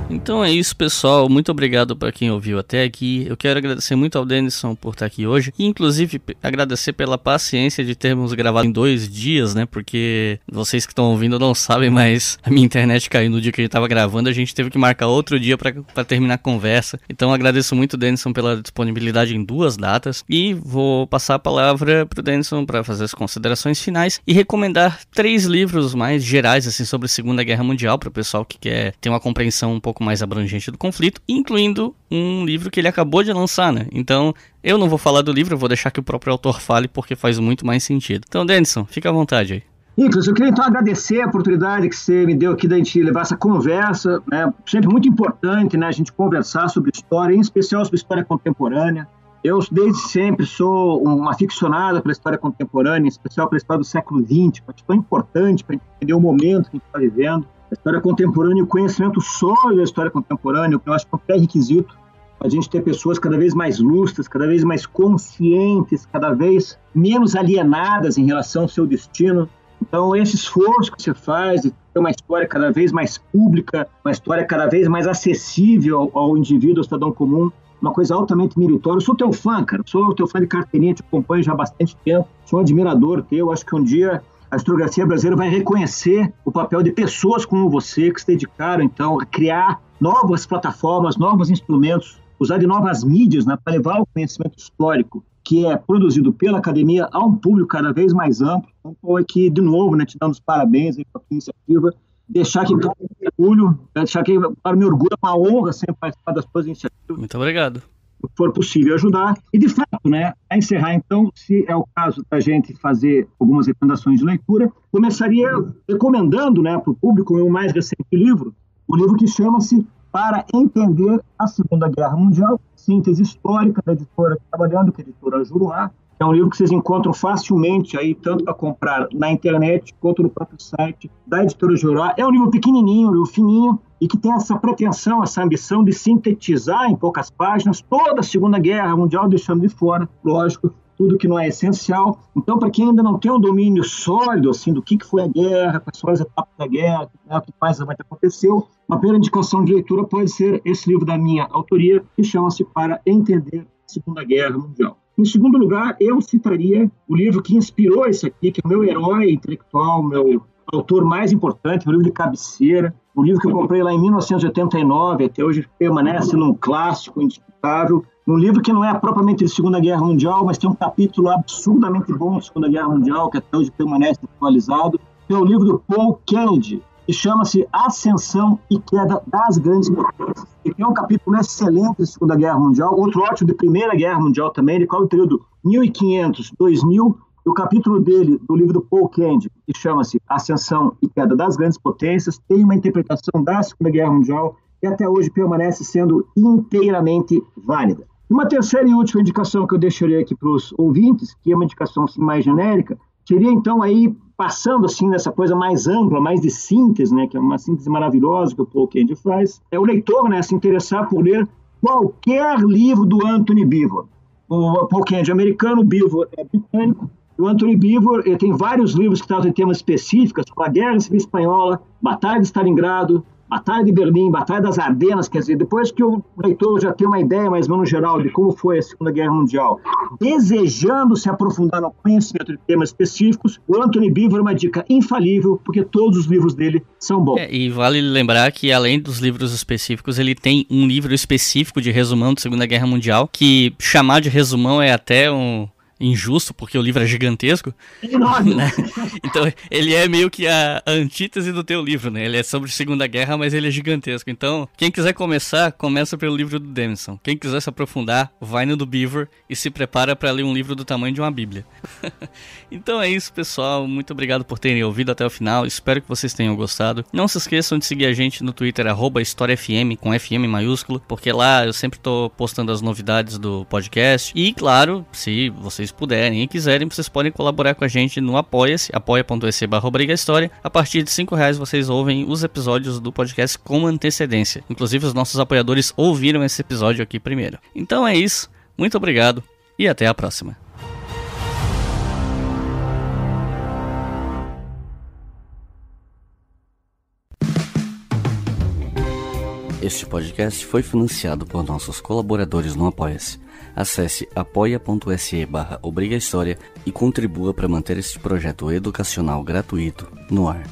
Então é isso, pessoal. Muito obrigado para quem ouviu até aqui. Eu quero agradecer muito ao Denison por estar aqui hoje. E inclusive agradecer pela paciência de termos gravado em 2 dias, né? Porque vocês que estão ouvindo não sabem, mas a minha internet caiu no dia que a gente estava gravando. A gente teve que marcar outro dia para terminar a conversa. Então agradeço muito, Denison, pela disponibilidade em 2 datas. E vou passar a palavra para o Denison para fazer as considerações finais e recomendar 3 livros mais gerais assim, sobre a Segunda Guerra Mundial para o pessoal que quer ter uma compreensão um pouco mais abrangente do conflito, incluindo um livro que ele acabou de lançar, né? Então, eu não vou falar do livro, eu vou deixar que o próprio autor fale, porque faz muito mais sentido. Então, Denison, fica à vontade aí. Nicolas, eu queria então agradecer a oportunidade que você me deu aqui da gente levar essa conversa, né? Sempre muito importante, né, a gente conversar sobre história, em especial sobre história contemporânea. Eu, desde sempre, sou um aficionado pela história contemporânea, em especial pela história do século XX, uma história importante para entender o momento que a gente está vivendo. A história contemporânea e o conhecimento sólido da história contemporânea, eu acho que é um pré-requisito para a gente ter pessoas cada vez mais lustras, cada vez mais conscientes, cada vez menos alienadas em relação ao seu destino. Então, esse esforço que você faz de ter uma história cada vez mais pública, uma história cada vez mais acessível ao indivíduo, ao cidadão comum, uma coisa altamente meritória. Eu sou teu fã, cara, sou teu fã de carteirinha, te acompanho já há bastante tempo, sou um admirador teu, acho que um dia a historiografia brasileira vai reconhecer o papel de pessoas como você, que se dedicaram, então, a criar novas plataformas, novos instrumentos, usar de novas mídias, né, para levar o conhecimento histórico que é produzido pela academia a um público cada vez mais amplo. Então, aqui, de novo, né, te dando os parabéns aí pela iniciativa, deixar aqui para o meu orgulho, é uma honra sempre participar das suas iniciativas. Muito obrigado. Se for possível ajudar. E, de fato, né, a encerrar, então, se é o caso da gente fazer algumas recomendações de leitura, começaria recomendando, né, para o público o meu mais recente livro, o livro que chama-se Para Entender a Segunda Guerra Mundial, síntese histórica da editora Trabalhando, que é a editora Juruá. É um livro que vocês encontram facilmente aí, tanto para comprar na internet quanto no próprio site da editora Juruá. É um livro pequenininho, um livro fininho, e que tem essa pretensão, essa ambição de sintetizar em poucas páginas toda a Segunda Guerra Mundial, deixando de fora, lógico, tudo que não é essencial. Então, para quem ainda não tem um domínio sólido assim, do que foi a guerra, quais foram as etapas da guerra, o que mais aconteceu, uma primeira indicação de leitura pode ser esse livro da minha autoria, que chama-se Para Entender a Segunda Guerra Mundial. Em segundo lugar, eu citaria o livro que inspirou esse aqui, que é o meu herói intelectual, meu autor mais importante, meu livro de cabeceira, um livro que eu comprei lá em 1989, até hoje permanece num clássico indiscutível, um livro que não é propriamente de Segunda Guerra Mundial, mas tem um capítulo absurdamente bom de Segunda Guerra Mundial, que até hoje permanece atualizado, que é o livro do Paul Kennedy, que chama-se Ascensão e Queda das Grandes Potências. E tem um capítulo excelente de Segunda Guerra Mundial, outro ótimo de Primeira Guerra Mundial também, ele cobre o período 1500-2000, e o capítulo dele, do livro do Paul Kennedy, que chama-se Ascensão e Queda das Grandes Potências, tem uma interpretação da Segunda Guerra Mundial que até hoje permanece sendo inteiramente válida. E uma terceira e última indicação que eu deixaria aqui para os ouvintes, que é uma indicação assim, mais genérica, seria então aí, passando assim nessa coisa mais ampla, mais de síntese, né, que é uma síntese maravilhosa que o Paul Kennedy faz, é o leitor, né, se interessar por ler qualquer livro do Anthony Beevor. O Paul Kennedy é americano, o Beevor é britânico. O Anthony Beevor tem vários livros que tratam de temas específicos, como a Guerra Civil Espanhola, Batalha de Stalingrado, Batalha de Berlim, Batalha das Ardenas, quer dizer, depois que o leitor já tem uma ideia mais ou menos geral de como foi a Segunda Guerra Mundial, desejando se aprofundar no conhecimento de temas específicos, o Anthony Beevor é uma dica infalível, porque todos os livros dele são bons. E vale lembrar que, além dos livros específicos, ele tem um livro específico de resumão da Segunda Guerra Mundial, que chamar de resumão é até injusto, porque o livro é gigantesco. Né? Então ele é meio que a antítese do teu livro, né? Ele é sobre Segunda Guerra, mas ele é gigantesco. Então, quem quiser começar, começa pelo livro do Demison. Quem quiser se aprofundar, vai no do Beevor e se prepara para ler um livro do tamanho de uma bíblia. Então é isso, pessoal. Muito obrigado por terem ouvido até o final. Espero que vocês tenham gostado. Não se esqueçam de seguir a gente no Twitter, @HistóriaFM, com FM maiúsculo, porque lá eu sempre tô postando as novidades do podcast. E, claro, se vocês puderem e quiserem, vocês podem colaborar com a gente no Apoia-se, apoia.se/obrigahistoria. A partir de R$5 vocês ouvem os episódios do podcast com antecedência. Inclusive os nossos apoiadores ouviram esse episódio aqui primeiro. Então é isso, muito obrigado e até a próxima. Este podcast foi financiado por nossos colaboradores no Apoia-se. Acesse apoia.se/obrigahistoria e contribua para manter este projeto educacional gratuito no ar.